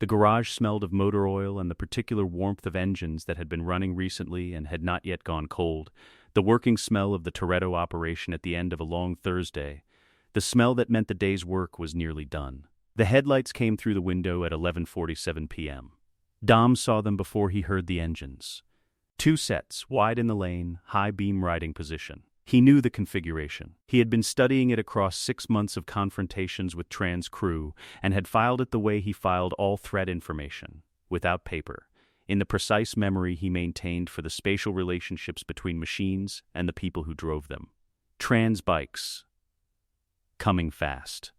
The garage smelled of motor oil and the particular warmth of engines that had been running recently and had not yet gone cold, the working smell of the Toretto operation at the end of a long Thursday, the smell that meant the day's work was nearly done. The headlights came through the window at 11:47 p.m. Dom saw them before he heard the engines. Two sets, wide in the lane, high beam riding position. He knew the configuration. He had been studying it across 6 months of confrontations with trans crew and had filed it the way he filed all threat information, without paper, in the precise memory he maintained for the spatial relationships between machines and the people who drove them. Trans bikes. Coming fast.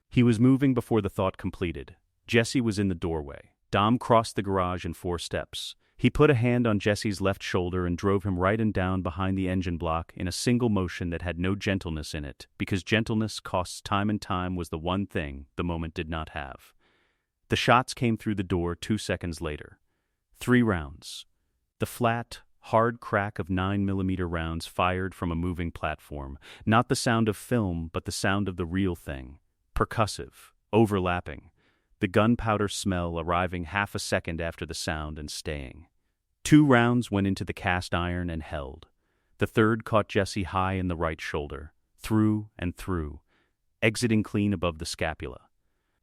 He was moving before the thought completed. Jesse was in the doorway. Dom crossed the garage in 4 steps. He put a hand on Jesse's left shoulder and drove him right and down behind the engine block in a single motion that had no gentleness in it, because gentleness costs time, and time was the one thing the moment did not have. The shots came through the door 2 seconds later. 3 rounds. The flat, hard crack of 9mm rounds fired from a moving platform. Not the sound of film, but the sound of the real thing. Percussive, overlapping. The gunpowder smell arriving half a second after the sound and staying. 2 rounds went into the cast iron and held. The third caught Jesse high in the right shoulder, through and through, exiting clean above the scapula.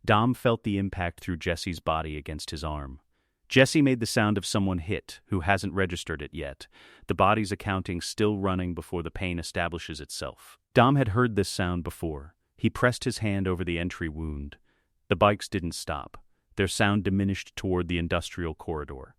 Dom felt the impact through Jesse's body against his arm. Jesse made the sound of someone hit who hasn't registered it yet, the body's accounting still running before the pain establishes itself. Dom had heard this sound before. He pressed his hand over the entry wound. The bikes didn't stop. Their sound diminished toward the industrial corridor.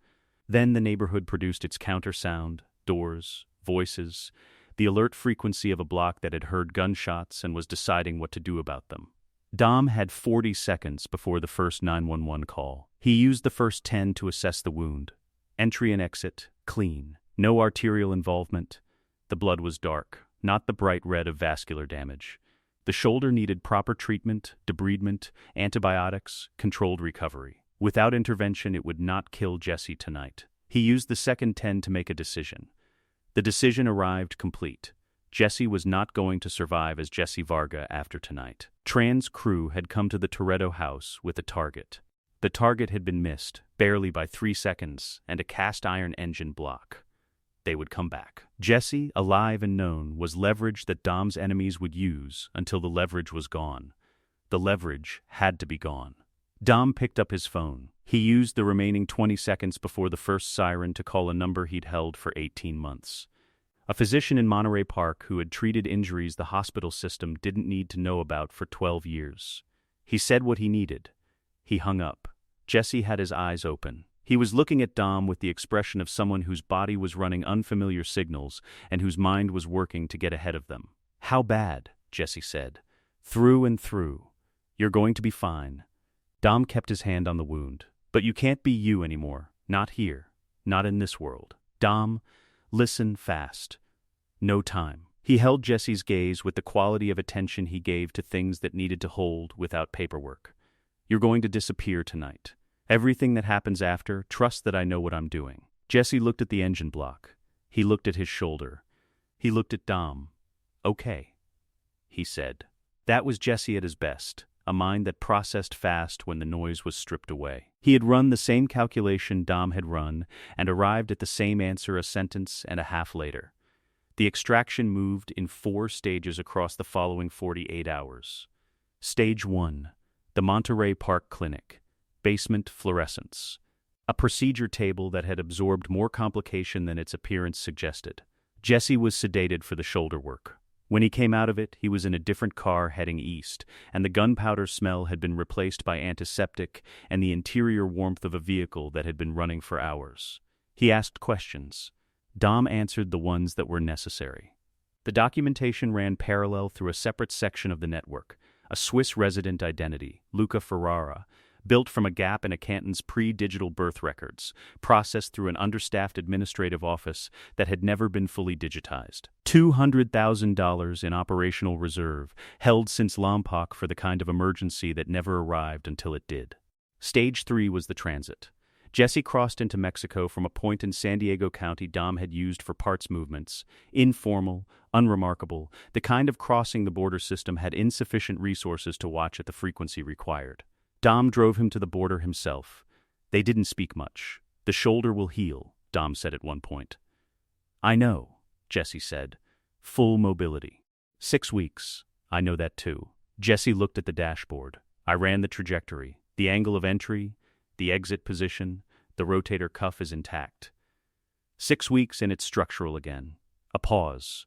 Then the neighborhood produced its counter sound, doors, voices, the alert frequency of a block that had heard gunshots and was deciding what to do about them. Dom had 40 seconds before the first 911 call. He used the first 10 to assess the wound. Entry and exit, clean. No arterial involvement. The blood was dark, not the bright red of vascular damage. The shoulder needed proper treatment, debridement, antibiotics, controlled recovery. Without intervention, it would not kill Jesse tonight. He used the second 10 to make a decision. The decision arrived complete. Jesse was not going to survive as Jesse Varga after tonight. Trans crew had come to the Toretto house with a target. The target had been missed, barely by 3 seconds, and a cast iron engine block. They would come back. Jesse, alive and known, was leverage that Dom's enemies would use until the leverage was gone. The leverage had to be gone. Dom picked up his phone. He used the remaining 20 seconds before the first siren to call a number he'd held for 18 months. A physician in Monterey Park who had treated injuries the hospital system didn't need to know about for 12 years. He said what he needed. He hung up. Jesse had his eyes open. He was looking at Dom with the expression of someone whose body was running unfamiliar signals and whose mind was working to get ahead of them. "How bad?" Jesse said. "Through and through. You're going to be fine." Dom kept his hand on the wound. "But you can't be you anymore. Not here. Not in this world. Dom, listen fast. No time." He held Jesse's gaze with the quality of attention he gave to things that needed to hold without paperwork. "You're going to disappear tonight. Everything that happens after, trust that I know what I'm doing." Jesse looked at the engine block. He looked at his shoulder. He looked at Dom. "Okay," he said. That was Jesse at his best, a mind that processed fast when the noise was stripped away. He had run the same calculation Dom had run and arrived at the same answer a sentence and a half later. The extraction moved in 4 stages across the following 48 hours. Stage 1, the Monterey Park Clinic. Basement fluorescence. A procedure table that had absorbed more complication than its appearance suggested. Jesse was sedated for the shoulder work. When he came out of it, he was in a different car heading east, and the gunpowder smell had been replaced by antiseptic and the interior warmth of a vehicle that had been running for hours. He asked questions. Dom answered the ones that were necessary. The documentation ran parallel through a separate section of the network, a Swiss resident identity, Luca Ferrara, built from a gap in a Canton's pre-digital birth records, processed through an understaffed administrative office that had never been fully digitized. $200,000 in operational reserve, held since Lompoc for the kind of emergency that never arrived until it did. Stage 3 was the transit. Jesse crossed into Mexico from a point in San Diego County Dom had used for parts movements, informal, unremarkable, the kind of crossing the border system had insufficient resources to watch at the frequency required. Dom drove him to the border himself. They didn't speak much. The shoulder will heal, Dom said at one point. I know, Jesse said. Full mobility. 6 weeks. I know that too. Jesse looked at the dashboard. I ran the trajectory. The angle of entry, the exit position, the rotator cuff is intact. 6 weeks and it's structural again. A pause.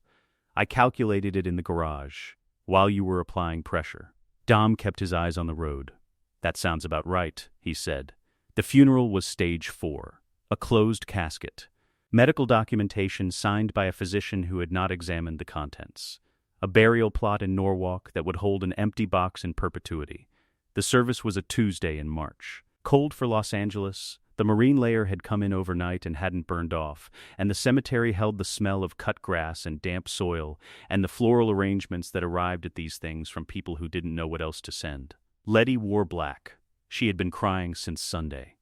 I calculated it in the garage, while you were applying pressure. Dom kept his eyes on the road. That sounds about right, he said. The funeral was stage 4. A closed casket. Medical documentation signed by a physician who had not examined the contents. A burial plot in Norwalk that would hold an empty box in perpetuity. The service was a Tuesday in March. Cold for Los Angeles, the marine layer had come in overnight and hadn't burned off, and the cemetery held the smell of cut grass and damp soil, and the floral arrangements that arrived at these things from people who didn't know what else to send. Letty wore black. She had been crying since Sunday.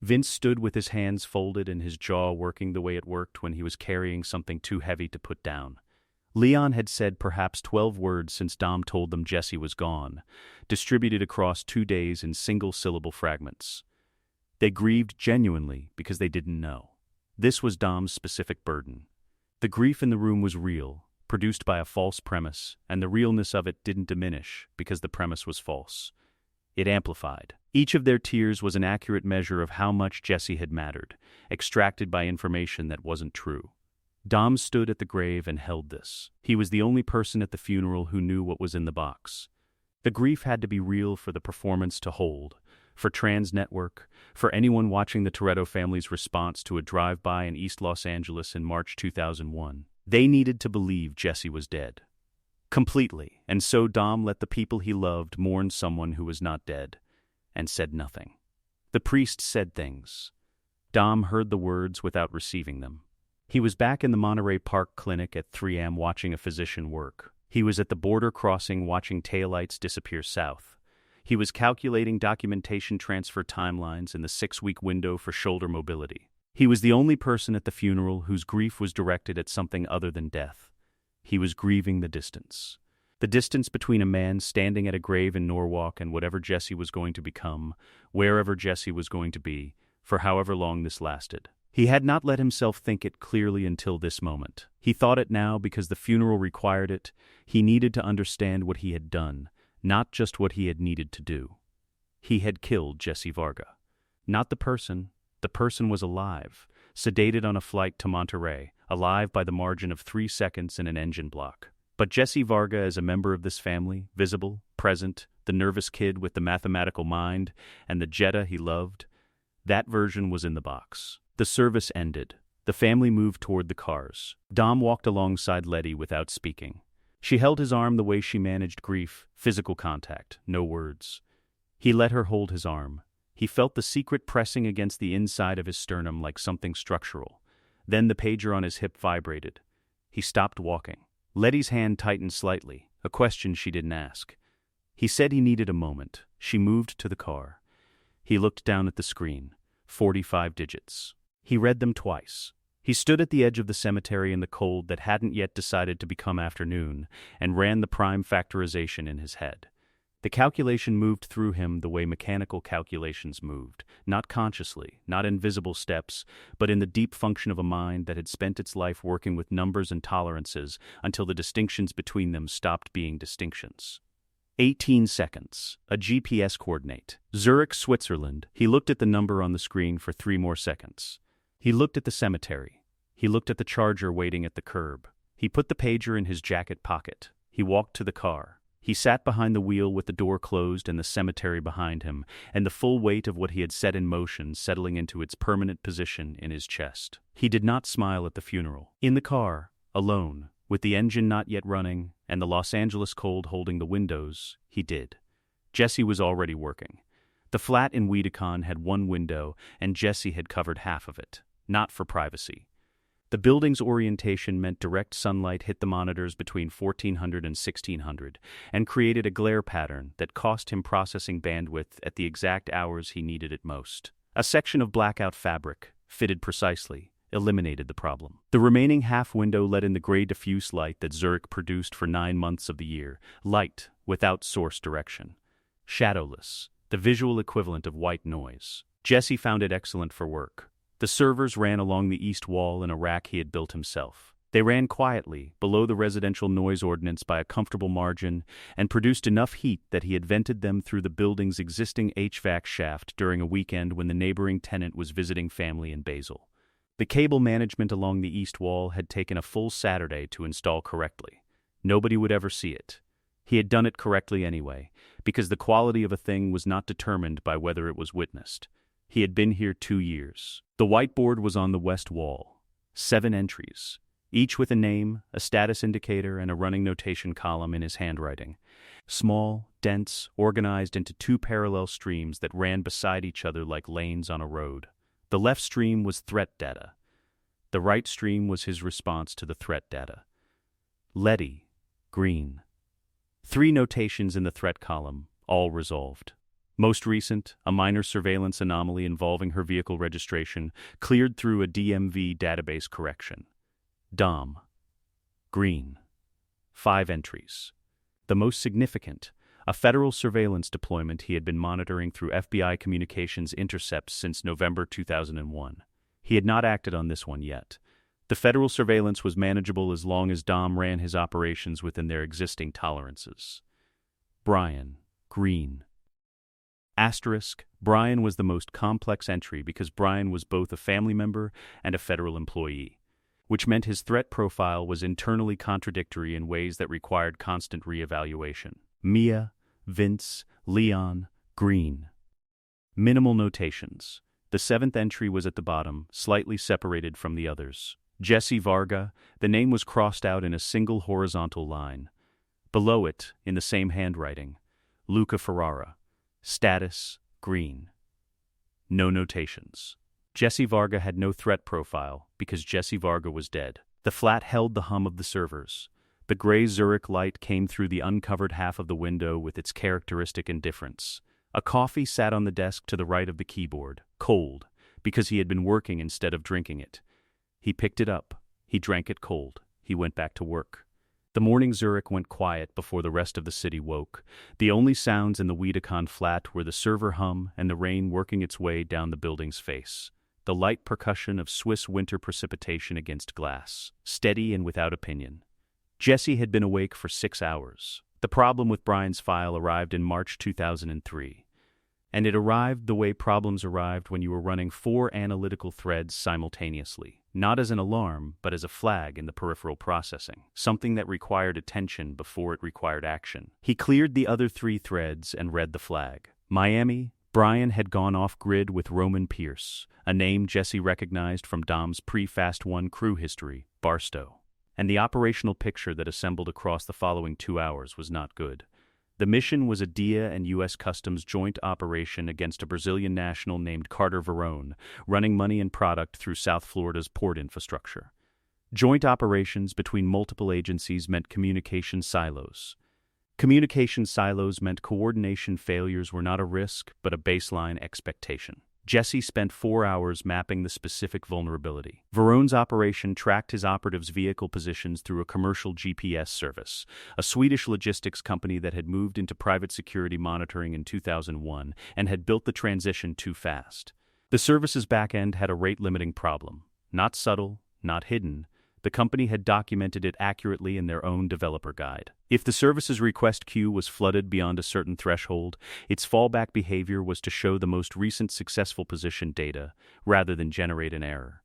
Vince stood with his hands folded and his jaw working the way it worked when he was carrying something too heavy to put down. Leon had said perhaps 12 words since Dom told them Jesse was gone, distributed across 2 days in single-syllable fragments. They grieved genuinely because they didn't know. This was Dom's specific burden. The grief in the room was real, produced by a false premise, and the realness of it didn't diminish because the premise was false. It amplified. Each of their tears was an accurate measure of how much Jesse had mattered, extracted by information that wasn't true. Dom stood at the grave and held this. He was the only person at the funeral who knew what was in the box. The grief had to be real for the performance to hold, for Trans Network, for anyone watching the Toretto family's response to a drive-by in East Los Angeles in March 2001. They needed to believe Jesse was dead. Completely, and so Dom let the people he loved mourn someone who was not dead, and said nothing. The priest said things. Dom heard the words without receiving them. He was back in the Monterey Park Clinic at 3 a.m. watching a physician work. He was at the border crossing watching taillights disappear south. He was calculating documentation transfer timelines in the 6-week window for shoulder mobility. He was the only person at the funeral whose grief was directed at something other than death. He was grieving the distance. The distance between a man standing at a grave in Norwalk and whatever Jesse was going to become, wherever Jesse was going to be, for however long this lasted. He had not let himself think it clearly until this moment. He thought it now because the funeral required it. He needed to understand what he had done, not just what he had needed to do. He had killed Jesse Varga. Not the person. The person was alive, sedated on a flight to Monterey, alive by the margin of 3 seconds in an engine block. But Jesse Varga as a member of this family, visible, present, the nervous kid with the mathematical mind, and the Jetta he loved, that version was in the box. The service ended. The family moved toward the cars. Dom walked alongside Letty without speaking. She held his arm the way she managed grief, physical contact, no words. He let her hold his arm. He felt the secret pressing against the inside of his sternum like something structural. Then the pager on his hip vibrated. He stopped walking. Letty's hand tightened slightly, a question she didn't ask. He said he needed a moment. She moved to the car. He looked down at the screen. 45 digits. He read them twice. He stood at the edge of the cemetery in the cold that hadn't yet decided to become afternoon and ran the prime factorization in his head. The calculation moved through him the way mechanical calculations moved, not consciously, not in visible steps, but in the deep function of a mind that had spent its life working with numbers and tolerances until the distinctions between them stopped being distinctions. 18 seconds. A GPS coordinate. Zurich, Switzerland. He looked at the number on the screen for 3 more seconds. He looked at the cemetery. He looked at the charger waiting at the curb. He put the pager in his jacket pocket. He walked to the car. He sat behind the wheel with the door closed and the cemetery behind him, and the full weight of what he had set in motion settling into its permanent position in his chest. He did not smile at the funeral. In the car, alone, with the engine not yet running, and the Los Angeles cold holding the windows, he did. Jesse was already working. The flat in Weedacon had 1 window, and Jesse had covered half of it, not for privacy. The building's orientation meant direct sunlight hit the monitors between 1400 and 1600, and created a glare pattern that cost him processing bandwidth at the exact hours he needed it most. A section of blackout fabric, fitted precisely, eliminated the problem. The remaining half window let in the gray diffuse light that Zurich produced for 9 months of the year, light without source direction. Shadowless, the visual equivalent of white noise. Jesse found it excellent for work. The servers ran along the east wall in a rack he had built himself. They ran quietly, below the residential noise ordinance by a comfortable margin, and produced enough heat that he had vented them through the building's existing HVAC shaft during a weekend when the neighboring tenant was visiting family in Basel. The cable management along the east wall had taken a full Saturday to install correctly. Nobody would ever see it. He had done it correctly anyway, because the quality of a thing was not determined by whether it was witnessed. He had been here 2 years. The whiteboard was on the west wall. 7 entries, each with a name, a status indicator, and a running notation column in his handwriting. Small, dense, organized into 2 parallel streams that ran beside each other like lanes on a road. The left stream was threat data. The right stream was his response to the threat data. Letty, green. 3 notations in the threat column, all resolved. Most recent, a minor surveillance anomaly involving her vehicle registration, cleared through a DMV database correction. Dom, green. 5 entries. The most significant, a federal surveillance deployment he had been monitoring through FBI communications intercepts since November 2001. He had not acted on this one yet. The federal surveillance was manageable as long as Dom ran his operations within their existing tolerances. Brian, green. Asterisk, Brian was the most complex entry because Brian was both a family member and a federal employee, which meant his threat profile was internally contradictory in ways that required constant reevaluation. Mia, Vince, Leon, green. Minimal notations. The 7th entry was at the bottom, slightly separated from the others. Jesse Varga, the name was crossed out in a single horizontal line. Below it, in the same handwriting, Luca Ferrara. Status, green. No notations. Jesse Varga had no threat profile because Jesse Varga was dead. The flat held the hum of the servers. The gray Zurich light came through the uncovered half of the window with its characteristic indifference. A coffee sat on the desk to the right of the keyboard, cold, because he had been working instead of drinking it. He picked it up. He drank it cold. He went back to work. The morning Zurich went quiet before the rest of the city woke. The only sounds in the Wiedekon flat were the server hum and the rain working its way down the building's face. The light percussion of Swiss winter precipitation against glass, steady and without opinion. Jesse had been awake for 6 hours. The problem with Brian's file arrived in March 2003. And it arrived the way problems arrived when you were running 4 analytical threads simultaneously, not as an alarm, but as a flag in the peripheral processing, something that required attention before it required action. He cleared the other 3 threads and read the flag. Miami, Brian had gone off-grid with Roman Pierce, a name Jesse recognized from Dom's pre-Fast 1 crew history, Barstow. And the operational picture that assembled across the following 2 hours was not good. The mission was a DIA and U.S. Customs joint operation against a Brazilian national named Carter Verone, running money and product through South Florida's port infrastructure. Joint operations between multiple agencies meant communication silos. Communication silos meant coordination failures were not a risk, but a baseline expectation. Jesse spent 4 hours mapping the specific vulnerability. Verone's operation tracked his operatives' vehicle positions through a commercial GPS service, a Swedish logistics company that had moved into private security monitoring in 2001 and had built the transition too fast. The service's back-end had a rate-limiting problem. Not subtle, not hidden. The company had documented it accurately in their own developer guide. If the service's request queue was flooded beyond a certain threshold, its fallback behavior was to show the most recent successful position data, rather than generate an error.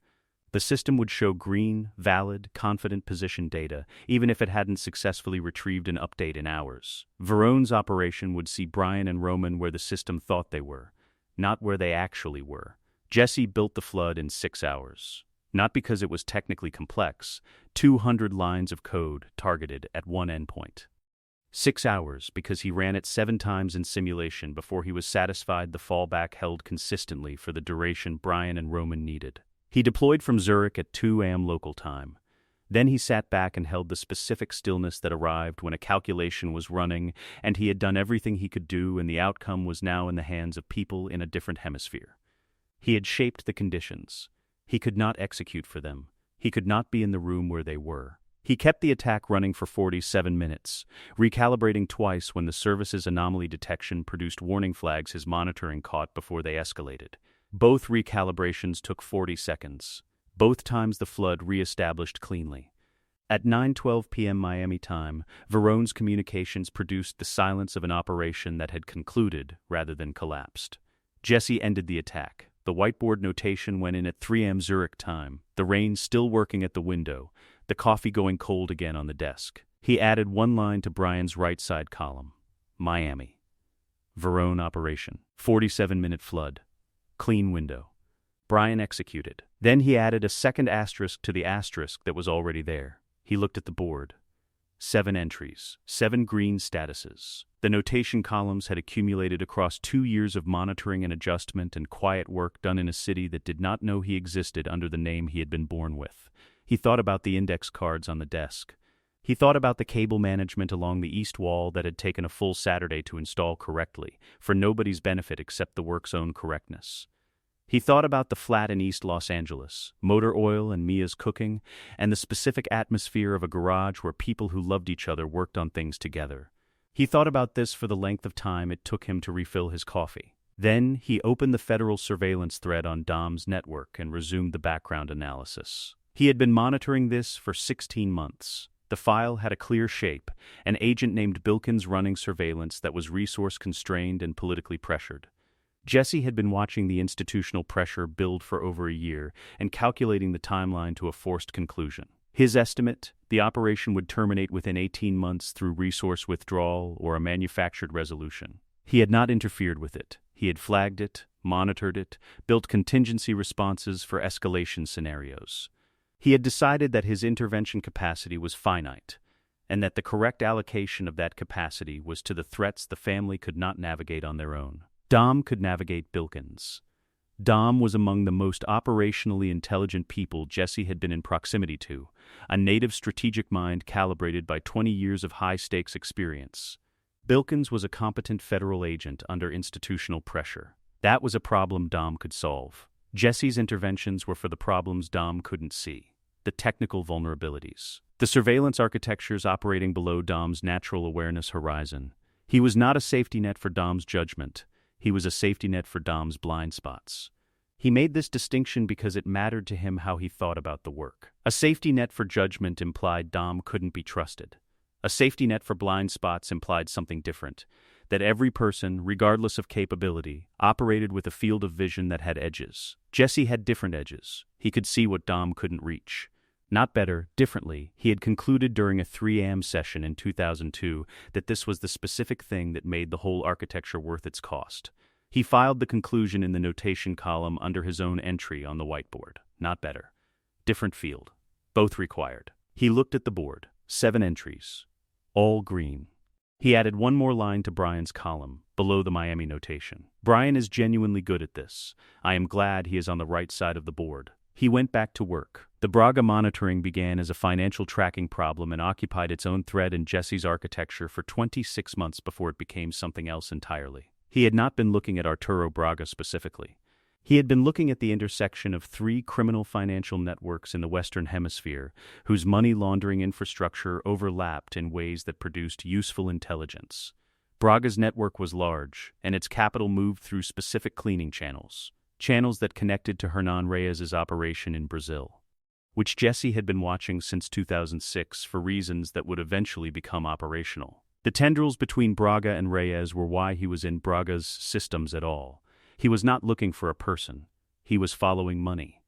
The system would show green, valid, confident position data, even if it hadn't successfully retrieved an update in hours. Verone's operation would see Brian and Roman where the system thought they were, not where they actually were. Jesse built the flood in 6 hours. Not because it was technically complex, 200 lines of code targeted at one endpoint. 6 hours because he ran it 7 times in simulation before he was satisfied the fallback held consistently for the duration Brian and Roman needed. He deployed from Zurich at 2 a.m. local time. Then he sat back and held the specific stillness that arrived when a calculation was running and he had done everything he could do and the outcome was now in the hands of people in a different hemisphere. He had shaped the conditions. He could not execute for them. He could not be in the room where they were. He kept the attack running for 47 minutes, recalibrating twice when the service's anomaly detection produced warning flags his monitoring caught before they escalated. Both recalibrations took 40 seconds. Both times the flood re-established cleanly. At 9:12 p.m. Miami time, Verone's communications produced the silence of an operation that had concluded rather than collapsed. Jesse ended the attack. The whiteboard notation went in at 3 a.m. Zurich time, the rain still working at the window, the coffee going cold again on the desk. He added one line to Brian's right side column. Miami. Verone operation. 47-minute flood. Clean window. Brian executed. Then he added a second asterisk to the asterisk that was already there. He looked at the board. 7 entries, 7 green statuses. The notation columns had accumulated across 2 years of monitoring and adjustment and quiet work done in a city that did not know he existed under the name he had been born with. He thought about the index cards on the desk. He thought about the cable management along the east wall that had taken a full Saturday to install correctly, for nobody's benefit except the work's own correctness. He thought about the flat in East Los Angeles, motor oil and Mia's cooking, and the specific atmosphere of a garage where people who loved each other worked on things together. He thought about this for the length of time it took him to refill his coffee. Then he opened the federal surveillance thread on Dom's network and resumed the background analysis. He had been monitoring this for 16 months. The file had a clear shape, an agent named Bilkins running surveillance that was resource-constrained and politically pressured. Jesse had been watching the institutional pressure build for over a year and calculating the timeline to a forced conclusion. His estimate, the operation would terminate within 18 months through resource withdrawal or a manufactured resolution. He had not interfered with it. He had flagged it, monitored it, built contingency responses for escalation scenarios. He had decided that his intervention capacity was finite, and that the correct allocation of that capacity was to the threats the family could not navigate on their own. Dom could navigate Bilkins. Dom was among the most operationally intelligent people Jesse had been in proximity to, a native strategic mind calibrated by 20 years of high-stakes experience. Bilkins was a competent federal agent under institutional pressure. That was a problem Dom could solve. Jesse's interventions were for the problems Dom couldn't see, the technical vulnerabilities, the surveillance architectures operating below Dom's natural awareness horizon. He was not a safety net for Dom's judgment. He was a safety net for Dom's blind spots. He made this distinction because it mattered to him how he thought about the work. A safety net for judgment implied Dom couldn't be trusted. A safety net for blind spots implied something different, that every person, regardless of capability, operated with a field of vision that had edges. Jesse had different edges. He could see what Dom couldn't reach. Not better, differently, he had concluded during a 3 a.m. session in 2002 that this was the specific thing that made the whole architecture worth its cost. He filed the conclusion in the notation column under his own entry on the whiteboard. Not better. Different field. Both required. He looked at the board. 7 entries. All green. He added one more line to Brian's column, below the Miami notation. Brian is genuinely good at this. I am glad he is on the right side of the board. He went back to work. The Braga monitoring began as a financial tracking problem and occupied its own thread in Jesse's architecture for 26 months before it became something else entirely. He had not been looking at Arturo Braga specifically. He had been looking at the intersection of 3 criminal financial networks in the Western Hemisphere, whose money laundering infrastructure overlapped in ways that produced useful intelligence. Braga's network was large, and its capital moved through specific cleaning channels that connected to Hernan Reyes's operation in Brazil, which Jesse had been watching since 2006 for reasons that would eventually become operational. The tendrils between Braga and Reyes were why he was in Braga's systems at all. He was not looking for a person. He was following money.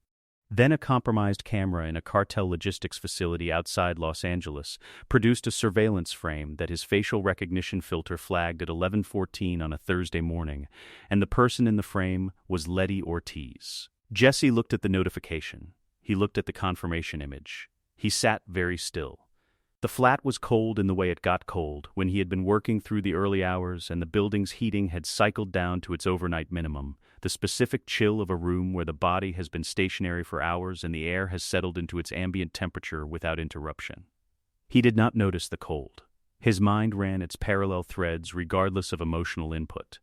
Then a compromised camera in a cartel logistics facility outside Los Angeles produced a surveillance frame that his facial recognition filter flagged at 11:14 on a Thursday morning, and the person in the frame was Letty Ortiz. Jesse looked at the notification. He looked at the confirmation image. He sat very still. The flat was cold in the way it got cold when he had been working through the early hours and the building's heating had cycled down to its overnight minimum, the specific chill of a room where the body has been stationary for hours and the air has settled into its ambient temperature without interruption. He did not notice the cold. His mind ran its parallel threads regardless of emotional input.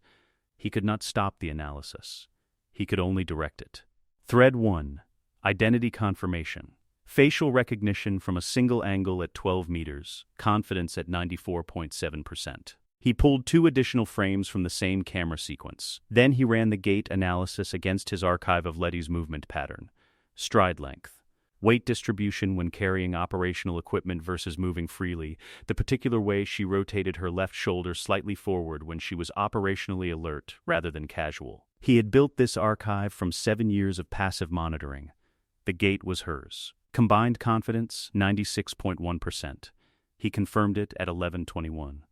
He could not stop the analysis. He could only direct it. Thread 1. Identity confirmation. Facial recognition from a single angle at 12 meters, confidence at 94.7%. He pulled 2 additional frames from the same camera sequence. Then he ran the gait analysis against his archive of Letty's movement pattern. Stride length, weight distribution when carrying operational equipment versus moving freely, the particular way she rotated her left shoulder slightly forward when she was operationally alert rather than casual. He had built this archive from 7 years of passive monitoring. The gait was hers. Combined confidence, 96.1%. He confirmed it at 11:21.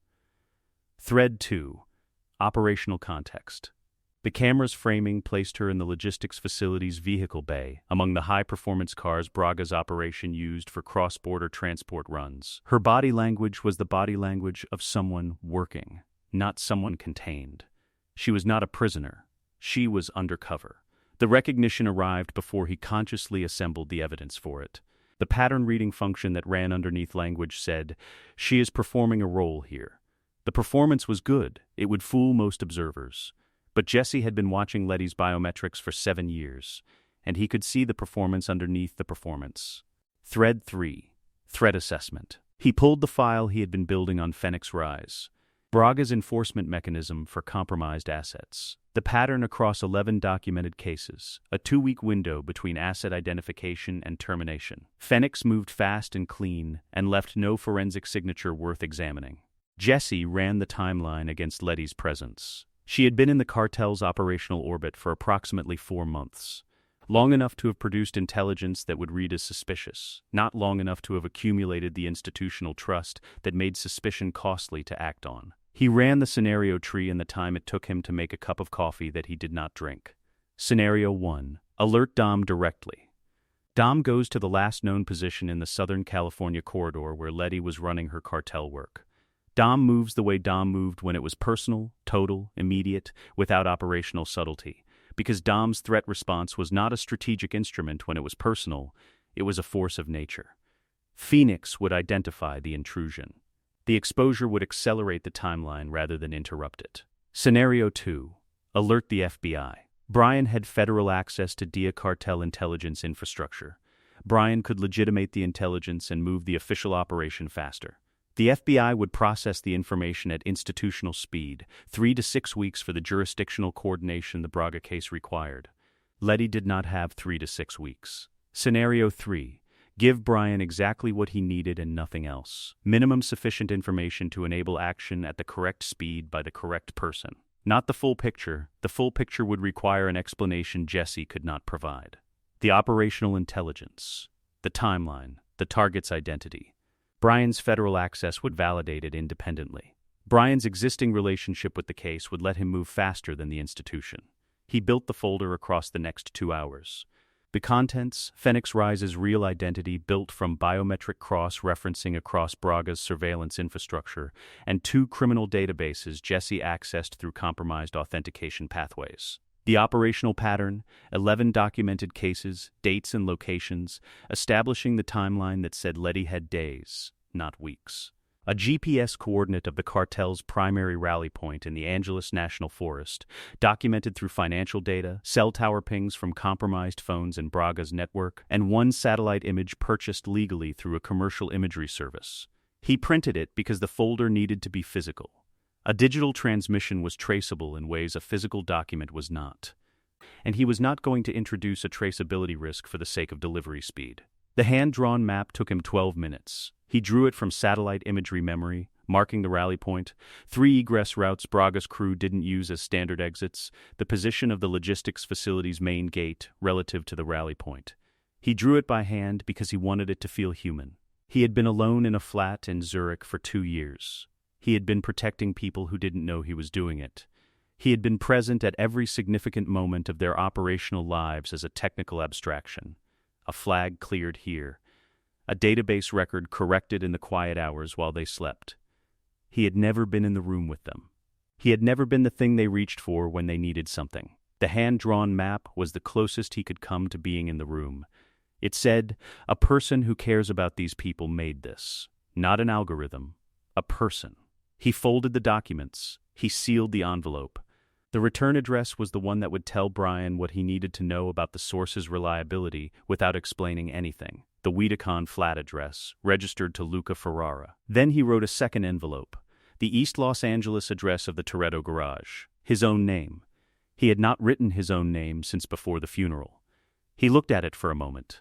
Thread 2. Operational context. The camera's framing placed her in the logistics facility's vehicle bay, among the high-performance cars Braga's operation used for cross-border transport runs. Her body language was the body language of someone working, not someone contained. She was not a prisoner. She was undercover. The recognition arrived before he consciously assembled the evidence for it. The pattern reading function that ran underneath language said, "She is performing a role here." The performance was good. It would fool most observers. But Jesse had been watching Letty's biometrics for 7 years, and he could see the performance underneath the performance. Thread 3. Threat assessment. He pulled the file he had been building on Phoenix Rise. Braga's enforcement mechanism for compromised assets. The pattern across 11 documented cases, a 2-week window between asset identification and termination. Phoenix moved fast and clean and left no forensic signature worth examining. Jesse ran the timeline against Letty's presence. She had been in the cartel's operational orbit for approximately 4 months. Long enough to have produced intelligence that would read as suspicious, not long enough to have accumulated the institutional trust that made suspicion costly to act on. He ran the scenario tree in the time it took him to make a cup of coffee that he did not drink. Scenario 1. Alert Dom directly. Dom goes to the last known position in the Southern California corridor where Letty was running her cartel work. Dom moves the way Dom moved when it was personal, total, immediate, without operational subtlety. Because Dom's threat response was not a strategic instrument when it was personal, it was a force of nature. Phoenix would identify the intrusion. The exposure would accelerate the timeline rather than interrupt it. Scenario 2. Alert the FBI. Brian had federal access to DIA cartel intelligence infrastructure. Brian could legitimate the intelligence and move the official operation faster. The FBI would process the information at institutional speed, 3 to 6 weeks for the jurisdictional coordination the Braga case required. Letty did not have 3 to 6 weeks. Scenario 3. Give Brian exactly what he needed and nothing else. Minimum sufficient information to enable action at the correct speed by the correct person. Not the full picture. The full picture would require an explanation Jesse could not provide. The operational intelligence, the timeline, the target's identity. Brian's federal access would validate it independently. Brian's existing relationship with the case would let him move faster than the institution. He built the folder across the next 2 hours. The contents, Phoenix Rise's real identity built from biometric cross-referencing across Braga's surveillance infrastructure, and 2 criminal databases Jesse accessed through compromised authentication pathways. The operational pattern, 11 documented cases, dates and locations, establishing the timeline that said Letty had days, not weeks. A GPS coordinate of the cartel's primary rally point in the Angeles National Forest, documented through financial data, cell tower pings from compromised phones in Braga's network, and 1 satellite image purchased legally through a commercial imagery service. He printed it because the folder needed to be physical. A digital transmission was traceable in ways a physical document was not. And he was not going to introduce a traceability risk for the sake of delivery speed. The hand-drawn map took him 12 minutes. He drew it from satellite imagery memory, marking the rally point, 3 egress routes Braga's crew didn't use as standard exits, the position of the logistics facility's main gate relative to the rally point. He drew it by hand because he wanted it to feel human. He had been alone in a flat in Zurich for 2 years. He had been protecting people who didn't know he was doing it. He had been present at every significant moment of their operational lives as a technical abstraction. A flag cleared here. A database record corrected in the quiet hours while they slept. He had never been in the room with them. He had never been the thing they reached for when they needed something. The hand-drawn map was the closest he could come to being in the room. It said, a person who cares about these people made this. Not an algorithm. A person. He folded the documents. He sealed the envelope. The return address was the one that would tell Brian what he needed to know about the source's reliability without explaining anything. The Weedacon flat address, registered to Luca Ferrara. Then he wrote a second envelope. the East Los Angeles address of the Toretto garage. His own name. He had not written his own name since before the funeral. He looked at it for a moment.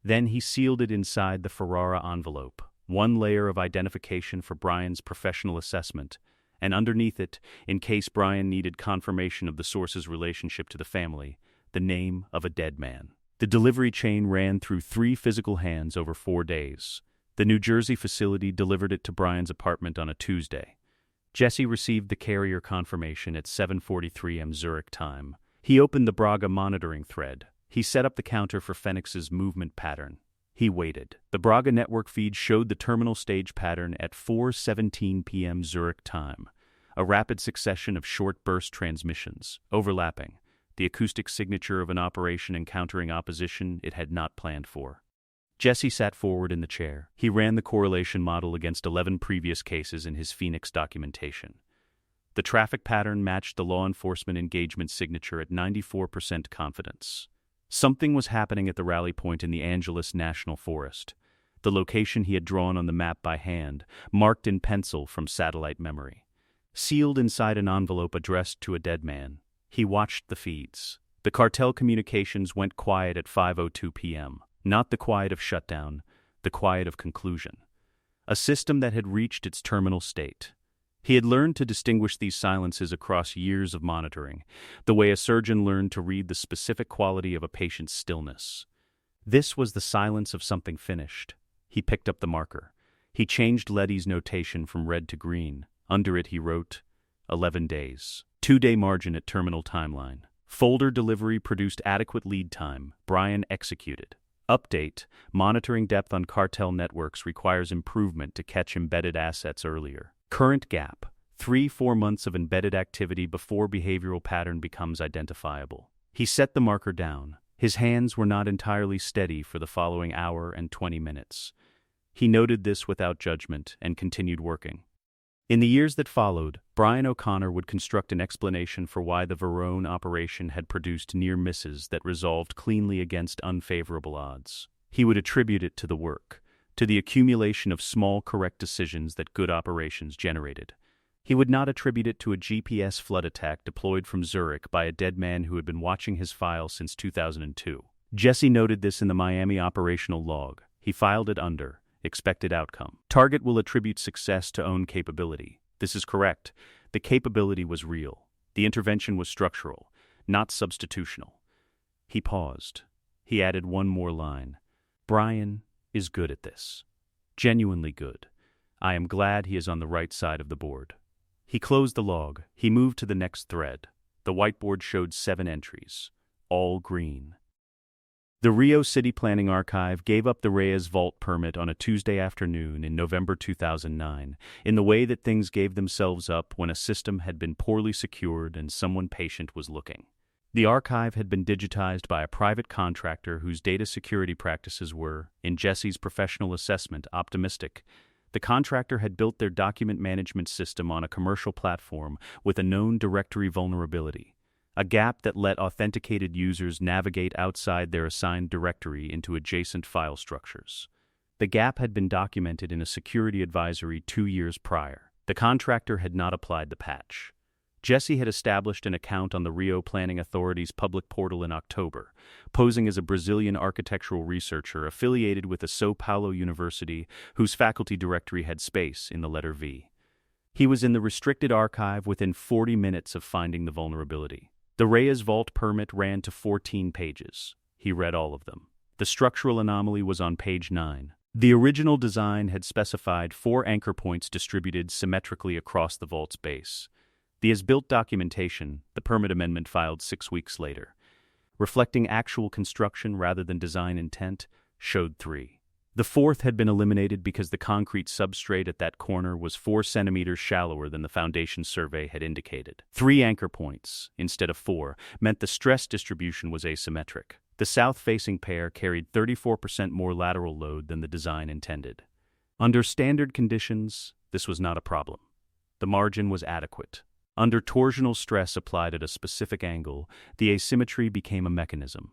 Then he sealed it inside the Ferrara envelope, one layer of identification for Brian's professional assessment, and underneath it, in case Brian needed confirmation of the source's relationship to the family, the name of a dead man. The delivery chain ran through 3 physical hands over 4 days. The New Jersey facility delivered it to Brian's apartment on a Tuesday. Jesse received the carrier confirmation at 7:43 am Zurich time. He opened the Braga monitoring thread. He set up the counter for Phoenix's movement pattern. He waited. The Braga network feed showed the terminal stage pattern at 4:17 p.m. Zurich time, a rapid succession of short burst transmissions, overlapping, the acoustic signature of an operation encountering opposition it had not planned for. Jesse sat forward in the chair. He ran the correlation model against 11 previous cases in his Phoenix documentation. The traffic pattern matched the law enforcement engagement signature at 94% confidence. Something was happening at the rally point in the Angeles National Forest, the location he had drawn on the map by hand, marked in pencil from satellite memory. Sealed inside an envelope addressed to a dead man, he watched the feeds. The cartel communications went quiet at 5:02 p.m., not the quiet of shutdown, the quiet of conclusion. A system that had reached its terminal state. He had learned to distinguish these silences across years of monitoring, the way a surgeon learned to read the specific quality of a patient's stillness. This was the silence of something finished. He picked up the marker. He changed Letty's notation from red to green. Under it he wrote, 11 days. 2-day margin at terminal timeline. Folder delivery produced adequate lead time. Brian executed. Update, monitoring depth on cartel networks requires improvement to catch embedded assets earlier. Current gap, 3-4 months of embedded activity before behavioral pattern becomes identifiable. He set the marker down. His hands were not entirely steady for the following hour and 20 minutes. He noted this without judgment and continued working. In the years that followed, Brian O'Connor would construct an explanation for why the Verone operation had produced near misses that resolved cleanly against unfavorable odds. He would attribute it to the work, to the accumulation of small correct decisions that good operations generated. He would not attribute it to a GPS flood attack deployed from Zurich by a dead man who had been watching his file since 2002. Jesse noted this in the Miami operational log. He filed it under expected outcome. Target will attribute success to own capability. This is correct. The capability was real. The intervention was structural, not substitutional. He paused. He added one more line. Brian is good at this. Genuinely good. I am glad he is on the right side of the board. He closed the log. He moved to the next thread. The whiteboard showed 7 entries, all green. The Rio City Planning Archive gave up the Reyes Vault permit on a Tuesday afternoon in November 2009, in the way that things gave themselves up when a system had been poorly secured and someone patient was looking. The archive had been digitized by a private contractor whose data security practices were, in Jesse's professional assessment, optimistic. The contractor had built their document management system on a commercial platform with a known directory vulnerability, a gap that let authenticated users navigate outside their assigned directory into adjacent file structures. The gap had been documented in a security advisory 2 years prior. The contractor had not applied the patch. Jesse had established an account on the Rio Planning Authority's public portal in October, posing as a Brazilian architectural researcher affiliated with a São Paulo University whose faculty directory had space in the letter V. He was in the restricted archive within 40 minutes of finding the vulnerability. The Reyes Vault permit ran to 14 pages. He read all of them. The structural anomaly was on page 9. The original design had specified 4 anchor points distributed symmetrically across the vault's base. The as-built documentation, the permit amendment filed 6 weeks later, reflecting actual construction rather than design intent, showed 3. The 4th had been eliminated because the concrete substrate at that corner was 4 centimeters shallower than the foundation survey had indicated. 3 anchor points, instead of 4, meant the stress distribution was asymmetric. The south-facing pair carried 34% more lateral load than the design intended. Under standard conditions, this was not a problem. The margin was adequate. Under torsional stress applied at a specific angle, the asymmetry became a mechanism.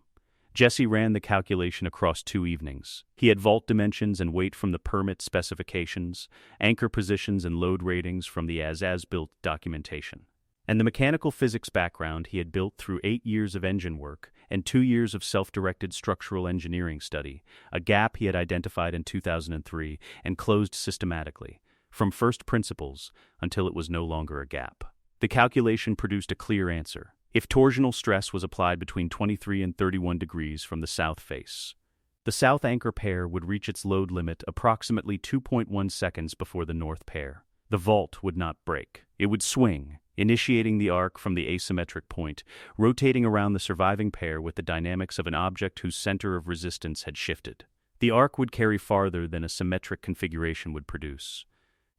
Jesse ran the calculation across 2 evenings. He had vault dimensions and weight from the permit specifications, anchor positions and load ratings from the as-built documentation. And the mechanical physics background he had built through 8 years of engine work and 2 years of self-directed structural engineering study, a gap he had identified in 2003 and closed systematically, from first principles until it was no longer a gap. The calculation produced a clear answer. If torsional stress was applied between 23 and 31 degrees from the south face, the south anchor pair would reach its load limit approximately 2.1 seconds before the north pair. The vault would not break. It would swing, initiating the arc from the asymmetric point, rotating around the surviving pair with the dynamics of an object whose center of resistance had shifted. The arc would carry farther than a symmetric configuration would produce.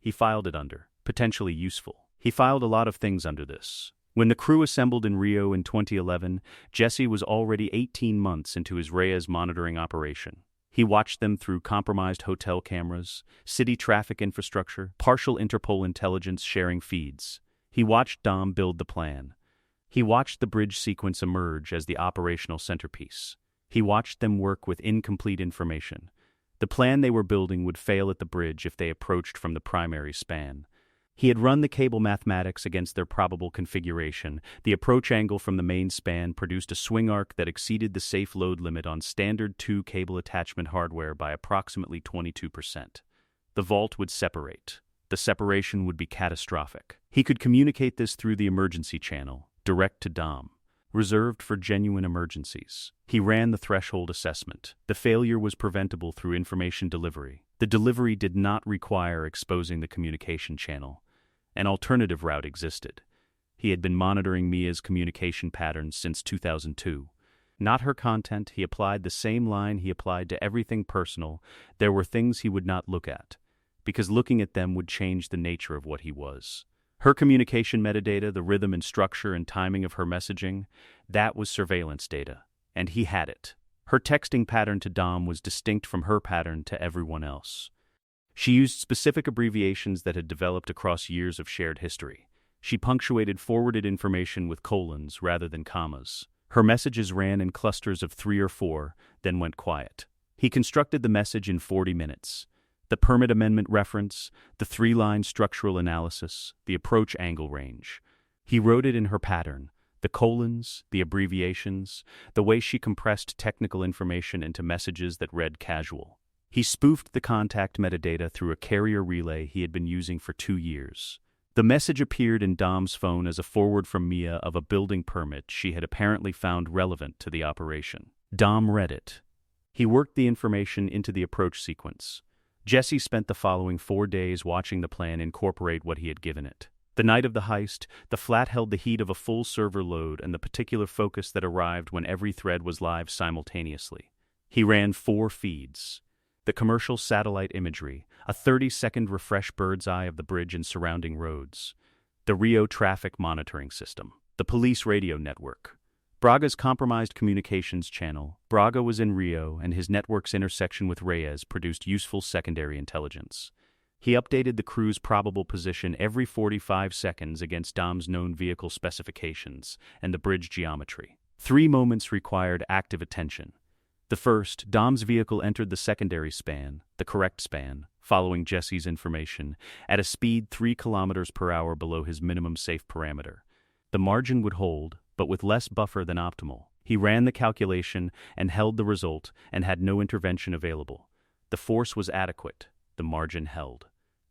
He filed it under, potentially useful. He filed a lot of things under this. When the crew assembled in Rio in 2011, Jesse was already 18 months into his Reyes monitoring operation. He watched them through compromised hotel cameras, city traffic infrastructure, partial Interpol intelligence sharing feeds. He watched Dom build the plan. He watched the bridge sequence emerge as the operational centerpiece. He watched them work with incomplete information. The plan they were building would fail at the bridge if they approached from the primary span. He had run the cable mathematics against their probable configuration. The approach angle from the main span produced a swing arc that exceeded the safe load limit on standard 2 cable attachment hardware by approximately 22%. The vault would separate. The separation would be catastrophic. He could communicate this through the emergency channel, direct to Dom, reserved for genuine emergencies. He ran the threshold assessment. The failure was preventable through information delivery. The delivery did not require exposing the communication channel. An alternative route existed. He had been monitoring Mia's communication patterns since 2002. Not her content, he applied the same line he applied to everything personal. There were things he would not look at, because looking at them would change the nature of what he was. Her communication metadata, the rhythm and structure and timing of her messaging, that was surveillance data, and he had it. Her texting pattern to Dom was distinct from her pattern to everyone else. She used specific abbreviations that had developed across years of shared history. She punctuated forwarded information with colons rather than commas. Her messages ran in clusters of 3 or 4, then went quiet. He constructed the message in 40 minutes. The permit amendment reference, the 3-line structural analysis, the approach angle range. He wrote it in her pattern, the colons, the abbreviations, the way she compressed technical information into messages that read casual. He spoofed the contact metadata through a carrier relay he had been using for 2 years. The message appeared in Dom's phone as a forward from Mia of a building permit she had apparently found relevant to the operation. Dom read it. He worked the information into the approach sequence. Jesse spent the following 4 days watching the plan incorporate what he had given it. The night of the heist, the flat held the heat of a full server load and the particular focus that arrived when every thread was live simultaneously. He ran 4 feeds. The commercial satellite imagery, a 30-second refresh bird's eye of the bridge and surrounding roads. The Rio traffic monitoring system. The police radio network. Braga's compromised communications channel. Braga was in Rio, and his network's intersection with Reyes produced useful secondary intelligence. He updated the crew's probable position every 45 seconds against Dom's known vehicle specifications and the bridge geometry. 3 moments required active attention. The first, Dom's vehicle entered the secondary span, the correct span, following Jesse's information, at a speed 3 kilometers per hour below his minimum safe parameter. The margin would hold, but with less buffer than optimal. He ran the calculation and held the result and had no intervention available. The force was adequate. The margin held.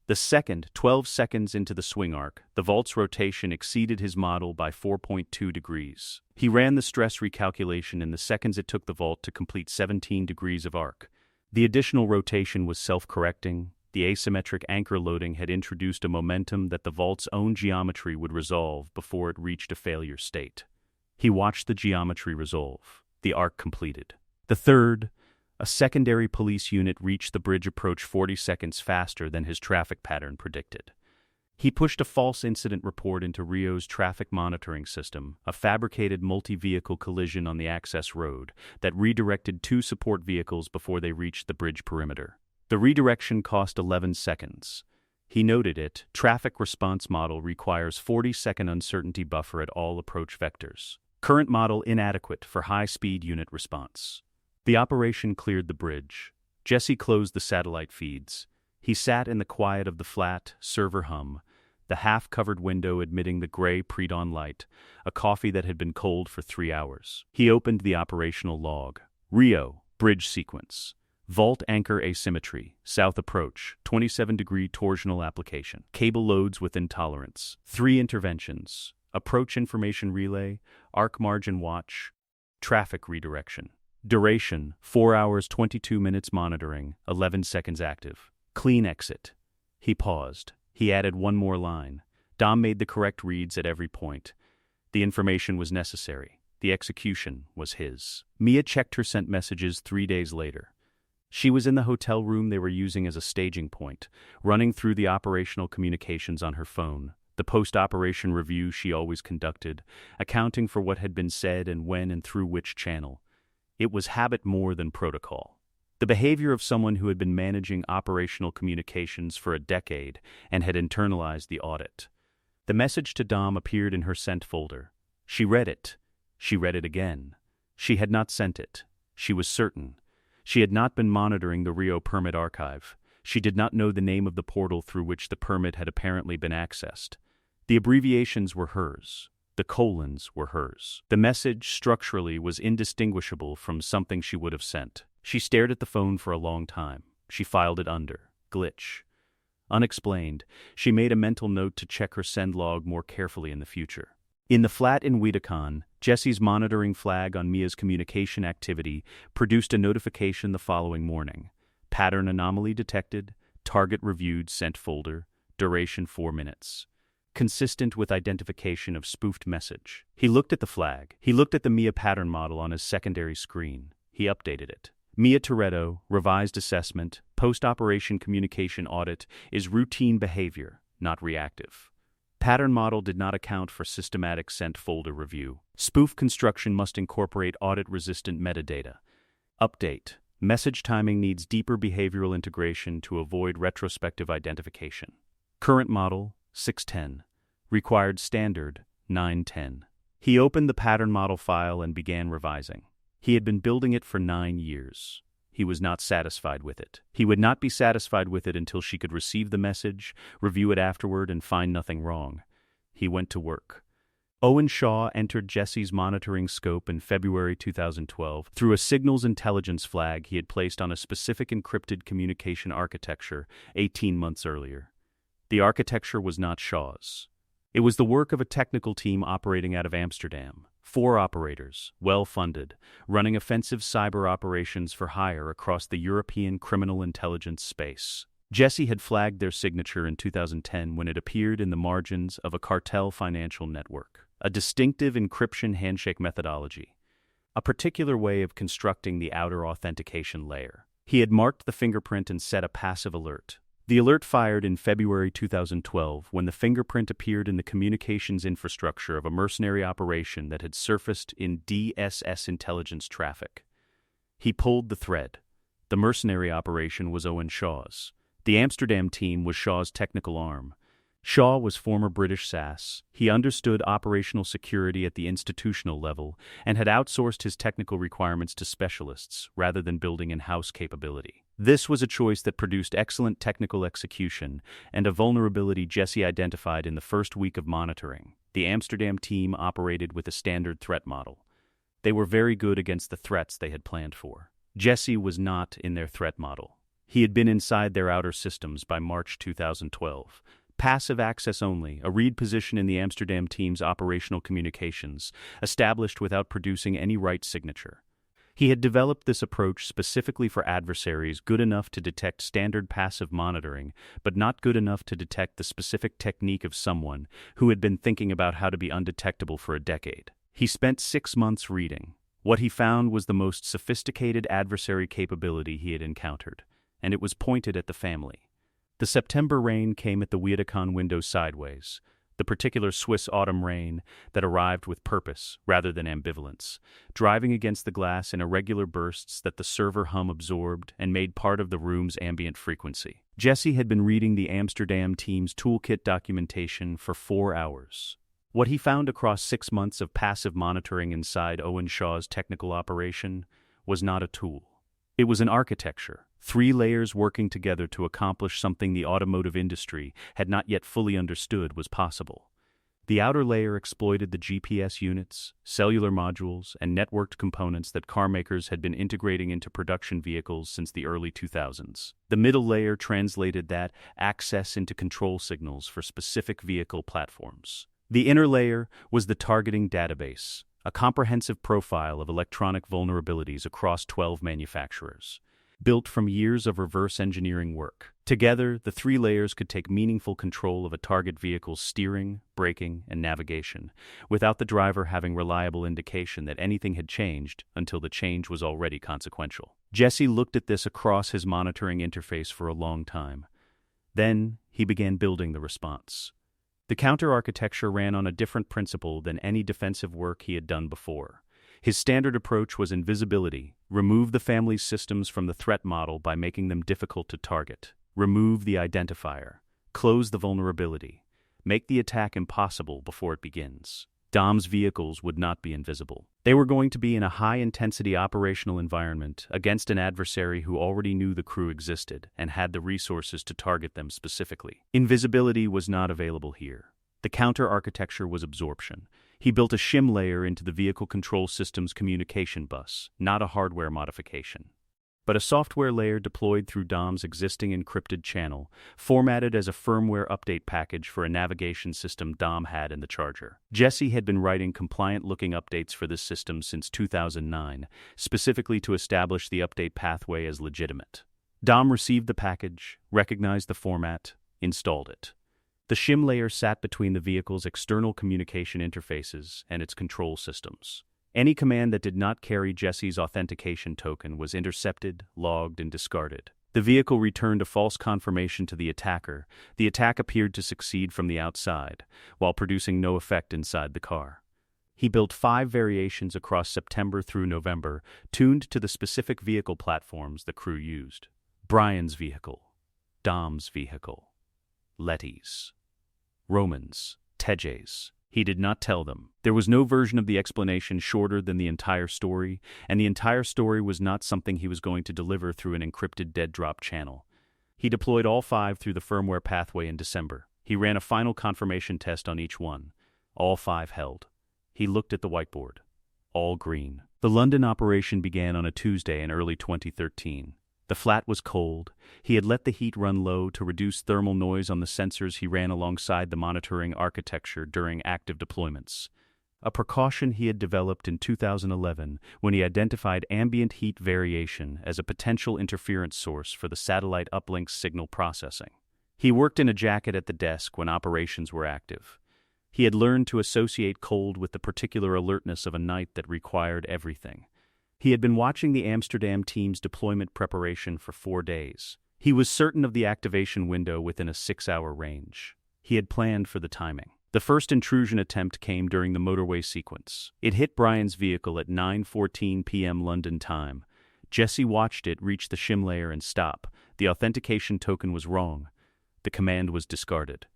The second, 12 seconds into the swing arc, the vault's rotation exceeded his model by 4.2 degrees. He ran the stress recalculation in the seconds it took the vault to complete 17 degrees of arc. The additional rotation was self-correcting. The asymmetric anchor loading had introduced a momentum that the vault's own geometry would resolve before it reached a failure state. He watched the geometry resolve. The arc completed. The third, a secondary police unit reached the bridge approach 40 seconds faster than his traffic pattern predicted. He pushed a false incident report into Rio's traffic monitoring system, a fabricated multi-vehicle collision on the access road that redirected 2 support vehicles before they reached the bridge perimeter. The redirection cost 11 seconds. He noted it. Traffic response model requires 40-second uncertainty buffer at all approach vectors. Current model inadequate for high-speed unit response. The operation cleared the bridge. Jesse closed the satellite feeds. He sat in the quiet of the flat, server hum, the half-covered window admitting the gray pre-dawn light, a coffee that had been cold for 3 hours. He opened the operational log. Rio, bridge sequence. Vault anchor asymmetry, south approach, 27-degree torsional application. Cable loads within tolerance. 3 interventions. Approach information relay, arc margin watch, traffic redirection. Duration, 4 hours 22 minutes monitoring, 11 seconds active. Clean exit. He paused. He added one more line. Dom made the correct reads at every point. The information was necessary. The execution was his. Mia checked her sent messages 3 days later. She was in the hotel room they were using as a staging point, running through the operational communications on her phone, the post-operation review she always conducted, accounting for what had been said and when and through which channel. It was habit more than protocol. The behavior of someone who had been managing operational communications for a decade and had internalized the audit. The message to Dom appeared in her sent folder. She read it. She read it again. She had not sent it. She was certain. She had not been monitoring the Rio permit archive. She did not know the name of the portal through which the permit had apparently been accessed. The abbreviations were hers. The colons were hers. The message, structurally, was indistinguishable from something she would have sent. She stared at the phone for a long time. She filed it under. Glitch. Unexplained, she made a mental note to check her send log more carefully in the future. In the flat in Wedekan, Jesse's monitoring flag on Mia's communication activity produced a notification the following morning. Pattern anomaly detected, target reviewed, sent folder, duration 4 minutes. Consistent with identification of spoofed message. He looked at the flag. He looked at the Mia pattern model on his secondary screen. He updated it. Mia Toretto, revised assessment, post-operation communication audit is routine behavior, not reactive. Pattern model did not account for systematic sent folder review. Spoof construction must incorporate audit-resistant metadata. Update. Message timing needs deeper behavioral integration to avoid retrospective identification. Current model, 610. Required standard, 910. He opened the pattern model file and began revising. He had been building it for 9 years. He was not satisfied with it. He would not be satisfied with it until she could receive the message, review it afterward, and find nothing wrong. He went to work. Owen Shaw entered Jesse's monitoring scope in February 2012 through a signals intelligence flag he had placed on a specific encrypted communication architecture 18 months earlier. The architecture was not Shaw's. It was the work of a technical team operating out of Amsterdam. 4 operators, well-funded, running offensive cyber operations for hire across the European criminal intelligence space. Jesse had flagged their signature in 2010 when it appeared in the margins of a cartel financial network. A distinctive encryption handshake methodology. A particular way of constructing the outer authentication layer. He had marked the fingerprint and set a passive alert. The alert fired in February 2012 when the fingerprint appeared in the communications infrastructure of a mercenary operation that had surfaced in DSS intelligence traffic. He pulled the thread. The mercenary operation was Owen Shaw's. The Amsterdam team was Shaw's technical arm. Shaw was former British SAS. He understood operational security at the institutional level and had outsourced his technical requirements to specialists rather than building in-house capability. This was a choice that produced excellent technical execution and a vulnerability Jesse identified in the first week of monitoring. The Amsterdam team operated with a standard threat model. They were very good against the threats they had planned for. Jesse was not in their threat model. He had been inside their outer systems by March 2012. Passive access only, a read position in the Amsterdam team's operational communications, established without producing any right signature. He had developed this approach specifically for adversaries good enough to detect standard passive monitoring, but not good enough to detect the specific technique of someone who had been thinking about how to be undetectable for a decade. He spent 6 months reading. What he found was the most sophisticated adversary capability he had encountered, and it was pointed at the family. The September rain came at the Wedekan window sideways, the particular Swiss autumn rain that arrived with purpose rather than ambivalence, driving against the glass in irregular bursts that the server hum absorbed and made part of the room's ambient frequency. Jesse had been reading the Amsterdam team's toolkit documentation for 4 hours. What he found across 6 months of passive monitoring inside Owen Shaw's technical operation was not a tool. It was an architecture, 3 layers working together to accomplish something the automotive industry had not yet fully understood was possible. The outer layer exploited the GPS units, cellular modules, and networked components that carmakers had been integrating into production vehicles since the early 2000s. The middle layer translated that access into control signals for specific vehicle platforms. The inner layer was the targeting database, a comprehensive profile of electronic vulnerabilities across 12 manufacturers, built from years of reverse engineering work. Together, the 3 layers could take meaningful control of a target vehicle's steering, braking, and navigation, without the driver having reliable indication that anything had changed until the change was already consequential. Jesse looked at this across his monitoring interface for a long time. Then, he began building the response. The counter-architecture ran on a different principle than any defensive work he had done before. His standard approach was invisibility: remove the family's systems from the threat model by making them difficult to target. Remove the identifier. Close the vulnerability. Make the attack impossible before it begins. Dom's vehicles would not be invisible. They were going to be in a high-intensity operational environment against an adversary who already knew the crew existed and had the resources to target them specifically. Invisibility was not available here. The counter-architecture was absorption. He built a shim layer into the vehicle control system's communication bus, not a hardware modification, but a software layer deployed through Dom's existing encrypted channel, formatted as a firmware update package for a navigation system Dom had in the Charger. Jesse had been writing compliant-looking updates for this system since 2009, specifically to establish the update pathway as legitimate. Dom received the package, recognized the format, installed it. The shim layer sat between the vehicle's external communication interfaces and its control systems. Any command that did not carry Jesse's authentication token was intercepted, logged, and discarded. The vehicle returned a false confirmation to the attacker. The attack appeared to succeed from the outside, while producing no effect inside the car. He built 5 variations across September through November, tuned to the specific vehicle platforms the crew used. Brian's vehicle, Dom's vehicle, Letty's, Roman's, Tejay's. He did not tell them. There was no version of the explanation shorter than the entire story, and the entire story was not something he was going to deliver through an encrypted dead-drop channel. He deployed all 5 through the firmware pathway in December. He ran a final confirmation test on each one. All 5 held. He looked at the whiteboard. All green. The London operation began on a Tuesday in early 2013. The flat was cold. He had let the heat run low to reduce thermal noise on the sensors he ran alongside the monitoring architecture during active deployments, a precaution he had developed in 2011 when he identified ambient heat variation as a potential interference source for the satellite uplink signal processing. He worked in a jacket at the desk when operations were active. He had learned to associate cold with the particular alertness of a night that required everything. He had been watching the Amsterdam team's deployment preparation for 4 days. He was certain of the activation window within a 6-hour range. He had planned for the timing. The first intrusion attempt came during the motorway sequence. It hit Brian's vehicle at 9:14 p.m. London time. Jesse watched it reach the shim layer and stop. The authentication token was wrong. The command was discarded.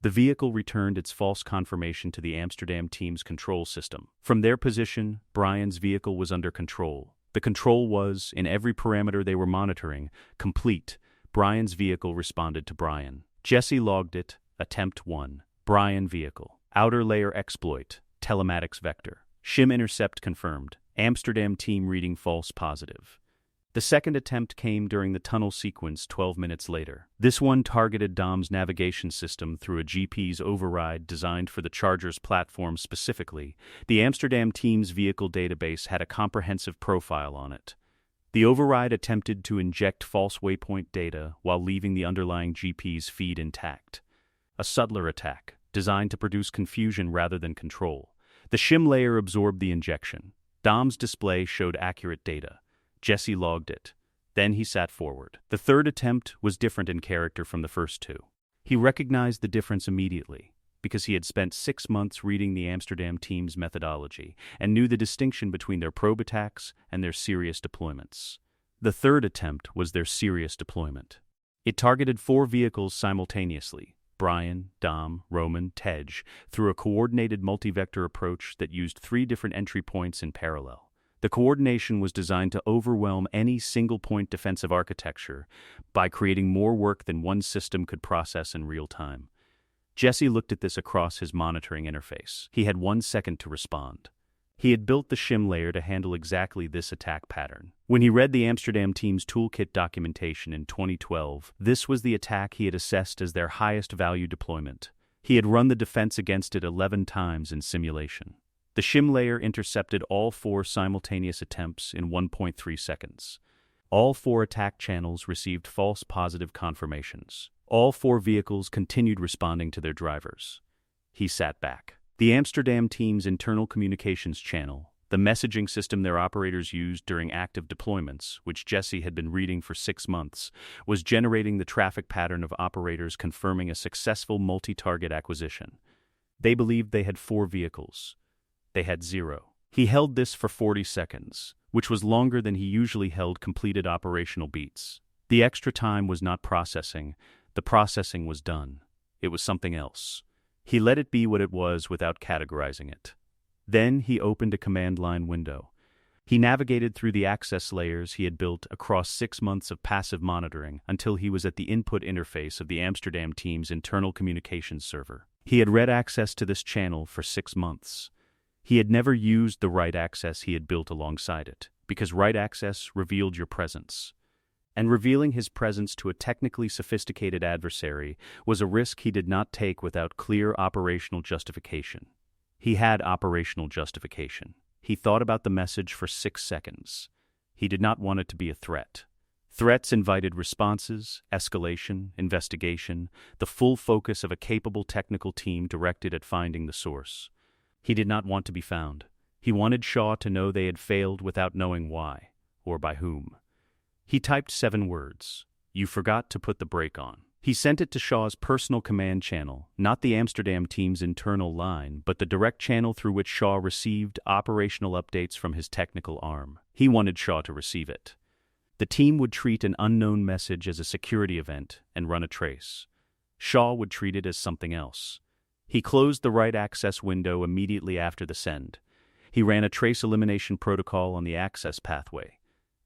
The vehicle returned its false confirmation to the Amsterdam team's control system. From their position, Brian's vehicle was under control. The control was, in every parameter they were monitoring, complete. Brian's vehicle responded to Brian. Jesse logged it. Attempt 1. Brian vehicle. Outer layer exploit. Telematics vector. Shim intercept confirmed. Amsterdam team reading false positive. The second attempt came during the tunnel sequence 12 minutes later. This one targeted Dom's navigation system through a GPS override designed for the Charger's platform specifically. The Amsterdam team's vehicle database had a comprehensive profile on it. The override attempted to inject false waypoint data while leaving the underlying GPS feed intact. A subtler attack, designed to produce confusion rather than control. The shim layer absorbed the injection. Dom's display showed accurate data. Jesse logged it. Then he sat forward. The third attempt was different in character from the first 2. He recognized the difference immediately, because he had spent 6 months reading the Amsterdam team's methodology and knew the distinction between their probe attacks and their serious deployments. The third attempt was their serious deployment. It targeted 4 vehicles simultaneously, Brian, Dom, Roman, Tej, through a coordinated multi-vector approach that used 3 different entry points in parallel. The coordination was designed to overwhelm any single-point defensive architecture by creating more work than one system could process in real time. Jesse looked at this across his monitoring interface. He had 1 second to respond. He had built the shim layer to handle exactly this attack pattern. When he read the Amsterdam team's toolkit documentation in 2012, this was the attack he had assessed as their highest value deployment. He had run the defense against it 11 times in simulation. The shim layer intercepted all 4 simultaneous attempts in 1.3 seconds. All 4 attack channels received false positive confirmations. All 4 vehicles continued responding to their drivers. He sat back. The Amsterdam team's internal communications channel, the messaging system their operators used during active deployments, which Jesse had been reading for 6 months, was generating the traffic pattern of operators confirming a successful multi-target acquisition. They believed they had 4 vehicles. They had 0. He held this for 40 seconds, which was longer than he usually held completed operational beats. The extra time was not processing. The processing was done. It was something else. He let it be what it was without categorizing it. Then he opened a command line window. He navigated through the access layers he had built across 6 months of passive monitoring until he was at the input interface of the Amsterdam team's internal communications server. He had read access to this channel for 6 months. He had never used the write access he had built alongside it, because write access revealed your presence. And revealing his presence to a technically sophisticated adversary was a risk he did not take without clear operational justification. He had operational justification. He thought about the message for 6 seconds. He did not want it to be a threat. Threats invited responses, escalation, investigation, the full focus of a capable technical team directed at finding the source. He did not want to be found. He wanted Shaw to know they had failed without knowing why, or by whom. He typed 7 words. "You forgot to put the brake on." He sent it to Shaw's personal command channel, not the Amsterdam team's internal line, but the direct channel through which Shaw received operational updates from his technical arm. He wanted Shaw to receive it. The team would treat an unknown message as a security event and run a trace. Shaw would treat it as something else. He closed the write access window immediately after the send. He ran a trace elimination protocol on the access pathway.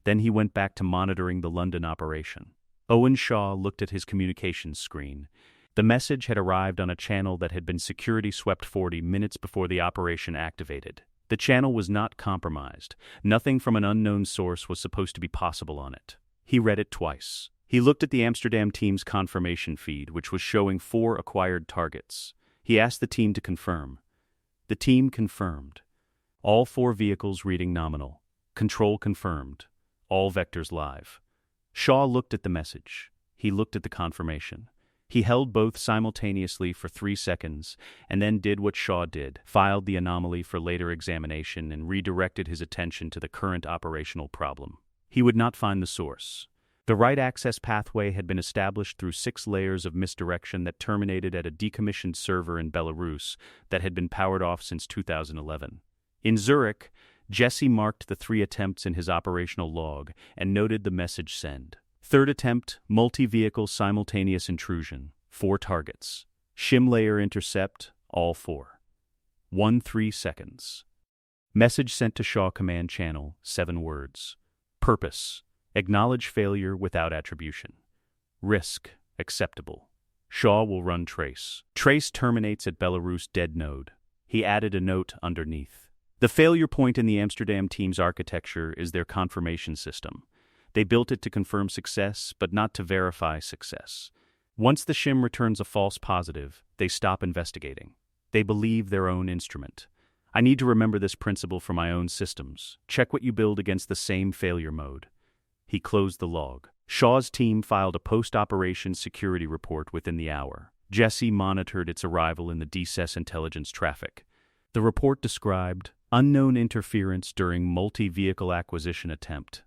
Then he went back to monitoring the London operation. Owen Shaw looked at his communications screen. The message had arrived on a channel that had been security swept 40 minutes before the operation activated. The channel was not compromised. Nothing from an unknown source was supposed to be possible on it. He read it twice. He looked at the Amsterdam team's confirmation feed, which was showing 4 acquired targets. He asked the team to confirm. The team confirmed. All 4 vehicles reading nominal. Control confirmed. All vectors live. Shaw looked at the message. He looked at the confirmation. He held both simultaneously for 3 seconds, and then did what Shaw did, filed the anomaly for later examination and redirected his attention to the current operational problem. He would not find the source. The write access pathway had been established through 6 layers of misdirection that terminated at a decommissioned server in Belarus that had been powered off since 2011. In Zurich, Jesse marked the 3 attempts in his operational log and noted the message send. 3rd attempt, multi-vehicle simultaneous intrusion, 4 targets. Shim layer intercept, all 4. 13 seconds. Message sent to Shaw command channel, 7 words. Purpose: acknowledge failure without attribution. Risk: acceptable. Shaw will run trace. Trace terminates at Belarus dead node. He added a note underneath. The failure point in the Amsterdam team's architecture is their confirmation system. They built it to confirm success, but not to verify success. Once the shim returns a false positive, they stop investigating. They believe their own instrument. I need to remember this principle for my own systems. Check what you build against the same failure mode. He closed the log. Shaw's team filed a post-operation security report within the hour. Jesse monitored its arrival in the DSES intelligence traffic. The report described unknown interference during multi-vehicle acquisition attempt.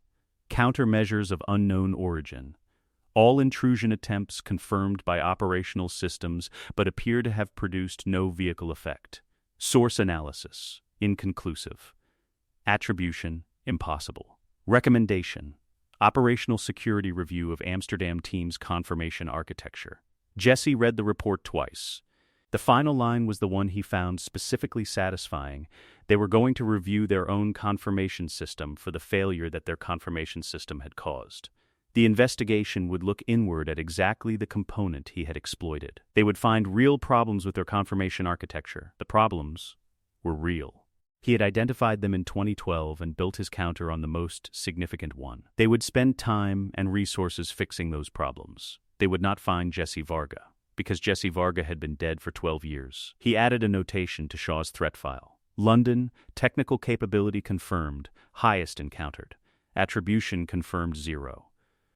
Countermeasures of unknown origin. All intrusion attempts confirmed by operational systems but appear to have produced no vehicle effect. Source analysis: inconclusive. Attribution: impossible. Recommendation: operational security review of Amsterdam team's confirmation architecture. Jesse read the report twice. The final line was the one he found specifically satisfying. They were going to review their own confirmation system for the failure that their confirmation system had caused. The investigation would look inward at exactly the component he had exploited. They would find real problems with their confirmation architecture. The problems were real. He had identified them in 2012 and built his counter on the most significant one. They would spend time and resources fixing those problems. They would not find Jesse Varga, because Jesse Varga had been dead for 12 years. He added a notation to Shaw's threat file. London, technical capability confirmed, highest encountered. Attribution confirmed 0.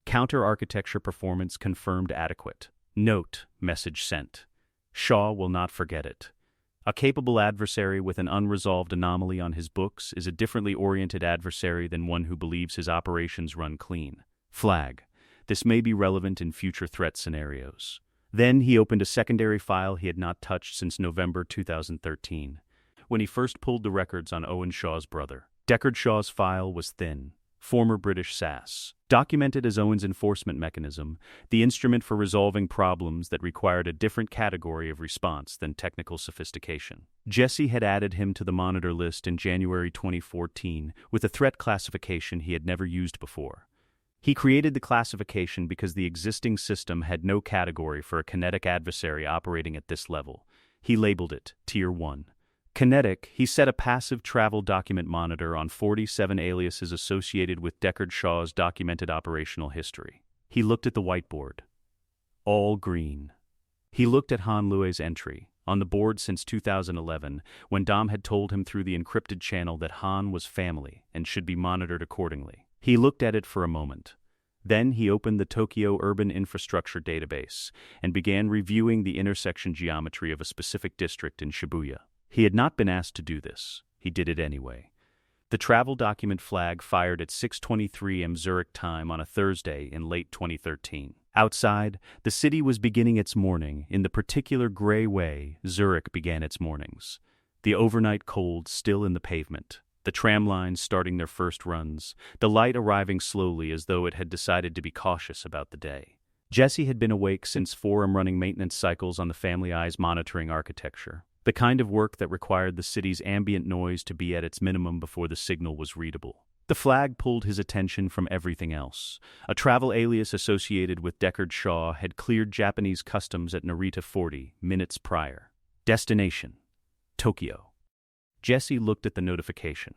Counter architecture performance confirmed adequate. Note, message sent. Shaw will not forget it. A capable adversary with an unresolved anomaly on his books is a differently oriented adversary than one who believes his operations run clean. Flag. This may be relevant in future threat scenarios. Then he opened a secondary file he had not touched since November 2013, when he first pulled the records on Owen Shaw's brother. Deckard Shaw's file was thin. Former British SAS. Documented as Owen's enforcement mechanism, the instrument for resolving problems that required a different category of response than technical sophistication. Jesse had added him to the monitor list in January 2014 with a threat classification he had never used before. He created the classification because the existing system had no category for a kinetic adversary operating at this level. He labeled it Tier 1. Kinetic, he set a passive travel document monitor on 47 aliases associated with Deckard Shaw's documented operational history. He looked at the whiteboard. All green. He looked at Han Lue's entry, on the board since 2011, when Dom had told him through the encrypted channel that Han was family and should be monitored accordingly. He looked at it for a moment. Then he opened the Tokyo Urban Infrastructure Database and began reviewing the intersection geometry of a specific district in Shibuya. He had not been asked to do this. He did it anyway. The travel document flag fired at 6:23 am Zurich time on a Thursday in late 2013. Outside, the city was beginning its morning in the particular gray way Zurich began its mornings. The overnight cold still in the pavement, the tram lines starting their first runs, the light arriving slowly as though it had decided to be cautious about the day. Jesse had been awake since 4 am running maintenance cycles on the Family Eyes monitoring architecture. The kind of work that required the city's ambient noise to be at its minimum before the signal was readable. The flag pulled his attention from everything else. A travel alias associated with Deckard Shaw had cleared Japanese customs at Narita 40 minutes prior. Destination: Tokyo. Jesse looked at the notification.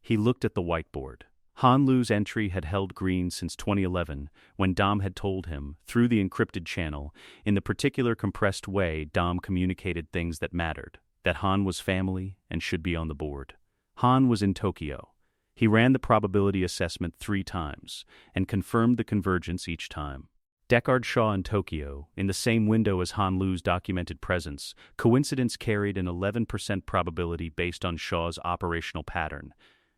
He looked at the whiteboard. Han Lu's entry had held green since 2011, when Dom had told him, through the encrypted channel, in the particular compressed way Dom communicated things that mattered, that Han was family and should be on the board. Han was in Tokyo. He ran the probability assessment 3 times, and confirmed the convergence each time. Deckard Shaw in Tokyo, in the same window as Han Lu's documented presence, coincidence carried an 11% probability based on Shaw's operational pattern,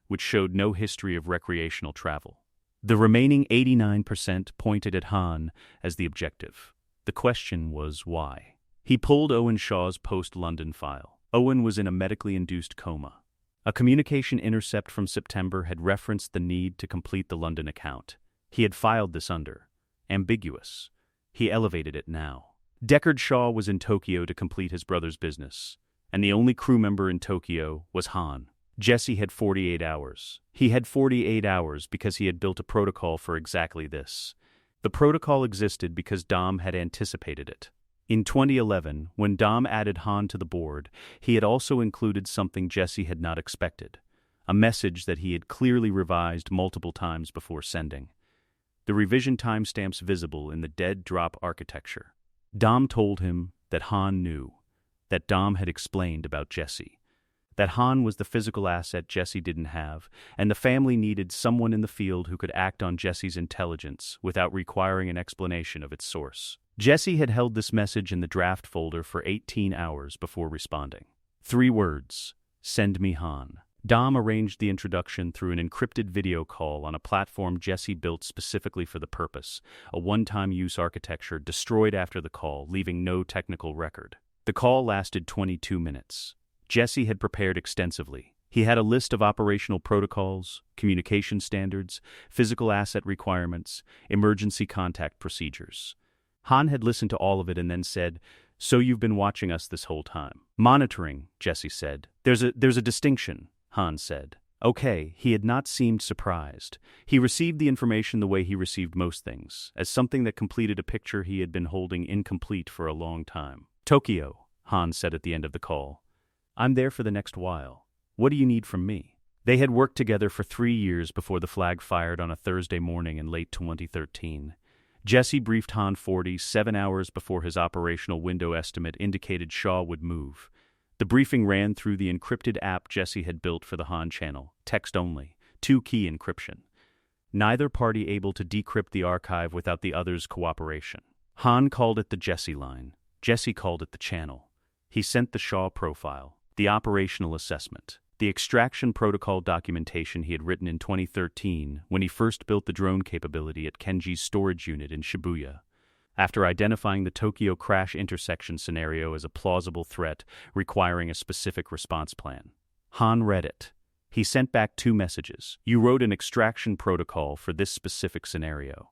which showed no history of recreational travel. The remaining 89% pointed at Han as the objective. The question was why. He pulled Owen Shaw's post-London file. Owen was in a medically induced coma. A communication intercept from September had referenced the need to complete the London account. He had filed this under ambiguous. He elevated it now. Deckard Shaw was in Tokyo to complete his brother's business, and the only crew member in Tokyo was Han. Jesse had 48 hours. He had 48 hours because he had built a protocol for exactly this. The protocol existed because Dom had anticipated it. In 2011, when Dom added Han to the board, he had also included something Jesse had not expected, a message that he had clearly revised multiple times before sending. The revision timestamps visible in the dead drop architecture. Dom told him that Han knew, that Dom had explained about Jesse, that Han was the physical asset Jesse didn't have, and the family needed someone in the field who could act on Jesse's intelligence without requiring an explanation of its source. Jesse had held this message in the draft folder for 18 hours before responding. 3 words: send me Han. Dom arranged the introduction through an encrypted video call on a platform Jesse built specifically for the purpose, a one-time use architecture destroyed after the call, leaving no technical record. The call lasted 22 minutes. Jesse had prepared extensively. He had a list of operational protocols, communication standards, physical asset requirements, emergency contact procedures. Han had listened to all of it and then said, "So you've been watching us this whole time." "Monitoring," Jesse said. There's a distinction," Han said. Okay, he had not seemed surprised. He received the information the way he received most things, as something that completed a picture he had been holding incomplete for a long time. "Tokyo," Han said at the end of the call. "I'm there for the next while. What do you need from me?" They had worked together for 3 years before the flag fired on a Thursday morning in late 2013. Jesse briefed Han 47 hours before his operational window estimate indicated Shaw would move. The briefing ran through the encrypted app Jesse had built for the Han channel, text only, 2-key encryption. Neither party able to decrypt the archive without the other's cooperation. Han called it the Jesse line. Jesse called it the channel. He sent the Shaw profile, the operational assessment, the extraction protocol documentation he had written in 2013 when he first built the drone capability at Kenji's storage unit in Shibuya. After identifying the Tokyo crash intersection scenario as a plausible threat requiring a specific response plan, Han read it. He sent back 2 messages. "You wrote an extraction protocol for this specific scenario.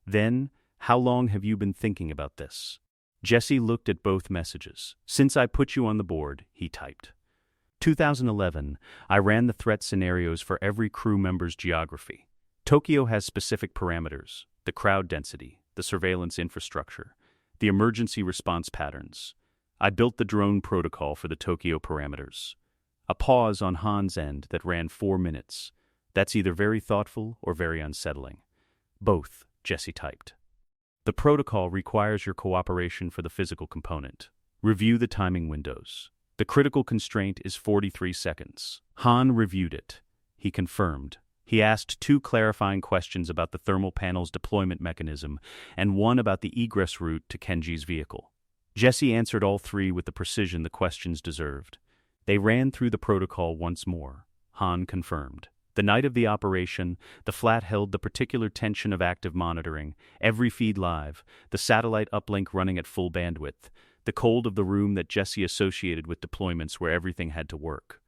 Then, how long have you been thinking about this?" Jesse looked at both messages. "Since I put you on the board," he typed. 2011, I ran the threat scenarios for every crew member's geography. Tokyo has specific parameters, the crowd density, the surveillance infrastructure, the emergency response patterns. I built the drone protocol for the Tokyo parameters. A pause on Han's end that ran 4 minutes. That's either very thoughtful or very unsettling. "Both," Jesse typed. "The protocol requires your cooperation for the physical component. Review the timing windows. The critical constraint is 43 seconds. Han reviewed it. He confirmed. He asked 2 clarifying questions about the thermal panel's deployment mechanism and 1 about the egress route to Kenji's vehicle. Jesse answered all 3 with the precision the questions deserved. They ran through the protocol once more. Han confirmed. The night of the operation, the flat held the particular tension of active monitoring, every feed live, the satellite uplink running at full bandwidth, the cold of the room that Jesse associated with deployments where everything had to work.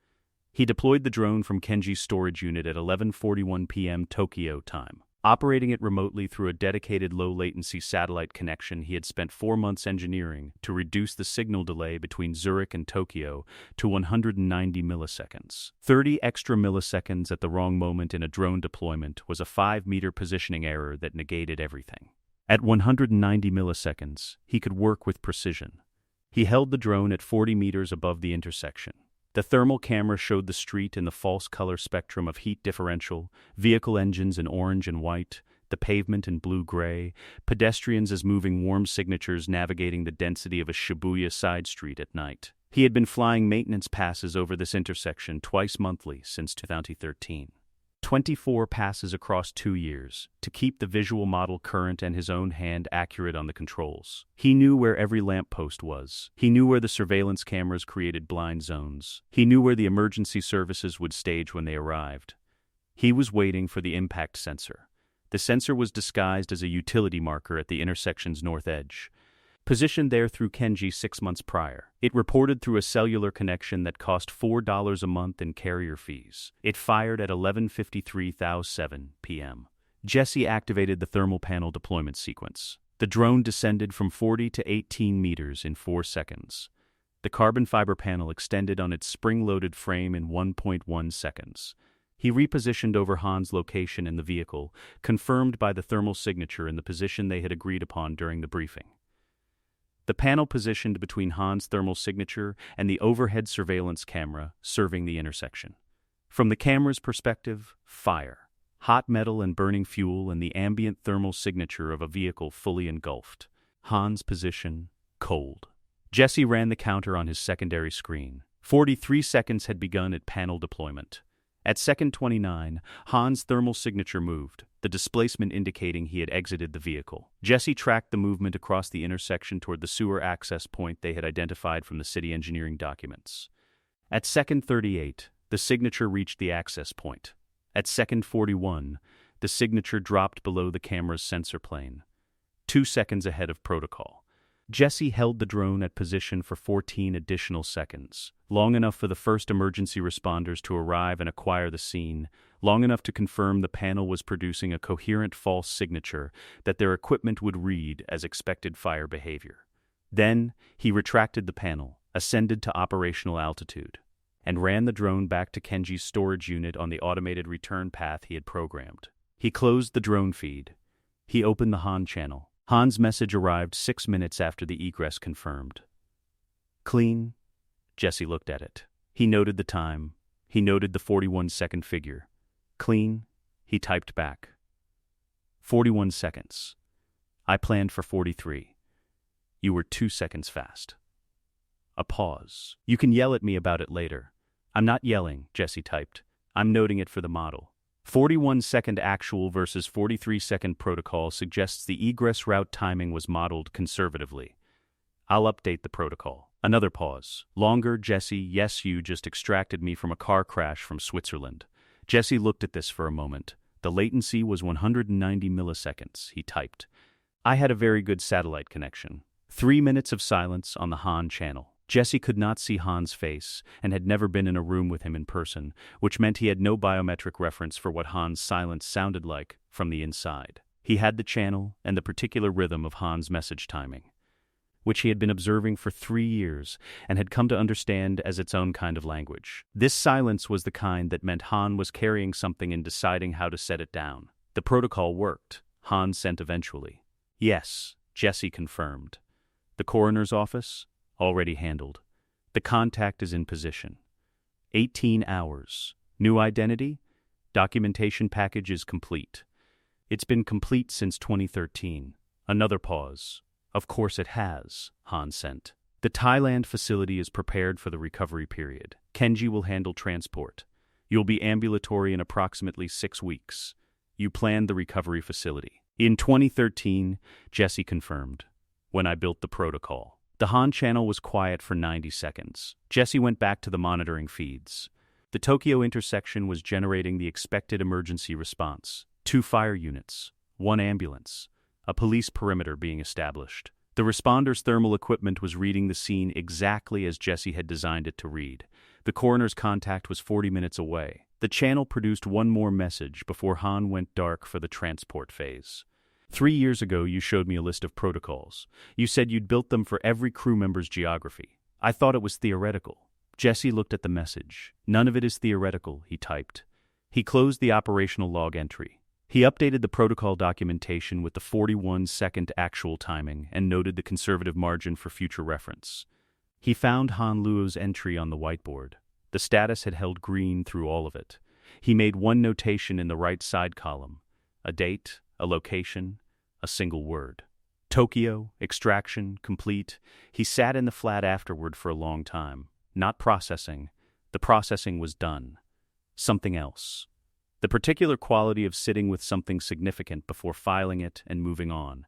He deployed the drone from Kenji's storage unit at 11:41 p.m. Tokyo time. Operating it remotely through a dedicated low-latency satellite connection he had spent 4 months engineering to reduce the signal delay between Zurich and Tokyo to 190 milliseconds. 30 extra milliseconds at the wrong moment in a drone deployment was a 5-meter positioning error that negated everything. At 190 milliseconds, he could work with precision. He held the drone at 40 meters above the intersection. The thermal camera showed the street in the false color spectrum of heat differential, vehicle engines in orange and white, the pavement in blue-gray, pedestrians as moving warm signatures navigating the density of a Shibuya side street at night. He had been flying maintenance passes over this intersection twice monthly since 2013. 24 passes across 2 years, to keep the visual model current and his own hand accurate on the controls. He knew where every lamppost was. He knew where the surveillance cameras created blind zones. He knew where the emergency services would stage when they arrived. He was waiting for the impact sensor. The sensor was disguised as a utility marker at the intersection's north edge. Positioned there through Kenji 6 months prior, it reported through a cellular connection that cost $4 a month in carrier fees. It fired at 11:53 p.m. Jesse activated the thermal panel deployment sequence. The drone descended from 40 to 18 meters in 4 seconds. The carbon fiber panel extended on its spring-loaded frame in 1.1 seconds. He repositioned over Han's location in the vehicle, confirmed by the thermal signature in the position they had agreed upon during the briefing. The panel positioned between Han's thermal signature and the overhead surveillance camera serving the intersection. From the camera's perspective, fire, hot metal and burning fuel and the ambient thermal signature of a vehicle fully engulfed. Han's position, cold. Jesse ran the counter on his secondary screen. 43 seconds had begun at panel deployment. At second 29, Han's thermal signature moved, the displacement indicating he had exited the vehicle. Jesse tracked the movement across the intersection toward the sewer access point they had identified from the city engineering documents. At second 38, the signature reached the access point. At second 41, the signature dropped below the camera's sensor plane, 2 seconds ahead of protocol. Jesse held the drone at position for 14 additional seconds, long enough for the first emergency responders to arrive and acquire the scene, long enough to confirm the panel was producing a coherent false signature that their equipment would read as expected fire behavior. Then, he retracted the panel, ascended to operational altitude, and ran the drone back to Kenji's storage unit on the automated return path he had programmed. He closed the drone feed. He opened the Han channel. Han's message arrived 6 minutes after the egress confirmed. Clean? Jesse looked at it. He noted the time. He noted the 41-second figure. Clean? He typed back. 41 seconds. I planned for 43. You were 2 seconds fast. A pause. You can yell at me about it later. I'm not yelling, Jesse typed. I'm noting it for the model. 41-second actual versus 43-second protocol suggests the egress route timing was modeled conservatively. I'll update the protocol. Another pause. Longer, Jesse. Yes, you just extracted me from a car crash from Switzerland. Jesse looked at this for a moment. The latency was 190 milliseconds, he typed. I had a very good satellite connection. 3 minutes of silence on the Han channel. Jesse could not see Han's face and had never been in a room with him in person, which meant he had no biometric reference for what Han's silence sounded like from the inside. He had the channel and the particular rhythm of Han's message timing, which he had been observing for 3 years and had come to understand as its own kind of language. This silence was the kind that meant Han was carrying something in deciding how to set it down. The protocol worked. Han sent eventually. Yes, Jesse confirmed. The coroner's office? Already handled. The contact is in position. 18 hours. New identity? Documentation package is complete. It's been complete since 2013. Another pause. Of course it has, Han sent. The Thailand facility is prepared for the recovery period. Kenji will handle transport. You'll be ambulatory in approximately 6 weeks. You planned the recovery facility. In 2013, Jesse confirmed. When I built the protocol. The Han channel was quiet for 90 seconds. Jesse went back to the monitoring feeds. The Tokyo intersection was generating the expected emergency response. 2 fire units, 1 ambulance, a police perimeter being established. The responder's thermal equipment was reading the scene exactly as Jesse had designed it to read. The coroner's contact was 40 minutes away. The channel produced 1 more message before Han went dark for the transport phase. 3 years ago, you showed me a list of protocols. You said you'd built them for every crew member's geography. I thought it was theoretical. Jesse looked at the message. None of it is theoretical, he typed. He closed the operational log entry. He updated the protocol documentation with the 41-second actual timing and noted the conservative margin for future reference. He found Han Luo's entry on the whiteboard. The status had held green through all of it. He made 1 notation in the right side column. A date, a location, a single word. Tokyo, extraction, complete. He sat in the flat afterward for a long time. Not processing. The processing was done. Something else. The particular quality of sitting with something significant before filing it and moving on.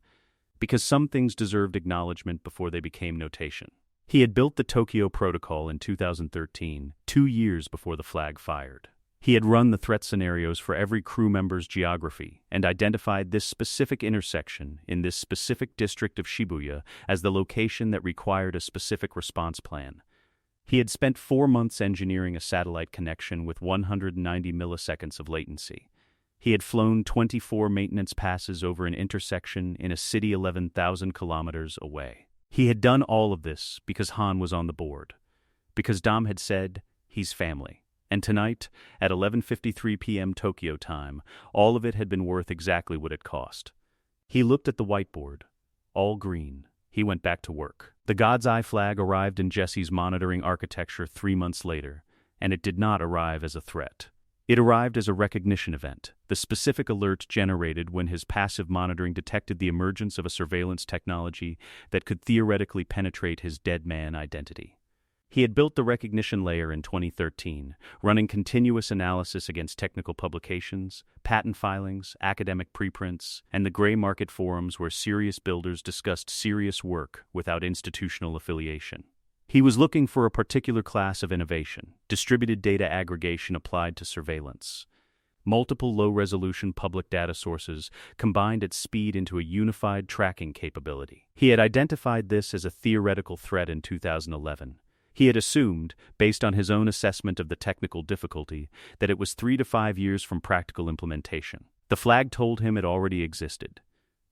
Because some things deserved acknowledgement before they became notation. He had built the Tokyo Protocol in 2013, 2 years before the flag fired. He had run the threat scenarios for every crew member's geography and identified this specific intersection in this specific district of Shibuya as the location that required a specific response plan. He had spent 4 months engineering a satellite connection with 190 milliseconds of latency. He had flown 24 maintenance passes over an intersection in a city 11,000 kilometers away. He had done all of this because Han was on the board. Because Dom had said, he's family. And tonight, at 11:53 p.m. Tokyo time, all of it had been worth exactly what it cost. He looked at the whiteboard. All green. He went back to work. The God's Eye flag arrived in Jesse's monitoring architecture 3 months later, and it did not arrive as a threat. It arrived as a recognition event, the specific alert generated when his passive monitoring detected the emergence of a surveillance technology that could theoretically penetrate his dead man identity. He had built the recognition layer in 2013, running continuous analysis against technical publications, patent filings, academic preprints, and the gray market forums where serious builders discussed serious work without institutional affiliation. He was looking for a particular class of innovation, distributed data aggregation applied to surveillance. Multiple low-resolution public data sources combined at speed into a unified tracking capability. He had identified this as a theoretical threat in 2011. He had assumed, based on his own assessment of the technical difficulty, that it was 3 to 5 years from practical implementation. The flag told him it already existed.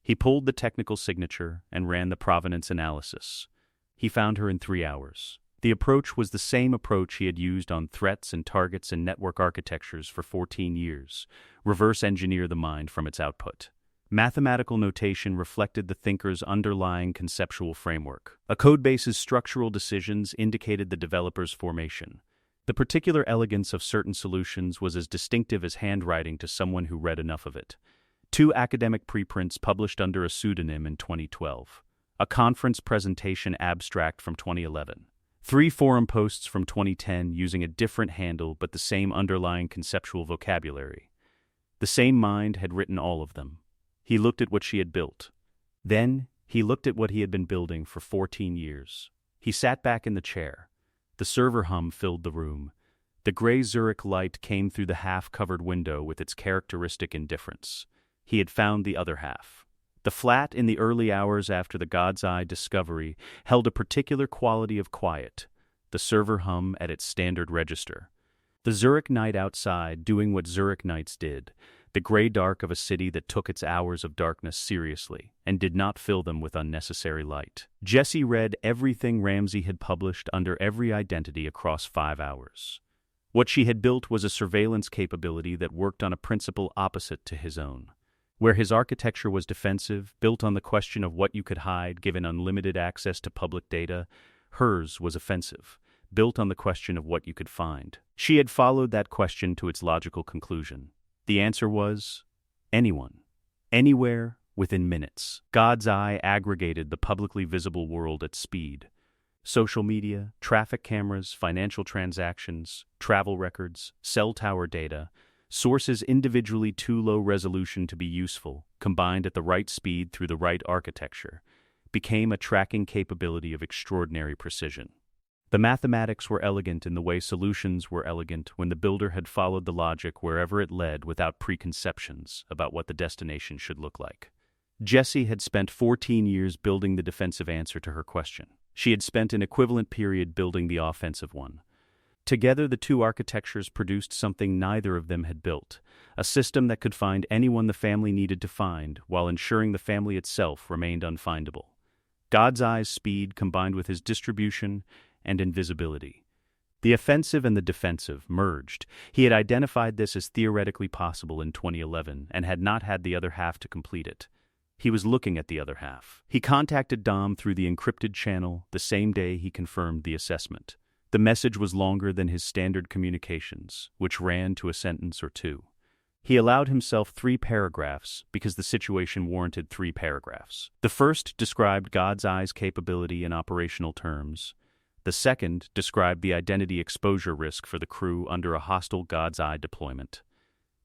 He pulled the technical signature and ran the provenance analysis. He found her in 3 hours. The approach was the same approach he had used on threats and targets and network architectures for 14 years. Reverse engineer the mind from its output. Mathematical notation reflected the thinker's underlying conceptual framework. A codebase's structural decisions indicated the developer's formation. The particular elegance of certain solutions was as distinctive as handwriting to someone who read enough of it. 2 academic preprints published under a pseudonym in 2012. A conference presentation abstract from 2011. 3 forum posts from 2010 using a different handle but the same underlying conceptual vocabulary. The same mind had written all of them. He looked at what she had built. Then, he looked at what he had been building for 14 years. He sat back in the chair. The server hum filled the room. The gray Zurich light came through the half-covered window with its characteristic indifference. He had found the other half. The flat in the early hours after the God's Eye discovery held a particular quality of quiet, the server hum at its standard register. The Zurich night outside doing what Zurich nights did, the gray dark of a city that took its hours of darkness seriously and did not fill them with unnecessary light. Jesse read everything Ramsey had published under every identity across 5 hours. What she had built was a surveillance capability that worked on a principle opposite to his own. Where his architecture was defensive, built on the question of what you could hide given unlimited access to public data, hers was offensive, built on the question of what you could find. She had followed that question to its logical conclusion. The answer was anyone, anywhere, within minutes. God's Eye aggregated the publicly visible world at speed. Social media, traffic cameras, financial transactions, travel records, cell tower data, sources individually too low resolution to be useful, combined at the right speed through the right architecture, became a tracking capability of extraordinary precision. The mathematics were elegant in the way solutions were elegant when the builder had followed the logic wherever it led without preconceptions about what the destination should look like. Jessie had spent 14 years building the defensive answer to her question. She had spent an equivalent period building the offensive one. Together, the 2 architectures produced something neither of them had built, a system that could find anyone the family needed to find while ensuring the family itself remained unfindable. God's Eye's speed combined with his distribution and invisibility. The offensive and the defensive merged. He had identified this as theoretically possible in 2011 and had not had the other half to complete it. He was looking at the other half. He contacted Dom through the encrypted channel the same day he confirmed the assessment. The message was longer than his standard communications, which ran to a sentence or 2. He allowed himself 3 paragraphs because the situation warranted 3 paragraphs. The first described God's Eye's capability in operational terms. The second described the identity exposure risk for the crew under a hostile God's Eye deployment.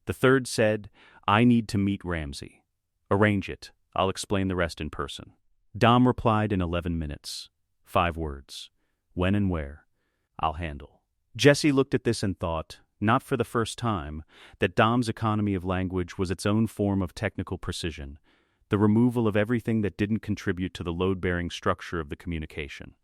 The third said, "I need to meet Ramsey. Arrange it. I'll explain the rest in person." Dom replied in 11 minutes. 5 words. When and where. I'll handle. Jesse looked at this and thought, not for the first time, that Dom's economy of language was its own form of technical precision, the removal of everything that didn't contribute to the load-bearing structure of the communication.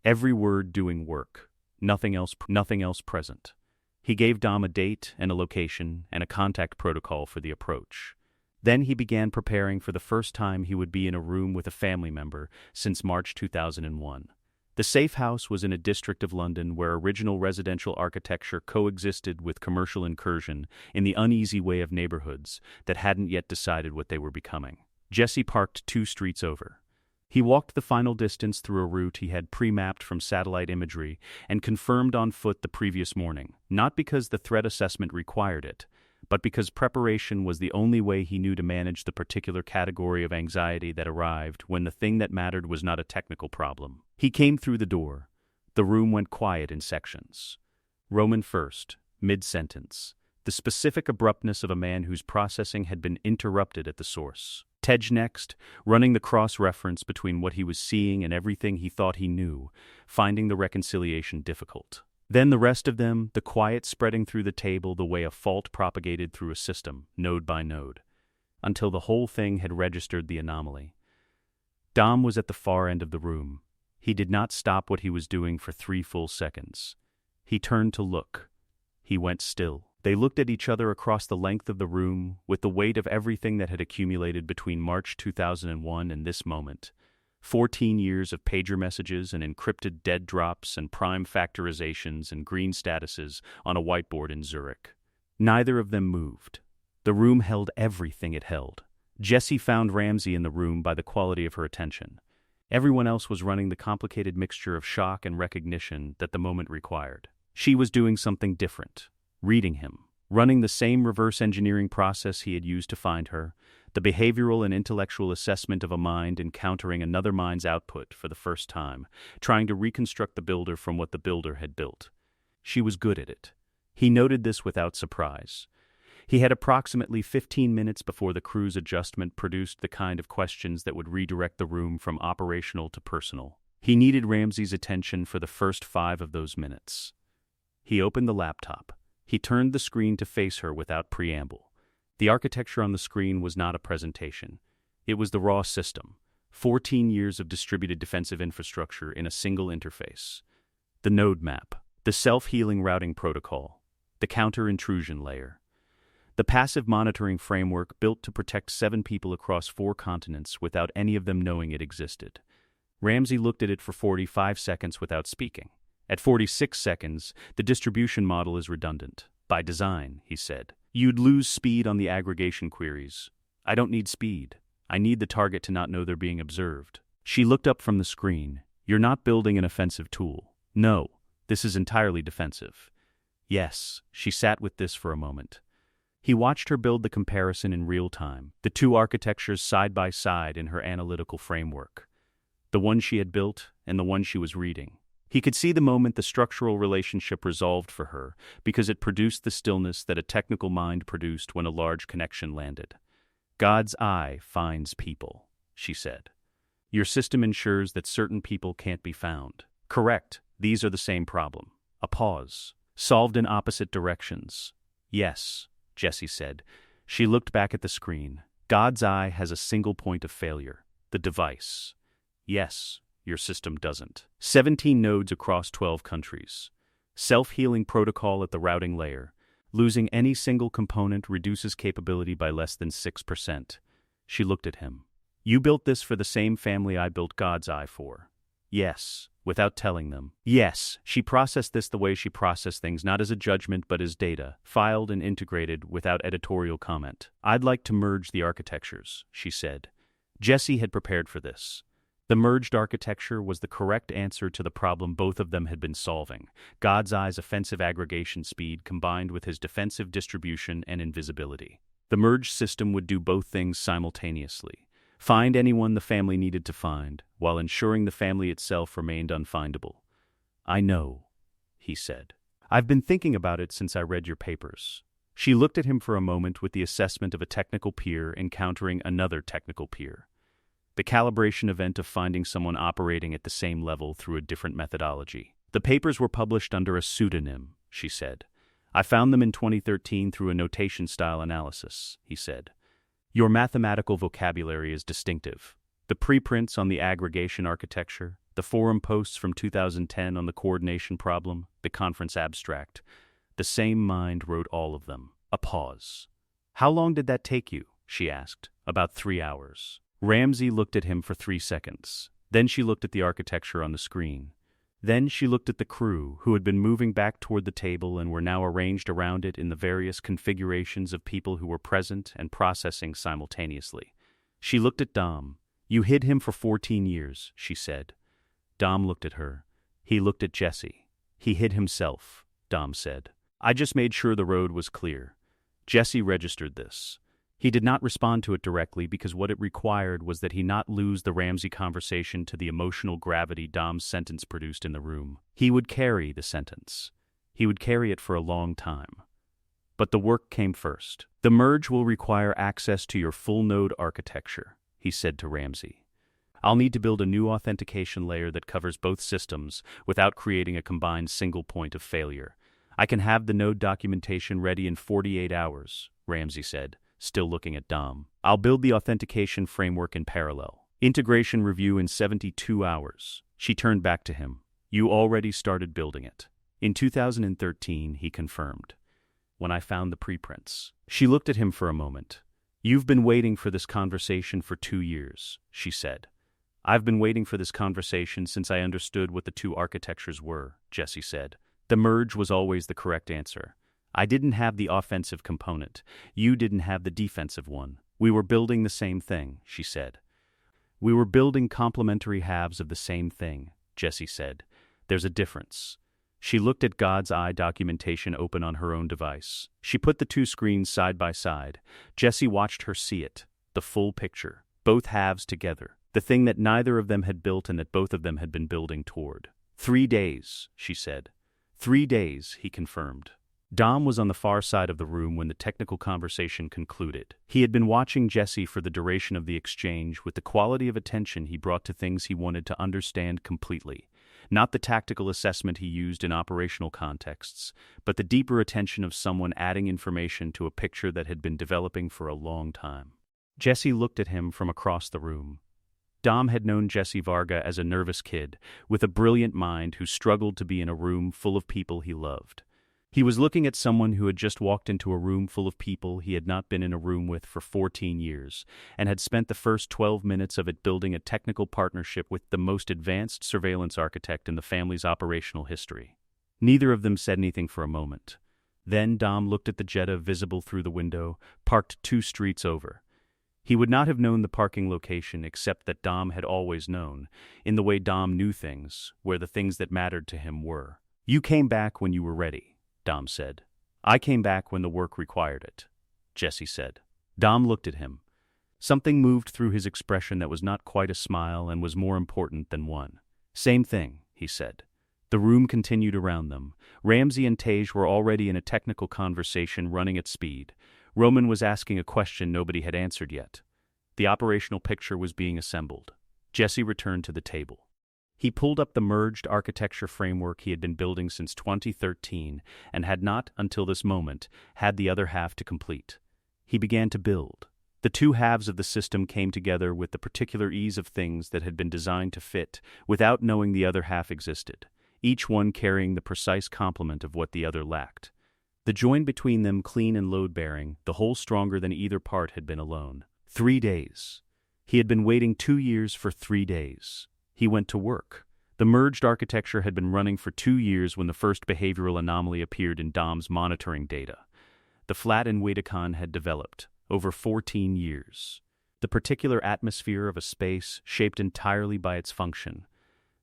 Every word doing work, nothing else present. He gave Dom a date and a location and a contact protocol for the approach. Then he began preparing for the first time he would be in a room with a family member since March 2001. The safe house was in a district of London where original residential architecture coexisted with commercial incursion in the uneasy way of neighborhoods that hadn't yet decided what they were becoming. Jesse parked 2 streets over. He walked the final distance through a route he had pre-mapped from satellite imagery and confirmed on foot the previous morning, not because the threat assessment required it, but because preparation was the only way he knew to manage the particular category of anxiety that arrived when the thing that mattered was not a technical problem. He came through the door. The room went quiet in sections. Roman first, mid-sentence. The specific abruptness of a man whose processing had been interrupted at the source. Tej next, running the cross-reference between what he was seeing and everything he thought he knew, finding the reconciliation difficult. Then the rest of them, the quiet spreading through the table the way a fault propagated through a system, node by node, until the whole thing had registered the anomaly. Dom was at the far end of the room. He did not stop what he was doing for 3 full seconds. He turned to look. He went still. They looked at each other across the length of the room, with the weight of everything that had accumulated between March 2001 and this moment. 14 years of pager messages and encrypted dead drops and prime factorizations and green statuses on a whiteboard in Zurich. Neither of them moved. The room held everything it held. Jessie found Ramsey in the room by the quality of her attention. Everyone else was running the complicated mixture of shock and recognition that the moment required. She was doing something different. Reading him. Running the same reverse engineering process he had used to find her. The behavioral and intellectual assessment of a mind encountering another mind's output for the first time, trying to reconstruct the builder from what the builder had built. She was good at it. He noted this without surprise. He had approximately 15 minutes before the crew's adjustment produced the kind of questions that would redirect the room from operational to personal. He needed Ramsey's attention for the first 5 of those minutes. He opened the laptop. He turned the screen to face her without preamble. The architecture on the screen was not a presentation. It was the raw system. 14 years of distributed defensive infrastructure in a single interface. The node map. The self-healing routing protocol. The counter-intrusion layer. The passive monitoring framework built to protect 7 people across 4 continents without any of them knowing it existed. Ramsey looked at it for 45 seconds without speaking. At 46 seconds, the distribution model is redundant. By design, he said. You'd lose speed on the aggregation queries. I don't need speed. I need the target to not know they're being observed. She looked up from the screen. You're not building an offensive tool. No, this is entirely defensive. Yes, she sat with this for a moment. He watched her build the comparison in real time, the 2 architectures side by side in her analytical framework. The one she had built and the one she was reading. He could see the moment the structural relationship resolved for her because it produced the stillness that a technical mind produced when a large connection landed. God's eye finds people, she said. Your system ensures that certain people can't be found. Correct, these are the same problem. A pause. Solved in opposite directions. Yes, Jessie said. She looked back at the screen. God's eye has a single point of failure. The device. Yes. Your system doesn't. 17 nodes across 12 countries. Self-healing protocol at the routing layer. Losing any single component reduces capability by less than 6%. She looked at him. You built this for the same family I built God's eye for. Yes, without telling them. Yes, she processed this the way she processed things, not as a judgment but as data, filed and integrated without editorial comment. I'd like to merge the architectures, she said. Jessie had prepared for this. The merged architecture was the correct answer to the problem both of them had been solving. God's eye's offensive aggregation speed combined with his defensive distribution and invisibility. The merged system would do both things simultaneously. Find anyone the family needed to find, while ensuring the family itself remained unfindable. I know, he said. I've been thinking about it since I read your papers. She looked at him for a moment with the assessment of a technical peer encountering another technical peer. The calibration event of finding someone operating at the same level through a different methodology. The papers were published under a pseudonym, she said. I found them in 2013 through a notation-style analysis, he said. Your mathematical vocabulary is distinctive. The preprints on the aggregation architecture, the forum posts from 2010 on the coordination problem, the conference abstract. The same mind wrote all of them. A pause. How long did that take you? She asked. About 3 hours. Ramsey looked at him for 3 seconds. Then she looked at the architecture on the screen. Then she looked at the crew, who had been moving back toward the table and were now arranged around it in the various configurations of people who were present and processing simultaneously. She looked at Dom. You hid him for 14 years, she said. Dom looked at her. He looked at Jessie. He hid himself, Dom said. I just made sure the road was clear. Jessie registered this. He did not respond to it directly because what it required was that he not lose the Ramsey conversation to the emotional gravity Dom's sentence produced in the room. He would carry the sentence. He would carry it for a long time. But the work came first. The merge will require access to your full node architecture, he said to Ramsey. I'll need to build a new authentication layer that covers both systems without creating a combined single point of failure. I can have the node documentation ready in 48 hours, Ramsey said, still looking at Dom. I'll build the authentication framework in parallel. Integration review in 72 hours. She turned back to him. You already started building it. In 2013, he confirmed. When I found the preprints. She looked at him for a moment. You've been waiting for this conversation for 2 years, she said. I've been waiting for this conversation since I understood what the two architectures were, Jesse said. The merge was always the correct answer. I didn't have the offensive component. You didn't have the defensive one. We were building the same thing, she said. We were building complementary halves of the same thing, Jesse said. There's a difference. She looked at God's Eye documentation open on her own device. She put the two screens side by side. Jesse watched her see it, the full picture, both halves together, the thing that neither of them had built and that both of them had been building toward. 3 days, she said. 3 days, he confirmed. Dom was on the far side of the room when the technical conversation concluded. He had been watching Jesse for the duration of the exchange with the quality of attention he brought to things he wanted to understand completely. Not the tactical assessment he used in operational contexts, but the deeper attention of someone adding information to a picture that had been developing for a long time. Jesse looked at him from across the room. Dom had known Jesse Varga as a nervous kid, with a brilliant mind who struggled to be in a room full of people he loved. He was looking at someone who had just walked into a room full of people he had not been in a room with for 14 years, and had spent the first 12 minutes of it building a technical partnership with the most advanced surveillance architect in the family's operational history. Neither of them said anything for a moment. Then Dom looked at the Jetta visible through the window, parked 2 streets over. He would not have known the parking location except that Dom had always known, in the way Dom knew things, where the things that mattered to him were. You came back when you were ready, Dom said. I came back when the work required it, Jesse said. Dom looked at him. Something moved through his expression that was not quite a smile and was more important than one. Same thing, he said. The room continued around them. Ramsey and Tej were already in a technical conversation running at speed. Roman was asking a question nobody had answered yet. The operational picture was being assembled. Jesse returned to the table. He pulled up the merged architecture framework he had been building since 2013 and had not, until this moment, had the other half to complete. He began to build. The two halves of the system came together with the particular ease of things that had been designed to fit, without knowing the other half existed, each one carrying the precise complement of what the other lacked. The join between them clean and load-bearing, the whole stronger than either part had been alone. 3 days. He had been waiting 2 years for 3 days. He went to work. The merged architecture had been running for 2 years when the first behavioral anomaly appeared in Dom's monitoring data. The flat in Waitakon had developed, over 14 years. The particular atmosphere of a space shaped entirely by its function.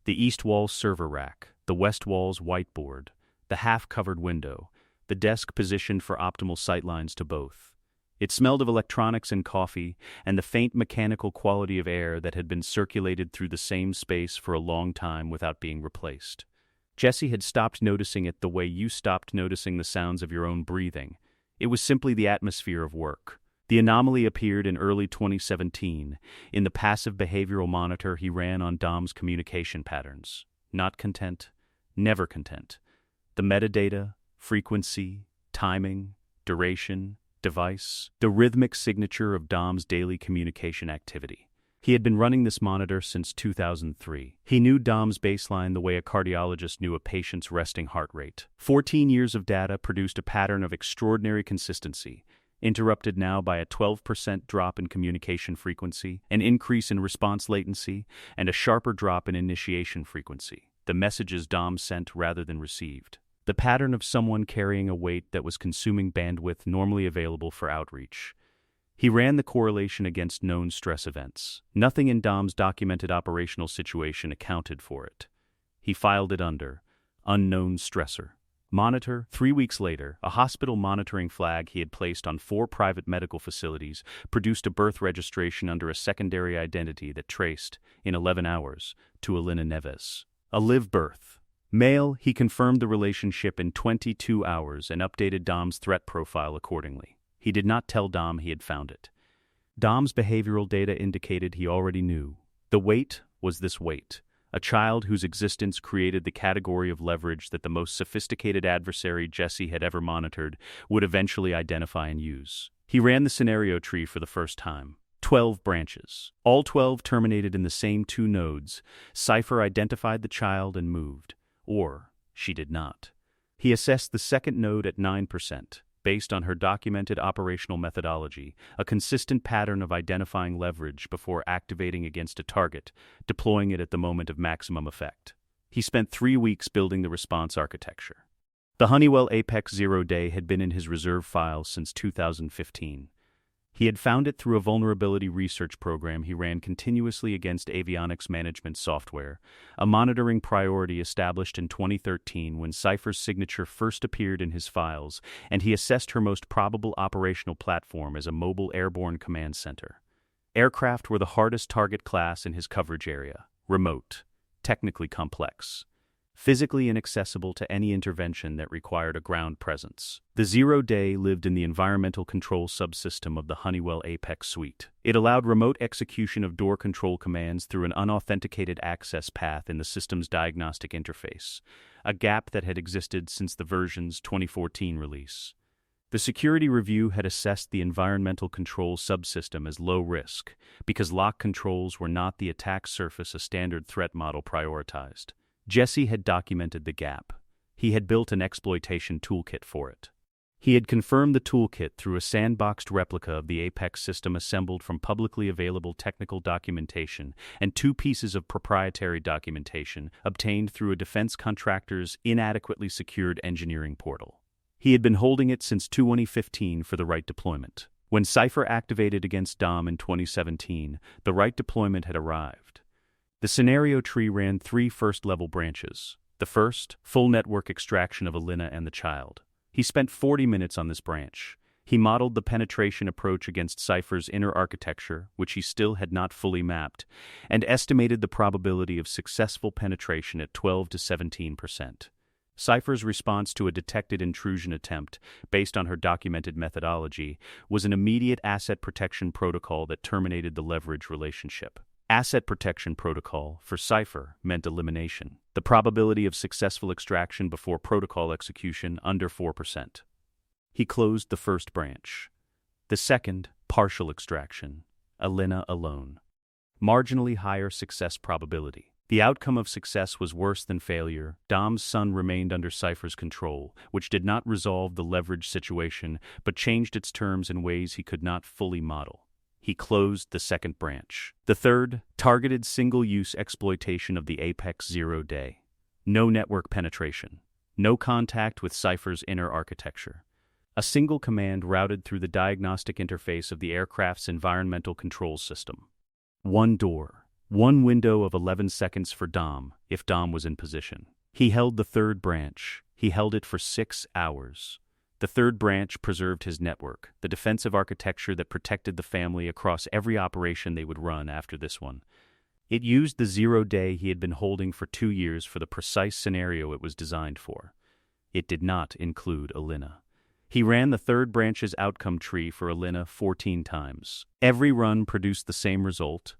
The east wall's server rack, the west wall's whiteboard, the half-covered window, the desk positioned for optimal sightlines to both. It smelled of electronics and coffee, and the faint mechanical quality of air that had been circulated through the same space for a long time without being replaced. Jesse had stopped noticing it the way you stopped noticing the sounds of your own breathing. It was simply the atmosphere of work. The anomaly appeared in early 2017, in the passive behavioral monitor he ran on Dom's communication patterns. Not content, never content. The metadata, frequency, timing, duration, device, the rhythmic signature of Dom's daily communication activity. He had been running this monitor since 2003. He knew Dom's baseline the way a cardiologist knew a patient's resting heart rate. 14 years of data produced a pattern of extraordinary consistency, interrupted now by a 12% drop in communication frequency, an increase in response latency, and a sharper drop in initiation frequency, the messages Dom sent rather than received. The pattern of someone carrying a weight that was consuming bandwidth normally available for outreach. He ran the correlation against known stress events. Nothing in Dom's documented operational situation accounted for it. He filed it under unknown stressor. Monitor. 3 weeks later, a hospital monitoring flag he had placed on 4 private medical facilities produced a birth registration under a secondary identity that traced, in 11 hours, to Elena Neves. A live birth. Male, he confirmed the relationship in 22 hours and updated Dom's threat profile accordingly. He did not tell Dom he had found it. Dom's behavioral data indicated he already knew. The weight was this weight, a child whose existence created the category of leverage that the most sophisticated adversary Jesse had ever monitored would eventually identify and use. He ran the scenario tree for the first time. 12 branches. All 12 terminated in the same 2 nodes. Cypher identified the child and moved. Or, she did not. He assessed the second node at 9%, based on her documented operational methodology, a consistent pattern of identifying leverage before activating against a target, deploying it at the moment of maximum effect. He spent 3 weeks building the response architecture. The Honeywell Apex 0-day had been in his reserve files since 2015. He had found it through a vulnerability research program he ran continuously against avionics management software, a monitoring priority established in 2013 when Cypher's signature first appeared in his files, and he assessed her most probable operational platform as a mobile airborne command center. Aircraft were the hardest target class in his coverage area: remote, technically complex, physically inaccessible to any intervention that required a ground presence. The 0-day lived in the environmental control subsystem of the Honeywell Apex suite. It allowed remote execution of door control commands through an unauthenticated access path in the system's diagnostic interface, a gap that had existed since the version's 2014 release. The security review had assessed the environmental control subsystem as low risk because lock controls were not the attack surface a standard threat model prioritized. Jesse had documented the gap. He had built an exploitation toolkit for it. He had confirmed the toolkit through a sandboxed replica of the Apex system assembled from publicly available technical documentation and 2 pieces of proprietary documentation obtained through a defense contractor's inadequately secured engineering portal. He had been holding it since 2015 for the right deployment. When Cypher activated against Dom in 2017, the right deployment had arrived. The scenario tree ran 3 first-level branches. The first, full network extraction of Alina and the child. He spent 40 minutes on this branch. He modeled the penetration approach against Cypher's inner architecture, which he still had not fully mapped, and estimated the probability of successful penetration at 12 to 17%. Cypher's response to a detected intrusion attempt, based on her documented methodology, was an immediate asset protection protocol that terminated the leverage relationship. Asset protection protocol, for Cypher, meant elimination. The probability of successful extraction before protocol execution under 4%. He closed the first branch. The second, partial extraction. Alina alone. Marginally higher success probability. The outcome of success was worse than failure. Dom's son remained under Cypher's control, which did not resolve the leverage situation, but changed its terms in ways he could not fully model. He closed the second branch. The third, targeted single-use exploitation of the Apex 0-day. No network penetration. No contact with Cypher's inner architecture. A single command routed through the diagnostic interface of the aircraft's environmental control system. 1 door. 1 window of 11 seconds for Dom, if Dom was in position. He held the third branch. He held it for 6 hours. The third branch preserved his network, the defensive architecture that protected the family across every operation they would run after this one. It used the 0-day he had been holding for 2 years for the precise scenario it was designed for. It did not include Alina. He ran the third branch's outcome tree for Alina 14 times. Every run produced the same result.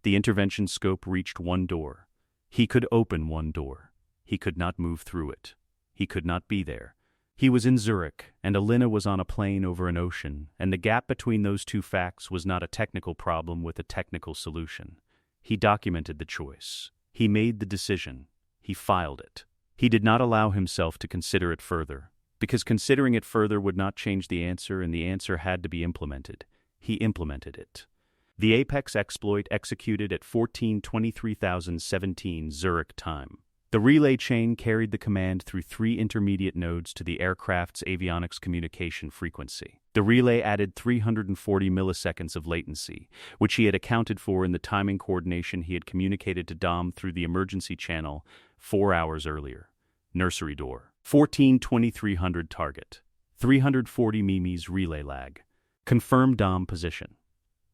The intervention scope reached 1 door. He could open 1 door. He could not move through it. He could not be there. He was in Zurich, and Alina was on a plane over an ocean, and the gap between those 2 facts was not a technical problem with a technical solution. He documented the choice. He made the decision. He filed it. He did not allow himself to consider it further, because considering it further would not change the answer, and the answer had to be implemented. He implemented it. The Apex exploit executed at 14:23,017 Zurich time. The relay chain carried the command through 3 intermediate nodes to the aircraft's avionics communication frequency. The relay added 340 milliseconds of latency, which he had accounted for in the timing coordination he had communicated to Dom through the emergency channel 4 hours earlier. Nursery door. 14:2300 target. 340 mimes relay lag. Confirm Dom position.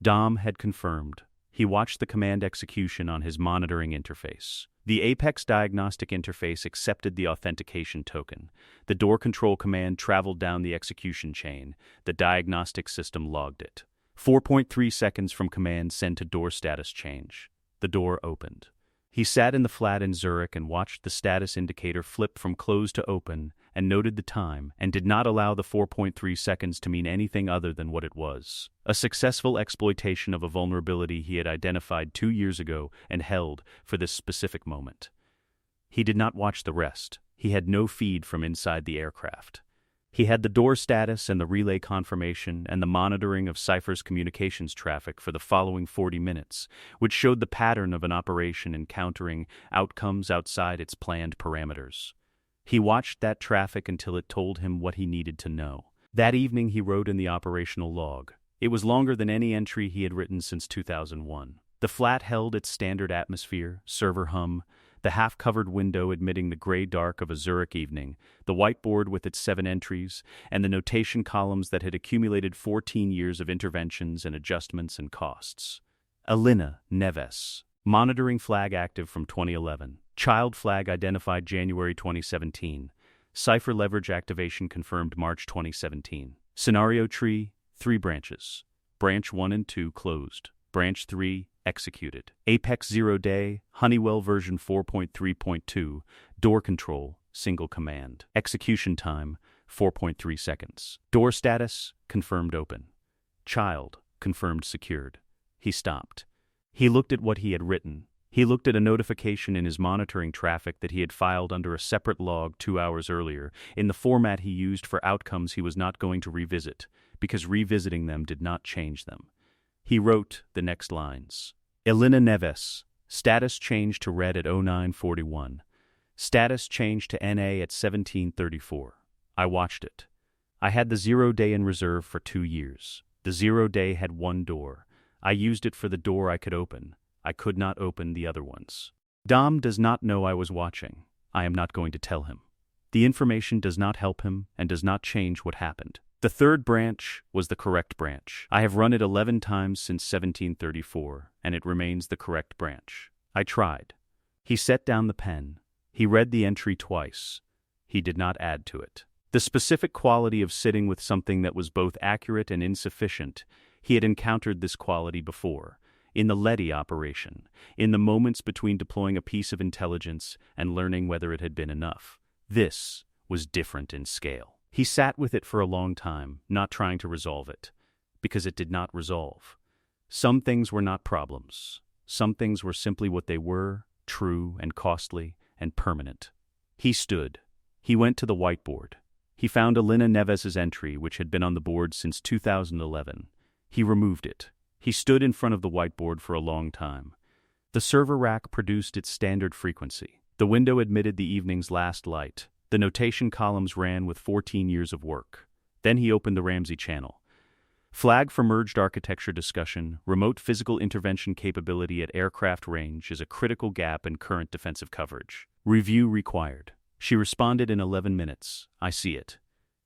Dom had confirmed. He watched the command execution on his monitoring interface. The Apex diagnostic interface accepted the authentication token. The door control command traveled down the execution chain. The diagnostic system logged it. 4.3 seconds from command send to door status change. The door opened. He sat in the flat in Zurich and watched the status indicator flip from close to open and noted the time and did not allow the 4.3 seconds to mean anything other than what it was. A successful exploitation of a vulnerability he had identified 2 years ago and held for this specific moment. He did not watch the rest. He had no feed from inside the aircraft. He had the door status and the relay confirmation and the monitoring of Cypher's communications traffic for the following 40 minutes, which showed the pattern of an operation encountering outcomes outside its planned parameters. He watched that traffic until it told him what he needed to know. That evening he wrote in the operational log. It was longer than any entry he had written since 2001. The flat held its standard atmosphere, server hum, the half-covered window admitting the gray dark of a Zurich evening, the whiteboard with its 7 entries, and the notation columns that had accumulated 14 years of interventions and adjustments and costs. Elena Neves. Monitoring flag active from 2011. Child flag identified January 2017. Cipher leverage activation confirmed March 2017. Scenario tree, 3 branches. Branch 1 and 2 closed. Branch 3 executed. Apex 0 day, Honeywell version 4.3.2, door control, single command. Execution time, 4.3 seconds. Door status, confirmed open. Child, confirmed secured. He stopped. He looked at what he had written. He looked at a notification in his monitoring traffic that he had filed under a separate log 2 hours earlier, in the format he used for outcomes he was not going to revisit, because revisiting them did not change them. He wrote the next lines. Elena Neves, status changed to red at 0941. Status changed to NA at 1734. I watched it. I had the 0 day in reserve for 2 years. The 0 day had 1 door. I used it for the door I could open. I could not open the other ones. Dom does not know I was watching. I am not going to tell him. The information does not help him and does not change what happened. The 3rd branch was the correct branch. I have run it 11 times since 1734, and it remains the correct branch. I tried. He set down the pen. He read the entry twice. He did not add to it. The specific quality of sitting with something that was both accurate and insufficient, he had encountered this quality before, in the Letty operation, in the moments between deploying a piece of intelligence and learning whether it had been enough. This was different in scale. He sat with it for a long time, not trying to resolve it, because it did not resolve. Some things were not problems. Some things were simply what they were, true and costly and permanent. He stood. He went to the whiteboard. He found Elena Neves's entry, which had been on the board since 2011. He removed it. He stood in front of the whiteboard for a long time. The server rack produced its standard frequency. The window admitted the evening's last light. The notation columns ran with 14 years of work. Then he opened the Ramsey channel. Flag for merged architecture discussion, remote physical intervention capability at aircraft range is a critical gap in current defensive coverage. Review required. She responded in 11 minutes. I see it.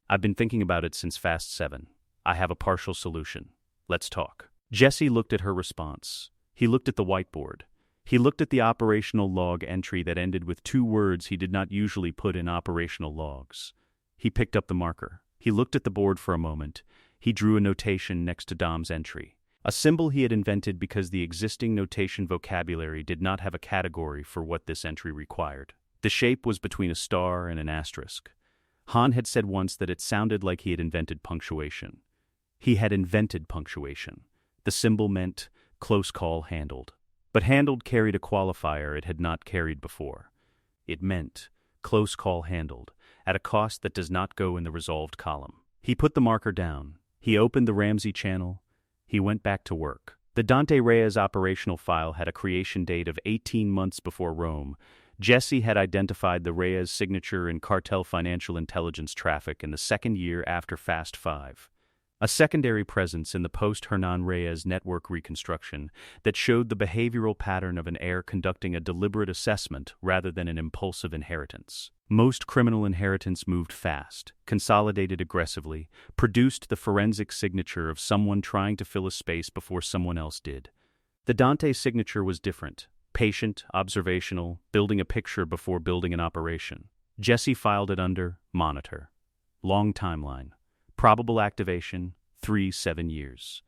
I've been thinking about it since Fast 7. I have a partial solution. Let's talk. Jesse looked at her response. He looked at the whiteboard. He looked at the operational log entry that ended with 2 words he did not usually put in operational logs. He picked up the marker. He looked at the board for a moment. He drew a notation next to Dom's entry. A symbol he had invented because the existing notation vocabulary did not have a category for what this entry required. The shape was between a star and an asterisk. Han had said once that it sounded like he had invented punctuation. He had invented punctuation. The symbol meant close call handled. But handled carried a qualifier it had not carried before. It meant close call handled, at a cost that does not go in the resolved column. He put the marker down. He opened the Ramsey channel. He went back to work. The Dante Reyes operational file had a creation date of 18 months before Rome. Jesse had identified the Reyes signature in cartel financial intelligence traffic in the 2nd year after Fast 5. A secondary presence in the post-Hernan Reyes network reconstruction that showed the behavioral pattern of an heir conducting a deliberate assessment rather than an impulsive inheritance. Most criminal inheritance moved fast, consolidated aggressively, produced the forensic signature of someone trying to fill a space before someone else did. The Dante signature was different, patient, observational, building a picture before building an operation. Jesse filed it under Monitor. Long timeline. Probable activation, 3-7 years.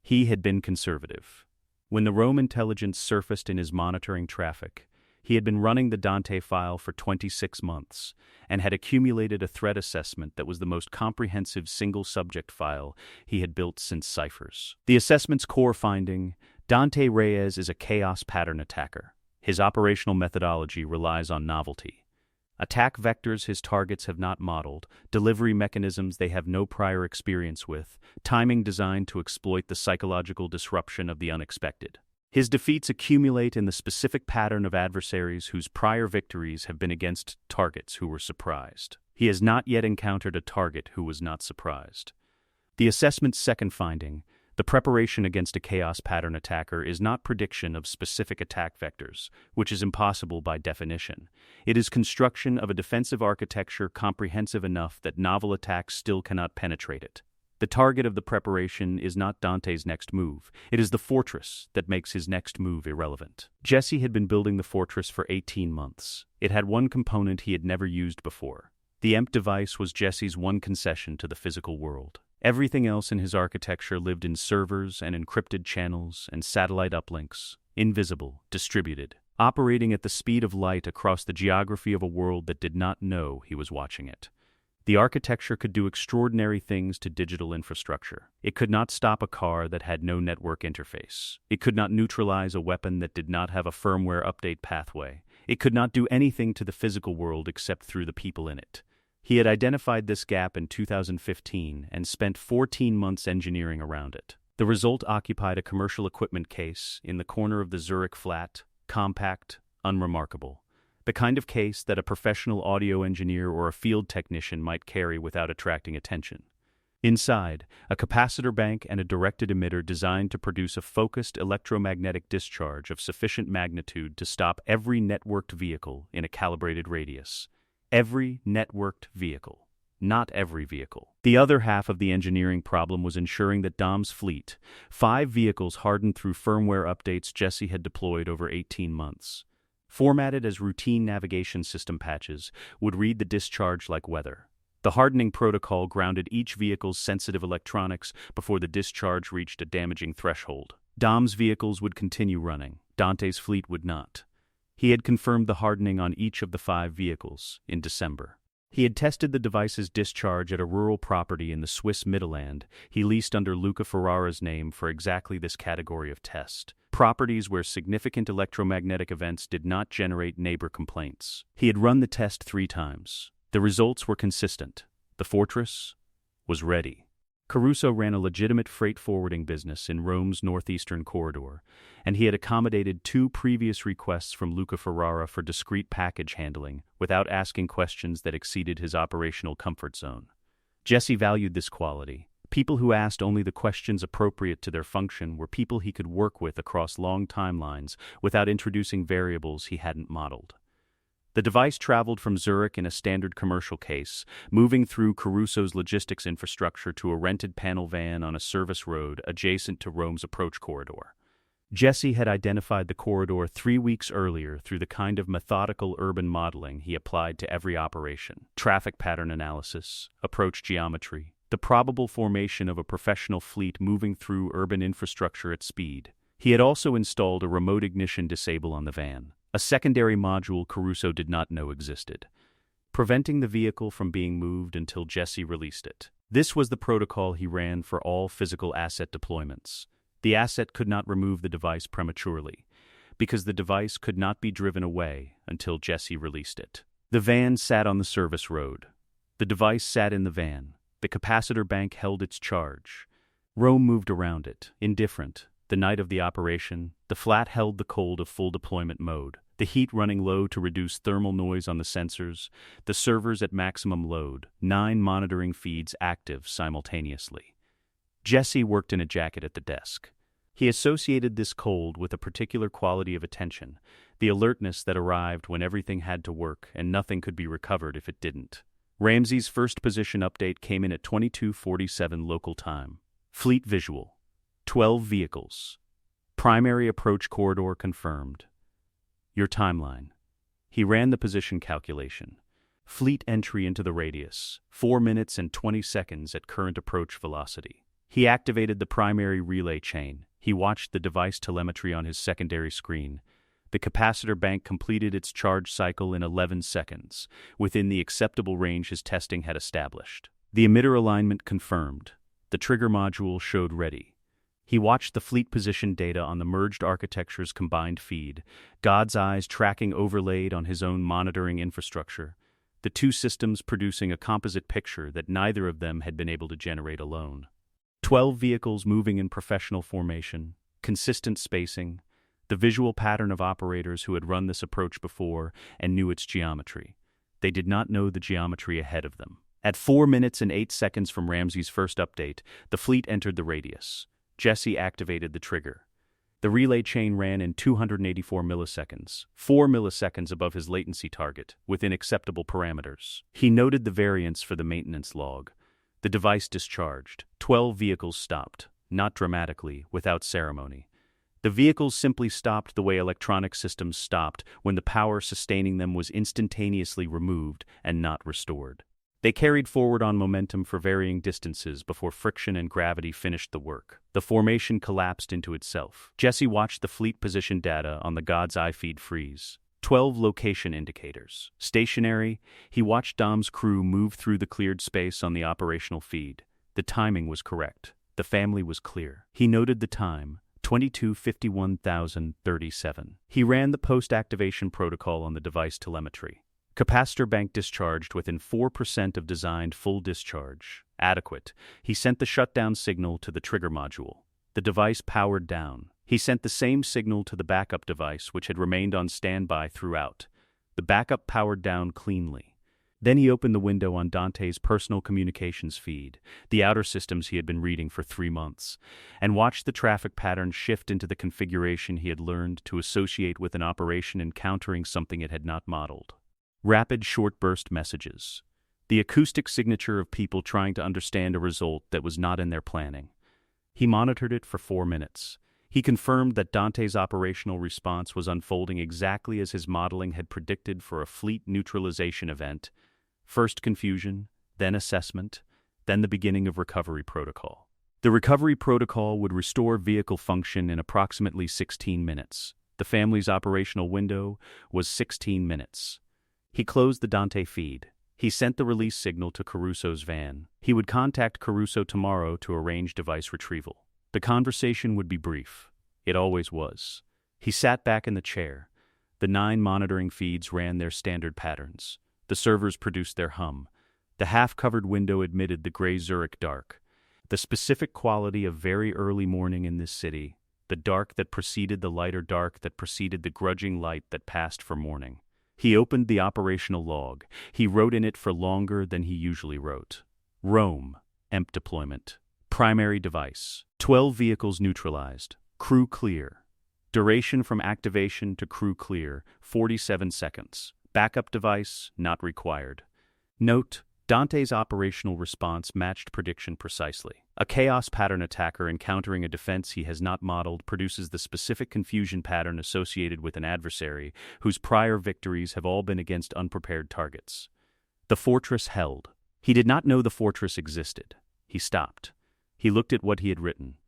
He had been conservative. When the Rome intelligence surfaced in his monitoring traffic, he had been running the Dante file for 26 months and had accumulated a threat assessment that was the most comprehensive single-subject file he had built since ciphers. The assessment's core finding: Dante Reyes is a chaos pattern attacker. His operational methodology relies on novelty. Attack vectors his targets have not modeled, delivery mechanisms they have no prior experience with, timing designed to exploit the psychological disruption of the unexpected. His defeats accumulate in the specific pattern of adversaries whose prior victories have been against targets who were surprised. He has not yet encountered a target who was not surprised. The assessment's second finding: the preparation against a chaos pattern attacker is not prediction of specific attack vectors, which is impossible by definition. It is construction of a defensive architecture comprehensive enough that novel attacks still cannot penetrate it. The target of the preparation is not Dante's next move. It is the fortress that makes his next move irrelevant. Jesse had been building the fortress for 18 months. It had one component he had never used before. The EMP device was Jesse's one concession to the physical world. Everything else in his architecture lived in servers and encrypted channels and satellite uplinks, invisible, distributed, operating at the speed of light across the geography of a world that did not know he was watching it. The architecture could do extraordinary things to digital infrastructure. It could not stop a car that had no network interface. It could not neutralize a weapon that did not have a firmware update pathway. It could not do anything to the physical world except through the people in it. He had identified this gap in 2015 and spent 14 months engineering around it. The result occupied a commercial equipment case in the corner of the Zurich flat, compact, unremarkable. The kind of case that a professional audio engineer or a field technician might carry without attracting attention. Inside, a capacitor bank and a directed emitter designed to produce a focused electromagnetic discharge of sufficient magnitude to stop every networked vehicle in a calibrated radius. Every networked vehicle, not every vehicle. The other half of the engineering problem was ensuring that Dom's fleet, 5 vehicles hardened through firmware updates Jesse had deployed over 18 months, formatted as routine navigation system patches, would read the discharge like weather. The hardening protocol grounded each vehicle's sensitive electronics before the discharge reached a damaging threshold. Dom's vehicles would continue running. Dante's fleet would not. He had confirmed the hardening on each of the 5 vehicles in December. He had tested the device's discharge at a rural property in the Swiss Mittelland he leased under Luca Ferrara's name for exactly this category of test. Properties where significant electromagnetic events did not generate neighbor complaints. He had run the test 3 times. The results were consistent. The fortress was ready. Caruso ran a legitimate freight forwarding business in Rome's northeastern corridor, and he had accommodated 2 previous requests from Luca Ferrara for discrete package handling without asking questions that exceeded his operational comfort zone. Jesse valued this quality. People who asked only the questions appropriate to their function were people he could work with across long timelines without introducing variables he hadn't modeled. The device traveled from Zurich in a standard commercial case, moving through Caruso's logistics infrastructure to a rented panel van on a service road adjacent to Rome's approach corridor. Jesse had identified the corridor 3 weeks earlier through the kind of methodical urban modeling he applied to every operation: traffic pattern analysis, approach geometry, the probable formation of a professional fleet moving through urban infrastructure at speed. He had also installed a remote ignition disable on the van, a secondary module Caruso did not know existed, preventing the vehicle from being moved until Jesse released it. This was the protocol he ran for all physical asset deployments. The asset could not remove the device prematurely, because the device could not be driven away until Jesse released it. The van sat on the service road. The device sat in the van. The capacitor bank held its charge. Rome moved around it, indifferent. The night of the operation, the flat held the cold of full deployment mode, the heat running low to reduce thermal noise on the sensors, the servers at maximum load, 9 monitoring feeds active simultaneously. Jesse worked in a jacket at the desk. He associated this cold with a particular quality of attention, the alertness that arrived when everything had to work and nothing could be recovered if it didn't. Ramsey's first position update came in at 22:47 local time. Fleet visual. 12 vehicles. Primary approach corridor confirmed. Your timeline. He ran the position calculation. Fleet entry into the radius, 4 minutes and 20 seconds at current approach velocity. He activated the primary relay chain. He watched the device telemetry on his secondary screen. The capacitor bank completed its charge cycle in 11 seconds, within the acceptable range his testing had established. The emitter alignment confirmed. The trigger module showed ready. He watched the fleet position data on the merged architecture's combined feed, God's eyes tracking overlaid on his own monitoring infrastructure, the two systems producing a composite picture that neither of them had been able to generate alone. 12 vehicles moving in professional formation, consistent spacing, the visual pattern of operators who had run this approach before and knew its geometry. They did not know the geometry ahead of them. At 4 minutes and 8 seconds from Ramsey's first update, the fleet entered the radius. Jesse activated the trigger. The relay chain ran in 284 milliseconds, 4 milliseconds above his latency target, within acceptable parameters. He noted the variance for the maintenance log. The device discharged. 12 vehicles stopped, not dramatically, without ceremony. The vehicles simply stopped the way electronic systems stopped when the power sustaining them was instantaneously removed and not restored. They carried forward on momentum for varying distances before friction and gravity finished the work. The formation collapsed into itself. Jesse watched the fleet position data on the God's Eye feed freeze. 12 location indicators. Stationary, he watched Dom's crew move through the cleared space on the operational feed. The timing was correct. The family was clear. He noted the time, 22:51,037. He ran the post-activation protocol on the device telemetry. Capacitor bank discharged within 4% of designed full discharge. Adequate. He sent the shutdown signal to the trigger module. The device powered down. He sent the same signal to the backup device, which had remained on standby throughout. The backup powered down cleanly. Then he opened the window on Dante's personal communications feed, the outer systems he had been reading for 3 months, and watched the traffic pattern shift into the configuration he had learned to associate with an operation encountering something it had not modeled. Rapid short-burst messages. The acoustic signature of people trying to understand a result that was not in their planning. He monitored it for 4 minutes. He confirmed that Dante's operational response was unfolding exactly as his modeling had predicted for a fleet neutralization event. First confusion, then assessment, then the beginning of recovery protocol. The recovery protocol would restore vehicle function in approximately 16 minutes. The family's operational window was 16 minutes. He closed the Dante feed. He sent the release signal to Caruso's van. He would contact Caruso tomorrow to arrange device retrieval. The conversation would be brief. It always was. He sat back in the chair. The 9 monitoring feeds ran their standard patterns. The servers produced their hum. The half-covered window admitted the gray Zurich dark. The specific quality of very early morning in this city, the dark that preceded the lighter dark that preceded the grudging light that passed for morning. He opened the operational log. He wrote in it for longer than he usually wrote. Rome, EMP deployment. Primary device. 12 vehicles neutralized. Crew clear. Duration from activation to crew clear, 47 seconds. Backup device, not required. Note, Dante's operational response matched prediction precisely. A chaos pattern attacker encountering a defense he has not modeled produces the specific confusion pattern associated with an adversary whose prior victories have all been against unprepared targets. The fortress held. He did not know the fortress existed. He stopped. He looked at what he had written.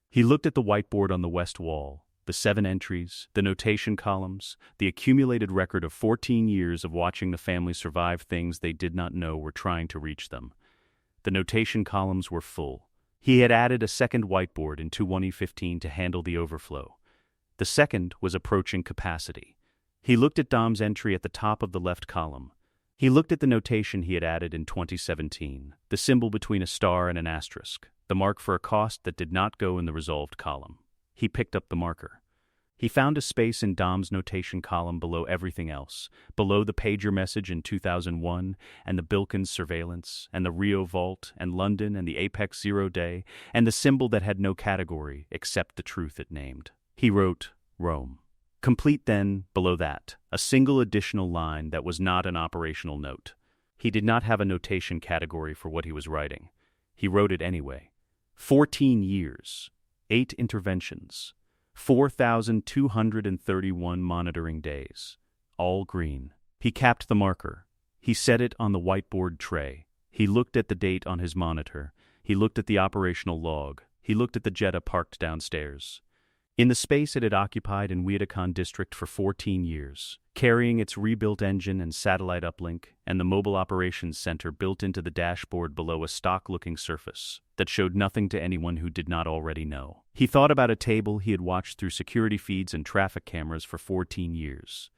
He looked at the whiteboard on the west wall, the 7 entries, the notation columns, the accumulated record of 14 years of watching the family survive things they did not know were trying to reach them. The notation columns were full. He had added a second whiteboard in 2015 to handle the overflow. The second was approaching capacity. He looked at Dom's entry at the top of the left column. He looked at the notation he had added in 2017, the symbol between a star and an asterisk, the mark for a cost that did not go in the resolved column. He picked up the marker. He found a space in Dom's notation column below everything else, below the pager message in 2001, and the Bilkins surveillance, and the Rio Vault, and London, and the Apex Zero Day, and the symbol that had no category except the truth it named. He wrote, Rome. Complete then, below that, a single additional line that was not an operational note. He did not have a notation category for what he was writing. He wrote it anyway. 14 years, 8 interventions, 4,231 monitoring days, all green. He capped the marker. He set it on the whiteboard tray. He looked at the date on his monitor. He looked at the operational log. He looked at the Jetta parked downstairs. In the space it had occupied in Weatacon district for 14 years, carrying its rebuilt engine and satellite uplink, and the mobile operations center built into the dashboard below a stock-looking surface that showed nothing to anyone who did not already know. He thought about a table he had watched through security feeds and traffic cameras for 14 years.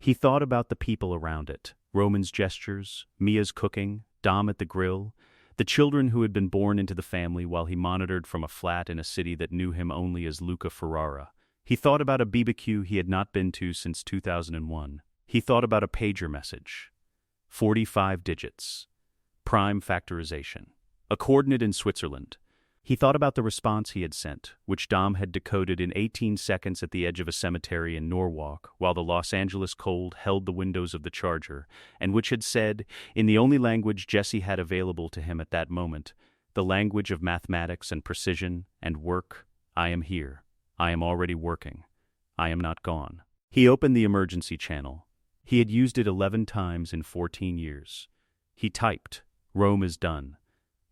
He thought about the people around it, Roman's gestures, Mia's cooking, Dom at the grill, the children who had been born into the family while he monitored from a flat in a city that knew him only as Luca Ferrara. He thought about a BBQ he had not been to since 2001. He thought about a pager message. 45 digits. Prime factorization. A coordinate in Switzerland. He thought about the response he had sent, which Dom had decoded in 18 seconds at the edge of a cemetery in Norwalk, while the Los Angeles cold held the windows of the Charger, and which had said, in the only language Jesse had available to him at that moment, the language of mathematics and precision and work, I am here. I am already working. I am not gone. He opened the emergency channel. He had used it 11 times in 14 years. He typed, Rome is done.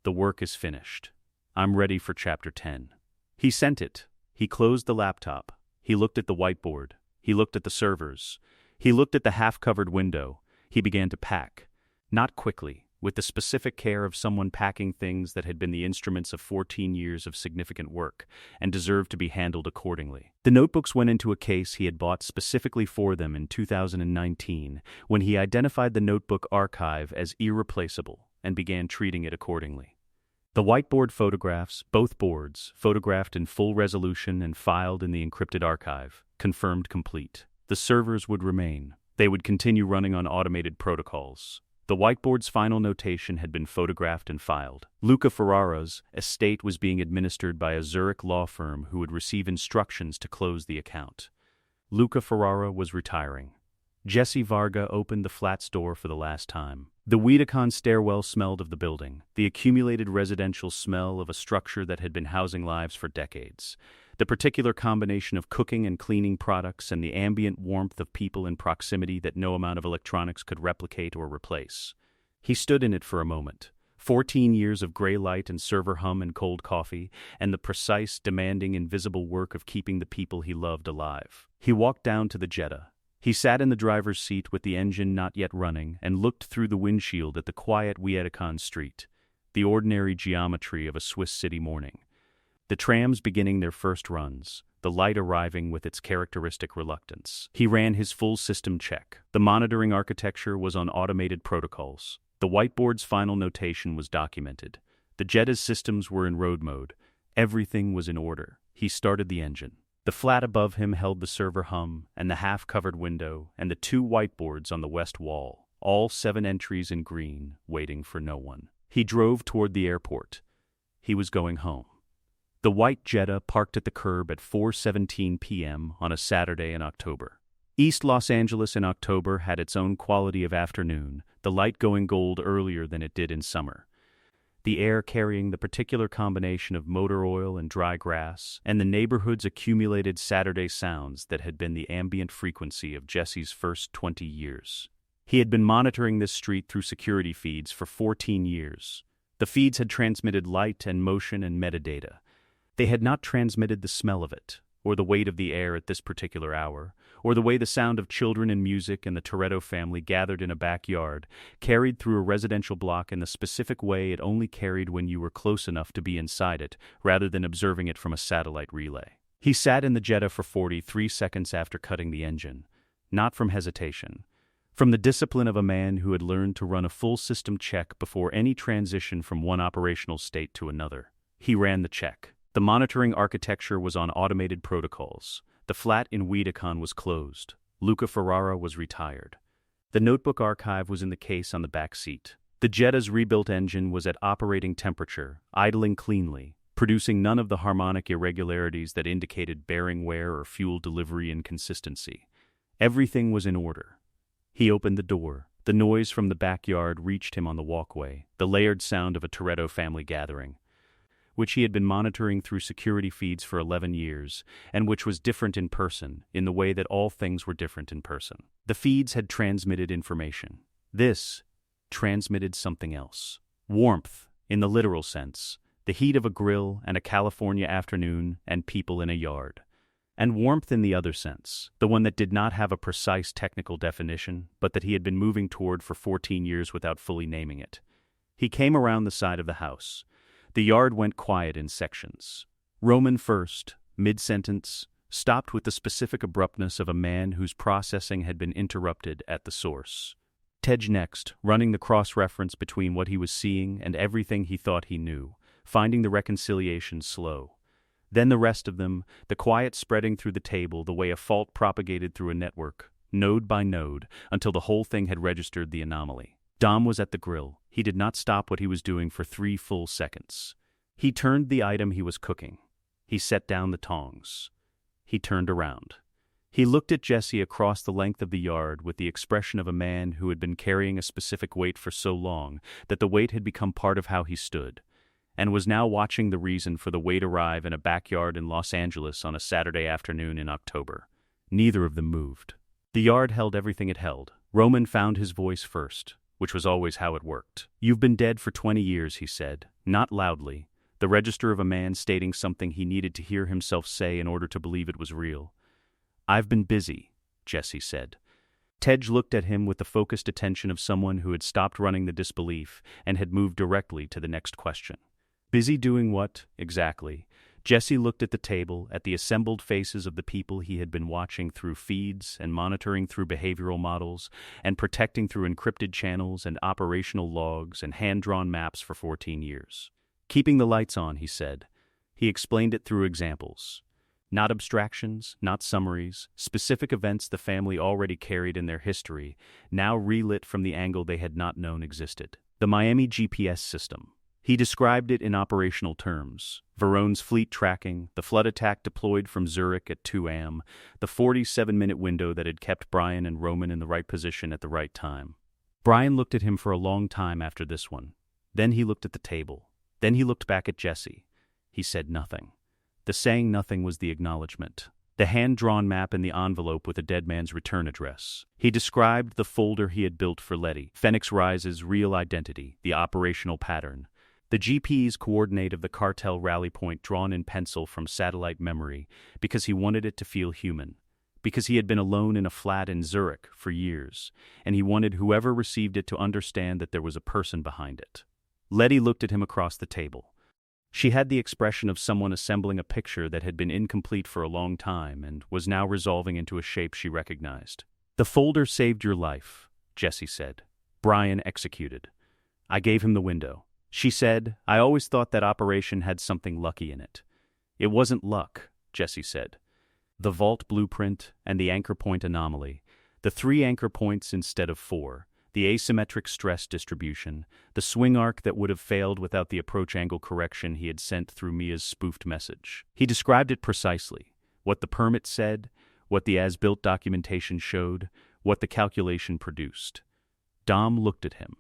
The work is finished. I'm ready for Chapter 10. He sent it. He closed the laptop. He looked at the whiteboard. He looked at the servers. He looked at the half-covered window. He began to pack. Not quickly, with the specific care of someone packing things that had been the instruments of 14 years of significant work and deserved to be handled accordingly. The notebooks went into a case he had bought specifically for them in 2019 when he identified the notebook archive as irreplaceable and began treating it accordingly. The whiteboard photographs, both boards, photographed in full resolution and filed in the encrypted archive, confirmed complete. The servers would remain. They would continue running on automated protocols. The whiteboard's final notation had been photographed and filed. Luca Ferrara's estate was being administered by a Zurich law firm who would receive instructions to close the account. Luca Ferrara was retiring. Jesse Varga opened the flat's door for the last time. The Weatacon stairwell smelled of the building, the accumulated residential smell of a structure that had been housing lives for decades. The particular combination of cooking and cleaning products and the ambient warmth of people in proximity that no amount of electronics could replicate or replace. He stood in it for a moment. 14 years of gray light and server hum and cold coffee, and the precise, demanding, invisible work of keeping the people he loved alive. He walked down to the Jetta. He sat in the driver's seat with the engine not yet running and looked through the windshield at the quiet Weatacon street, the ordinary geometry of a Swiss city morning. The trams beginning their first runs, the light arriving with its characteristic reluctance. He ran his full system check. The monitoring architecture was on automated protocols. The whiteboard's final notation was documented. The Jetta's systems were in road mode. Everything was in order. He started the engine. The flat above him held the server hum and the half-covered window and the 2 whiteboards on the west wall, all 7 entries in green, waiting for no one. He drove toward the airport. He was going home. The white Jetta parked at the curb at 4:17 p.m. on a Saturday in October. East Los Angeles in October had its own quality of afternoon, the light going gold earlier than it did in summer. The air carrying the particular combination of motor oil and dry grass, and the neighborhood's accumulated Saturday sounds that had been the ambient frequency of Jesse's first 20 years. He had been monitoring this street through security feeds for 14 years. The feeds had transmitted light and motion and metadata. They had not transmitted the smell of it, or the weight of the air at this particular hour, or the way the sound of children and music and the Toretto family gathered in a backyard, carried through a residential block in the specific way it only carried when you were close enough to be inside it, rather than observing it from a satellite relay. He sat in the Jetta for 43 seconds after cutting the engine, not from hesitation, from the discipline of a man who had learned to run a full system check before any transition from one operational state to another. He ran the check. The monitoring architecture was on automated protocols. The flat in Weatacon was closed. Luca Ferrara was retired. The notebook archive was in the case on the back seat. The Jetta's rebuilt engine was at operating temperature, idling cleanly, producing none of the harmonic irregularities that indicated bearing wear or fuel delivery inconsistency. Everything was in order. He opened the door. The noise from the backyard reached him on the walkway, the layered sound of a Toretto family gathering, which he had been monitoring through security feeds for 11 years, and which was different in person, in the way that all things were different in person. The feeds had transmitted information. This transmitted something else. Warmth, in the literal sense, The heat of a grill and a California afternoon and people in a yard. And warmth in the other sense, the one that did not have a precise technical definition, but that he had been moving toward for 14 years without fully naming it. He came around the side of the house. The yard went quiet in sections. Roman first, mid-sentence, stopped with the specific abruptness of a man whose processing had been interrupted at the source. Tej next, running the cross-reference between what he was seeing and everything he thought he knew, finding the reconciliation slow. Then the rest of them, the quiet spreading through the table the way a fault propagated through a network, node by node, until the whole thing had registered the anomaly. Dom was at the grill. He did not stop what he was doing for 3 full seconds. He turned the item he was cooking. He set down the tongs. He turned around. He looked at Jesse across the length of the yard with the expression of a man who had been carrying a specific weight for so long that the weight had become part of how he stood, and was now watching the reason for the weight arrive in a backyard in Los Angeles on a Saturday afternoon in October. Neither of them moved. The yard held everything it held. Roman found his voice first, which was always how it worked. "You've been dead for 20 years, he said, not loudly, the register of a man stating something he needed to hear himself say in order to believe it was real. "I've been busy," Jesse said. Tej looked at him with the focused attention of someone who had stopped running the disbelief and had moved directly to the next question. Busy doing what, exactly? Jesse looked at the table, at the assembled faces of the people he had been watching through feeds and monitoring through behavioral models and protecting through encrypted channels and operational logs and hand-drawn maps for 14 years. "Keeping the lights on," he said. He explained it through examples. Not abstractions, not summaries, specific events the family already carried in their history, now relit from the angle they had not known existed. The Miami GPS system. He described it in operational terms. Verone's fleet tracking, the flood attack deployed from Zurich at 2 a.m., the 47-minute window that had kept Brian and Roman in the right position at the right time. Brian looked at him for a long time after this one. Then he looked at the table. Then he looked back at Jesse. He said nothing. The saying nothing was the acknowledgement. The hand-drawn map in the envelope with a dead man's return address. He described the folder he had built for Letty, Phoenix Rise's real identity, the operational pattern. The GP's coordinate of the cartel rally point drawn in pencil from satellite memory because he wanted it to feel human. Because he had been alone in a flat in Zurich for years, and he wanted whoever received it to understand that there was a person behind it. Letty looked at him across the table. She had the expression of someone assembling a picture that had been incomplete for a long time and was now resolving into a shape she recognized. "The folder saved your life," Jesse said. "Brian executed. I gave him the window." She said, "I always thought that operation had something lucky in it." "It wasn't luck," Jesse said. "The vault blueprint and the anchor point anomaly, the 3 anchor points instead of 4, the asymmetric stress distribution, the swing arc that would have failed without the approach angle correction he had sent through Mia's spoofed message." He described it precisely, what the permit said, what the as-built documentation showed, what the calculation produced. Dom looked at him.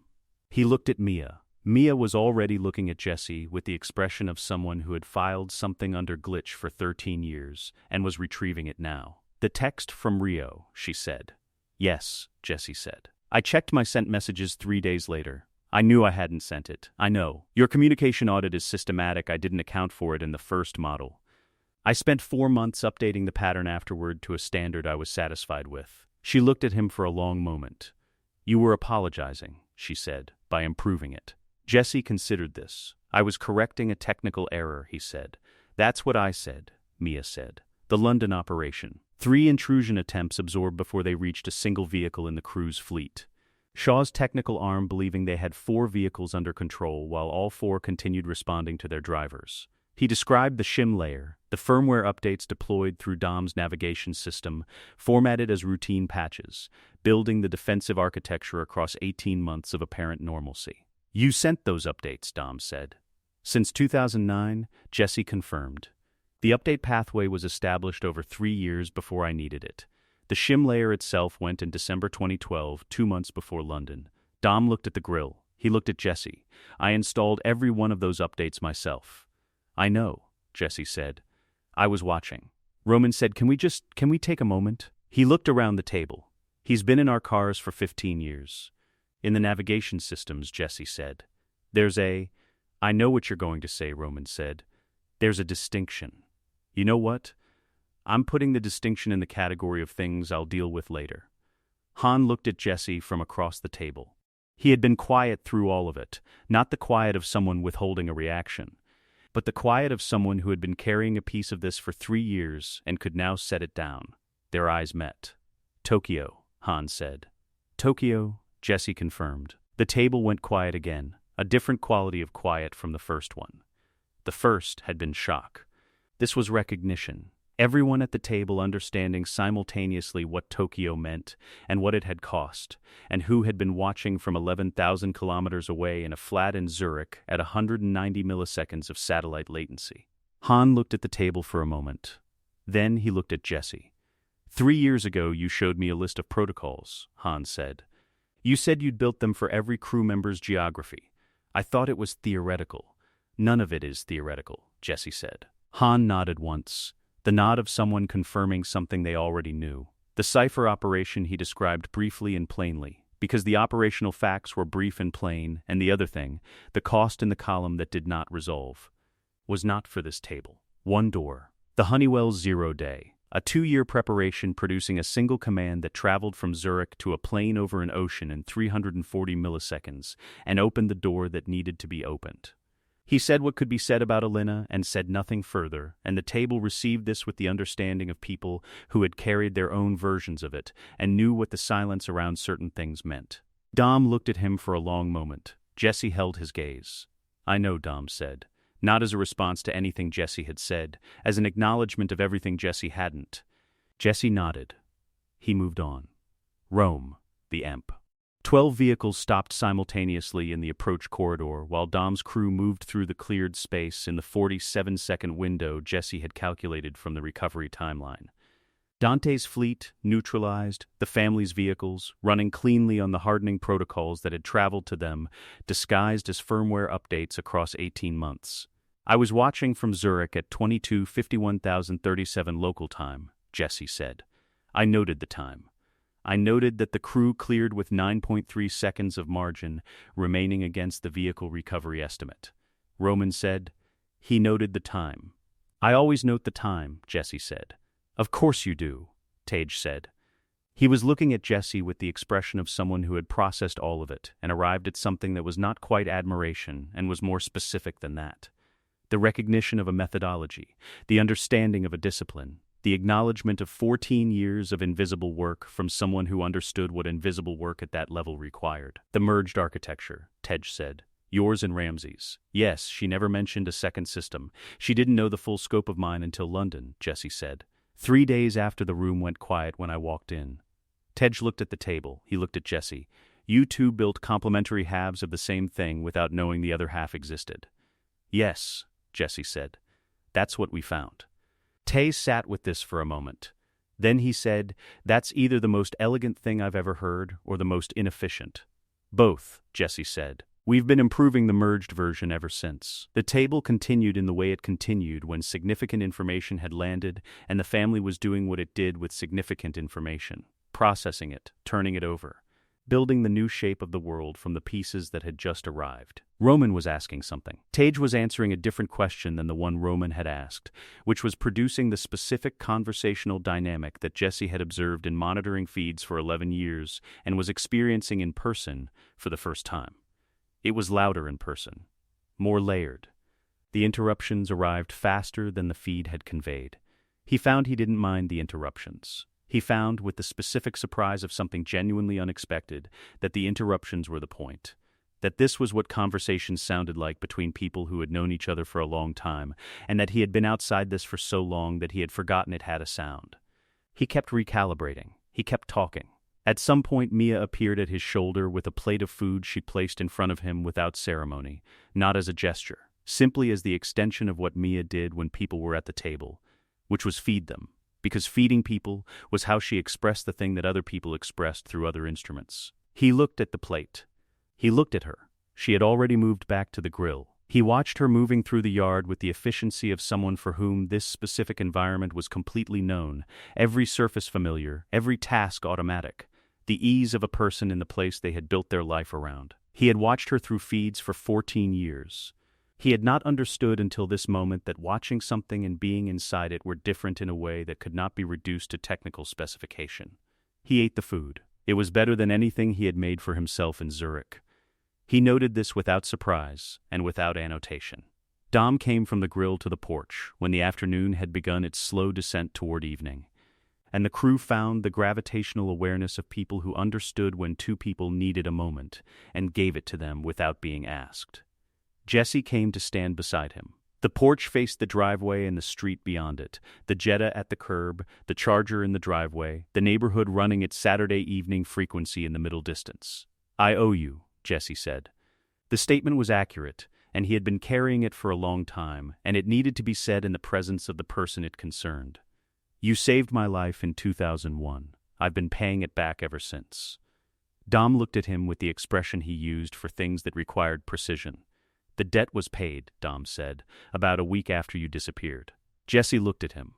He looked at Mia. Mia was already looking at Jesse with the expression of someone who had filed something under glitch for 13 years and was retrieving it now. "The text from Rio," she said. "Yes," Jesse said. "I checked my sent messages 3 days later. I knew I hadn't sent it. I know. Your communication audit is systematic. I didn't account for it in the first model. I spent 4 months updating the pattern afterward to a standard I was satisfied with." She looked at him for a long moment. "You were apologizing," she said, "by improving it." Jesse considered this. "I was correcting a technical error," he said. "That's what I said," Mia said. "The London operation. 3 intrusion attempts absorbed before they reached a single vehicle in the crew's fleet. Shaw's technical arm believing they had 4 vehicles under control while all 4 continued responding to their drivers." He described the shim layer, the firmware updates deployed through Dom's navigation system, formatted as routine patches, building the defensive architecture across 18 months of apparent normalcy. "You sent those updates," Dom said. "Since 2009, Jesse confirmed. The update pathway was established over 3 years before I needed it. The shim layer itself went in December 2012, 2 months before London." Dom looked at the grill. He looked at Jesse. "I installed every one of those updates myself." "I know," Jesse said. "I was watching." Roman said, Can we take a moment?" He looked around the table. "He's been in our cars for 15 years. In the navigation systems," Jesse said. "There's a I know what you're going to say, Roman said. There's a distinction. You know what? I'm putting the distinction in the category of things I'll deal with later. Han looked at Jesse from across the table. He had been quiet through all of it, not the quiet of someone withholding a reaction, but the quiet of someone who had been carrying a piece of this for 3 years and could now set it down. Their eyes met. Tokyo, Han said. Tokyo, Jesse confirmed. The table went quiet again, a different quality of quiet from the first one. The first had been shock. This was recognition. Everyone at the table understanding simultaneously what Tokyo meant and what it had cost, and who had been watching from 11,000 kilometers away in a flat in Zurich at 190 milliseconds of satellite latency. Han looked at the table for a moment. Then he looked at Jesse. 3 years ago you showed me a list of protocols, Han said. You said you'd built them for every crew member's geography. I thought it was theoretical. None of it is theoretical, Jesse said. Han nodded once. The nod of someone confirming something they already knew. The cipher operation he described briefly and plainly, because the operational facts were brief and plain, and the other thing, the cost in the column that did not resolve, was not for this table. One door. The Honeywell's 0 day. A 2-year preparation producing a single command that traveled from Zurich to a plane over an ocean in 340 milliseconds and opened the door that needed to be opened. He said what could be said about Elena and said nothing further, and the table received this with the understanding of people who had carried their own versions of it and knew what the silence around certain things meant. Dom looked at him for a long moment. Jesse held his gaze. I know, Dom said, not as a response to anything Jesse had said, as an acknowledgement of everything Jesse hadn't. Jesse nodded. He moved on. Rome, the EMP. 12 vehicles stopped simultaneously in the approach corridor while Dom's crew moved through the cleared space in the 47-second window Jesse had calculated from the recovery timeline. Dante's fleet, neutralized, the family's vehicles, running cleanly on the hardening protocols that had traveled to them, disguised as firmware updates across 18 months. I was watching from Zurich at 22:51,037 local time, Jesse said. I noted the time. I noted that the crew cleared with 9.3 seconds of margin remaining against the vehicle recovery estimate. Roman said, he noted the time. I always note the time, Jesse said. Of course you do, Tage said. He was looking at Jesse with the expression of someone who had processed all of it and arrived at something that was not quite admiration and was more specific than that. The recognition of a methodology, the understanding of a discipline, the acknowledgement of 14 years of invisible work from someone who understood what invisible work at that level required. The merged architecture, Tej said. Yours and Ramsey's. Yes, she never mentioned a second system. She didn't know the full scope of mine until London, Jesse said. 3 days after the room went quiet when I walked in. Tej looked at the table. He looked at Jesse. You two built complementary halves of the same thing without knowing the other half existed. Yes, Jesse said. That's what we found. Tay sat with this for a moment. Then he said, that's either the most elegant thing I've ever heard or the most inefficient. Both, Jesse said. We've been improving the merged version ever since. The table continued in the way it continued when significant information had landed and the family was doing what it did with significant information, processing it, turning it over, building the new shape of the world from the pieces that had just arrived. Roman was asking something. Tage was answering a different question than the one Roman had asked, which was producing the specific conversational dynamic that Jesse had observed in monitoring feeds for 11 years and was experiencing in person for the first time. It was louder in person, more layered. The interruptions arrived faster than the feed had conveyed. He found he didn't mind the interruptions. He found, with the specific surprise of something genuinely unexpected, that the interruptions were the point. That this was what conversations sounded like between people who had known each other for a long time, and that he had been outside this for so long that he had forgotten it had a sound. He kept recalibrating. He kept talking. At some point, Mia appeared at his shoulder with a plate of food she placed in front of him without ceremony, not as a gesture, simply as the extension of what Mia did when people were at the table, which was feed them, because feeding people was how she expressed the thing that other people expressed through other instruments. He looked at the plate. He looked at her. She had already moved back to the grill. He watched her moving through the yard with the efficiency of someone for whom this specific environment was completely known, every surface familiar, every task automatic. The ease of a person in the place they had built their life around. He had watched her through feeds for 14 years. He had not understood until this moment that watching something and being inside it were different in a way that could not be reduced to technical specification. He ate the food. It was better than anything he had made for himself in Zurich. He noted this without surprise and without annotation. Dom came from the grill to the porch when the afternoon had begun its slow descent toward evening, and the crew found the gravitational awareness of people who understood when two people needed a moment and gave it to them without being asked. Jesse came to stand beside him. The porch faced the driveway and the street beyond it, the Jetta at the curb, the Charger in the driveway, the neighborhood running its Saturday evening frequency in the middle distance. "I owe you," Jesse said. The statement was accurate, and he had been carrying it for a long time, and it needed to be said in the presence of the person it concerned. "You saved my life in 2001. I've been paying it back ever since." Dom looked at him with the expression he used for things that required precision. "The debt was paid," Dom said, "about a week after you disappeared." Jesse looked at him.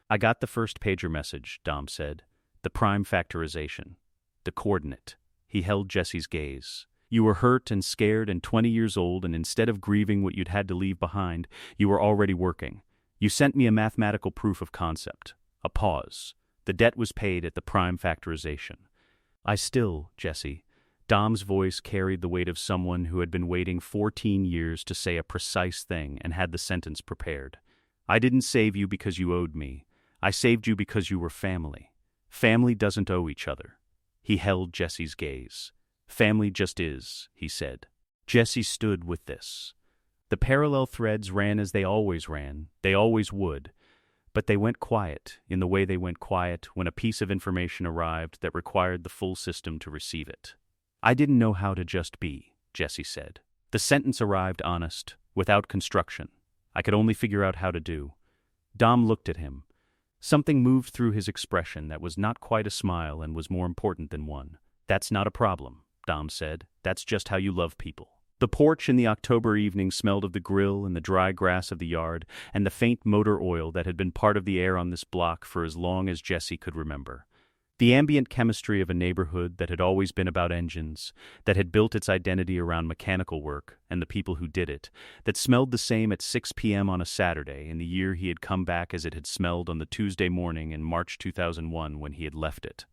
"I got the first pager message," Dom said. "The prime factorization. The coordinate." He held Jesse's gaze. "You were hurt and scared and 20 years old, and instead of grieving what you'd had to leave behind, you were already working. You sent me a mathematical proof of concept." A pause. "The debt was paid at the prime factorization." "I still, Jesse." Dom's voice carried the weight of someone who had been waiting 14 years to say a precise thing and had the sentence prepared. "I didn't save you because you owed me. I saved you because you were family. Family doesn't owe each other." He held Jesse's gaze. "Family just is," he said. Jesse stood with this. The parallel threads ran as they always ran, they always would, but they went quiet in the way they went quiet when a piece of information arrived that required the full system to receive it. "I didn't know how to just be," Jesse said. The sentence arrived honest, without construction. "I could only figure out how to do." Dom looked at him. Something moved through his expression that was not quite a smile and was more important than one. "That's not a problem," Dom said. "That's just how you love people." The porch in the October evening smelled of the grill and the dry grass of the yard and the faint motor oil that had been part of the air on this block for as long as Jesse could remember. The ambient chemistry of a neighborhood that had always been about engines, that had built its identity around mechanical work and the people who did it, that smelled the same at 6 p.m. on a Saturday in the year he had come back as it had smelled on the Tuesday morning in March 2001 when he had left it.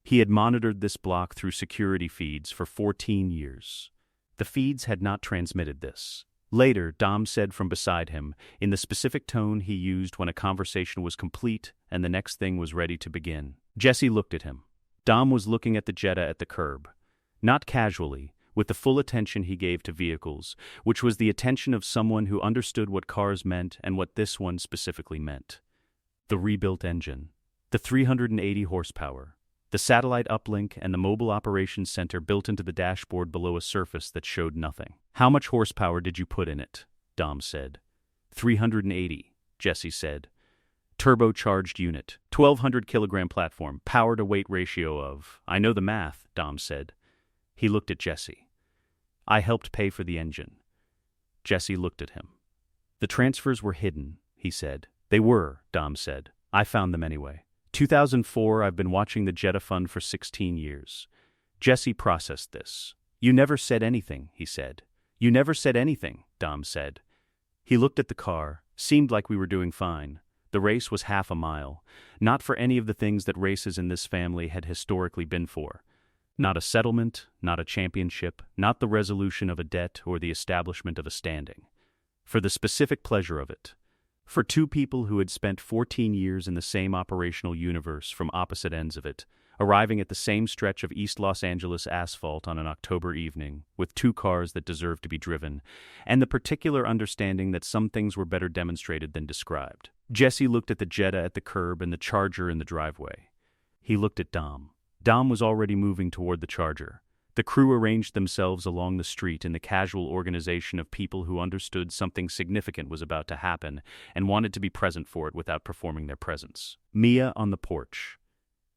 He had monitored this block through security feeds for 14 years. The feeds had not transmitted this. Later, Dom said from beside him, in the specific tone he used when a conversation was complete and the next thing was ready to begin. Jesse looked at him. Dom was looking at the Jetta at the curb. Not casually, with the full attention he gave to vehicles, which was the attention of someone who understood what cars meant and what this one specifically meant. The rebuilt engine. The 380 horsepower. The satellite uplink and the mobile operations center built into the dashboard below a surface that showed nothing. "How much horsepower did you put in it?" Dom said. 380, Jesse said. Turbocharged unit, 1,200 kilogram platform, power to weight ratio of... "I know the math," Dom said. He looked at Jesse. "I helped pay for the engine." Jesse looked at him. "The transfers were hidden," he said. "They were," Dom said. "I found them anyway. 2004, I've been watching the Jetta Fund for 16 years. Jesse processed this. "You never said anything," he said. "You never said anything," Dom said. He looked at the car. Seemed like we were doing fine. The race was half a mile. Not for any of the things that races in this family had historically been for. Not a settlement, not a championship, not the resolution of a debt or the establishment of a standing. For the specific pleasure of it. For two people who had spent 14 years in the same operational universe from opposite ends of it, arriving at the same stretch of East Los Angeles asphalt on an October evening, with two cars that deserved to be driven, and the particular understanding that some things were better demonstrated than described. Jesse looked at the Jetta at the curb and the Charger in the driveway. He looked at Dom. Dom was already moving toward the Charger. The crew arranged themselves along the street in the casual organization of people who understood something significant was about to happen and wanted to be present for it without performing their presence. Mia on the porch.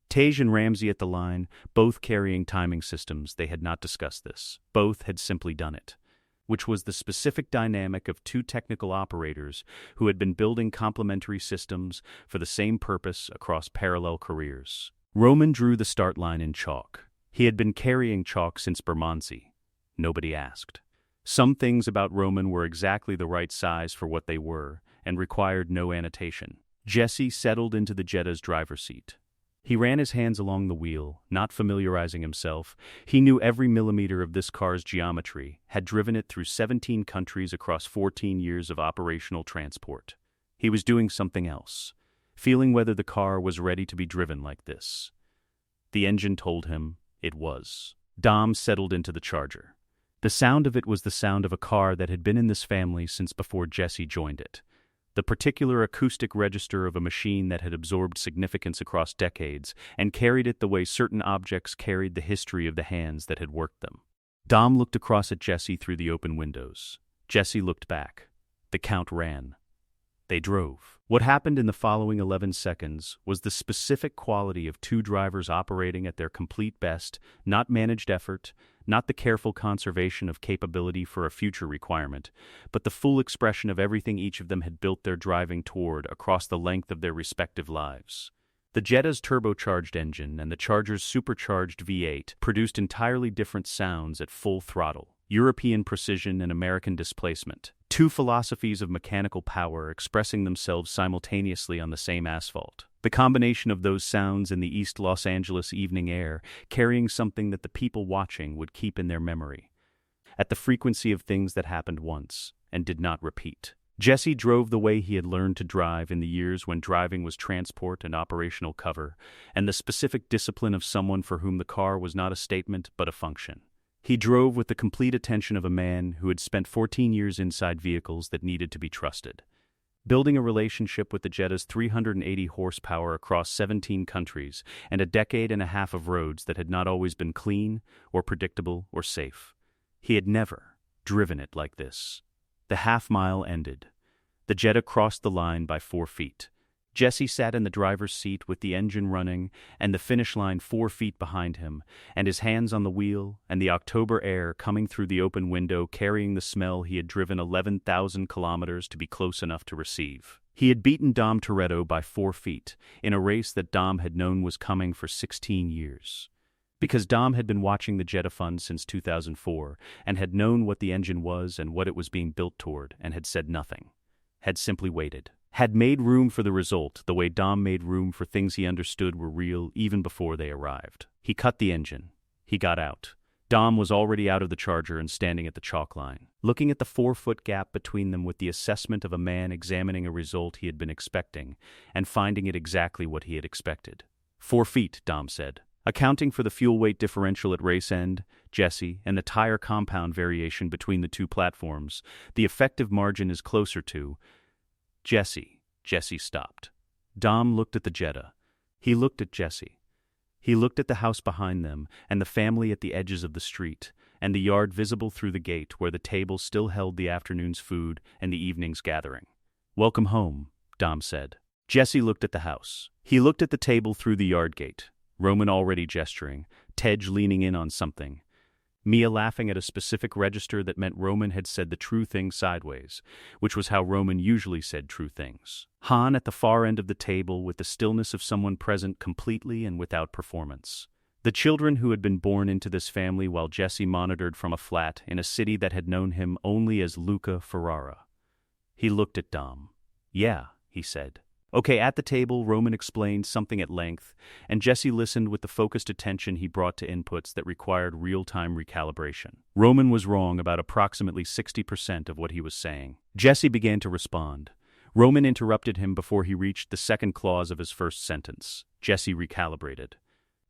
Tej and Ramsey at the line, both carrying timing systems. They had not discussed this. Both had simply done it, which was the specific dynamic of two technical operators who had been building complementary systems for the same purpose across parallel careers. Roman drew the start line in chalk. He had been carrying chalk since Bermondsey. Nobody asked. Some things about Roman were exactly the right size for what they were, and required no annotation. Jesse settled into the Jetta's driver's seat. He ran his hands along the wheel, not familiarizing himself. He knew every millimeter of this car's geometry, had driven it through 17 countries across 14 years of operational transport. He was doing something else, feeling whether the car was ready to be driven like this. The engine told him it was. Dom settled into the Charger. The sound of it was the sound of a car that had been in this family since before Jesse joined it. The particular acoustic register of a machine that had absorbed significance across decades and carried it the way certain objects carried the history of the hands that had worked them. Dom looked across at Jesse through the open windows. Jesse looked back. The count ran. They drove. What happened in the following 11 seconds was the specific quality of two drivers operating at their complete best, not managed effort, not the careful conservation of capability for a future requirement, but the full expression of everything each of them had built their driving toward across the length of their respective lives. The Jetta's turbocharged engine and the Charger's supercharged V8 produced entirely different sounds at full throttle. European precision and American displacement. Two philosophies of mechanical power expressing themselves simultaneously on the same asphalt. The combination of those sounds in the East Los Angeles evening air, carrying something that the people watching would keep in their memory. At the frequency of things that happened once and did not repeat. Jesse drove the way he had learned to drive in the years when driving was transport and operational cover, and the specific discipline of someone for whom the car was not a statement but a function. He drove with the complete attention of a man who had spent 14 years inside vehicles that needed to be trusted. Building a relationship with the Jetta's 380 horsepower across 17 countries and a decade and a half of roads that had not always been clean or predictable or safe. He had never driven it like this. The half-mile ended. The Jetta crossed the line by 4 feet. Jesse sat in the driver's seat with the engine running and the finish line 4 feet behind him, and his hands on the wheel and the October air coming through the open window carrying the smell he had driven 11,000 kilometers to be close enough to receive. He had beaten Dom Toretto by 4 feet in a race that Dom had known was coming for 16 years. Because Dom had been watching the Jetta Fund since 2004 and had known what the engine was and what it was being built toward and had said nothing. Had simply waited. Had made room for the result the way Dom made room for things he understood were real even before they arrived. He cut the engine. He got out. Dom was already out of the Charger and standing at the chalk line, looking at the 4-foot gap between them with the assessment of a man examining a result he had been expecting and finding it exactly what he had expected. 4 feet, Dom said. Accounting for the fuel weight differential at race end, Jesse, and the tire compound variation between the two platforms, the effective margin is closer to... Jesse stopped. Dom looked at the Jetta. He looked at Jesse. He looked at the house behind them and the family at the edges of the street, and the yard visible through the gate where the table still held the afternoon's food and the evening's gathering. "Welcome home," Dom said. Jesse looked at the house. He looked at the table through the yard gate. Roman already gesturing, Tej leaning in on something. Mia laughing at a specific register that meant Roman had said the true thing sideways, which was how Roman usually said true things. Han at the far end of the table with the stillness of someone present completely and without performance. The children who had been born into this family while Jesse monitored from a flat in a city that had known him only as Luca Ferrara. He looked at Dom. "Yeah," he said. Okay, at the table, Roman explained something at length, and Jesse listened with the focused attention he brought to inputs that required real-time recalibration. Roman was wrong about approximately 60% of what he was saying. Jesse began to respond. Roman interrupted him before he reached the second clause of his first sentence. Jesse recalibrated.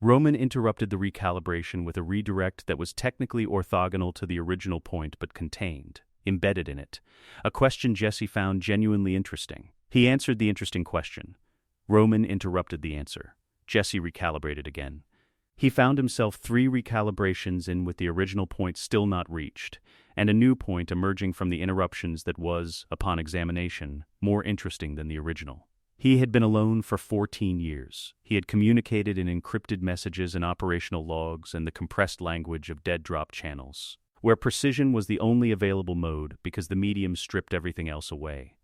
Roman interrupted the recalibration with a redirect that was technically orthogonal to the original point but contained, embedded in it, a question Jesse found genuinely interesting. He answered the interesting question. Roman interrupted the answer. Jesse recalibrated again. He found himself 3 recalibrations in with the original point still not reached, and a new point emerging from the interruptions that was, upon examination, more interesting than the original. He had been alone for 14 years. He had communicated in encrypted messages and operational logs and the compressed language of dead-drop channels, where precision was the only available mode because the medium stripped everything else away.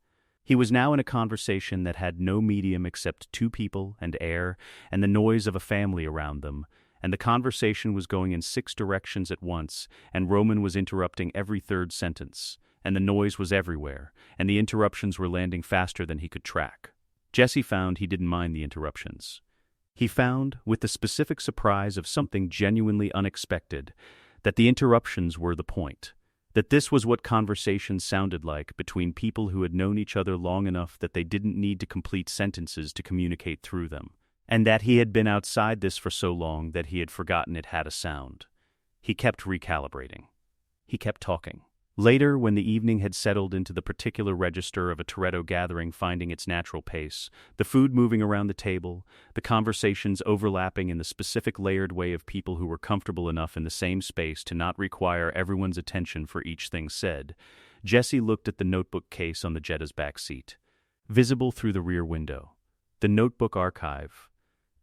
He was now in a conversation that had no medium except 2 people and air and the noise of a family around them, and the conversation was going in 6 directions at once, and Roman was interrupting every third sentence, and the noise was everywhere, and the interruptions were landing faster than he could track. Jesse found he didn't mind the interruptions. He found, with the specific surprise of something genuinely unexpected, that the interruptions were the point. That this was what conversations sounded like between people who had known each other long enough that they didn't need to complete sentences to communicate through them. And that he had been outside this for so long that he had forgotten it had a sound. He kept recalibrating. He kept talking. Later, when the evening had settled into the particular register of a Toretto gathering finding its natural pace, the food moving around the table, the conversations overlapping in the specific layered way of people who were comfortable enough in the same space to not require everyone's attention for each thing said, Jesse looked at the notebook case on the Jetta's back seat. Visible through the rear window. The notebook archive.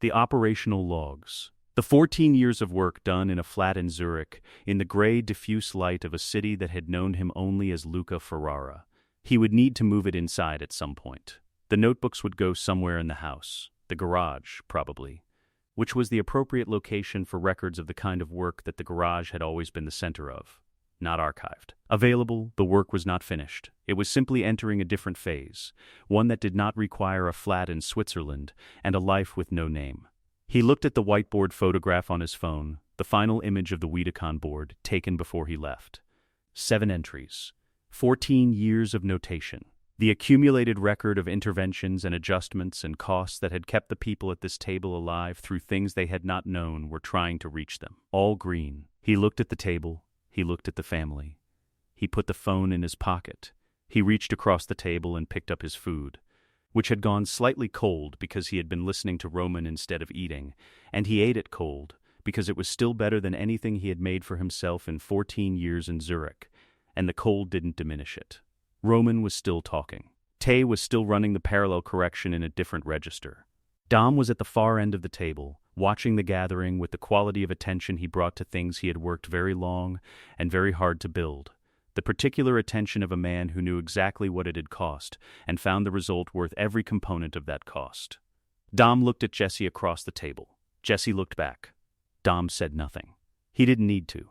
The operational logs. The 14 years of work done in a flat in Zurich, in the gray, diffuse light of a city that had known him only as Luca Ferrara. He would need to move it inside at some point. The notebooks would go somewhere in the house, the garage, probably, which was the appropriate location for records of the kind of work that the garage had always been the center of. Not archived. Available, the work was not finished. It was simply entering a different phase, one that did not require a flat in Switzerland and a life with no name. He looked at the whiteboard photograph on his phone, the final image of the Weedicon board, taken before he left. 7 entries. 14 years of notation. The accumulated record of interventions and adjustments and costs that had kept the people at this table alive through things they had not known were trying to reach them. All green. He looked at the table. He looked at the family. He put the phone in his pocket. He reached across the table and picked up his food, which had gone slightly cold because he had been listening to Roman instead of eating, and he ate it cold because it was still better than anything he had made for himself in 14 years in Zurich, and the cold didn't diminish it. Roman was still talking. Tay was still running the parallel correction in a different register. Dom was at the far end of the table, watching the gathering with the quality of attention he brought to things he had worked very long and very hard to build. The particular attention of a man who knew exactly what it had cost and found the result worth every component of that cost. Dom looked at Jesse across the table. Jesse looked back. Dom said nothing. He didn't need to.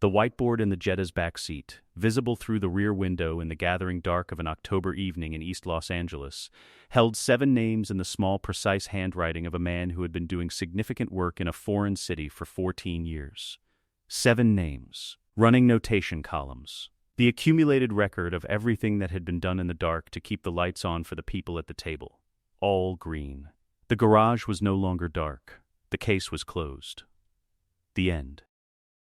The whiteboard in the Jetta's back seat, visible through the rear window in the gathering dark of an October evening in East Los Angeles, held 7 names in the small, precise handwriting of a man who had been doing significant work in a foreign city for 14 years. 7 names. Running notation columns. The accumulated record of everything that had been done in the dark to keep the lights on for the people at the table. All green. The garage was no longer dark. The case was closed. The end.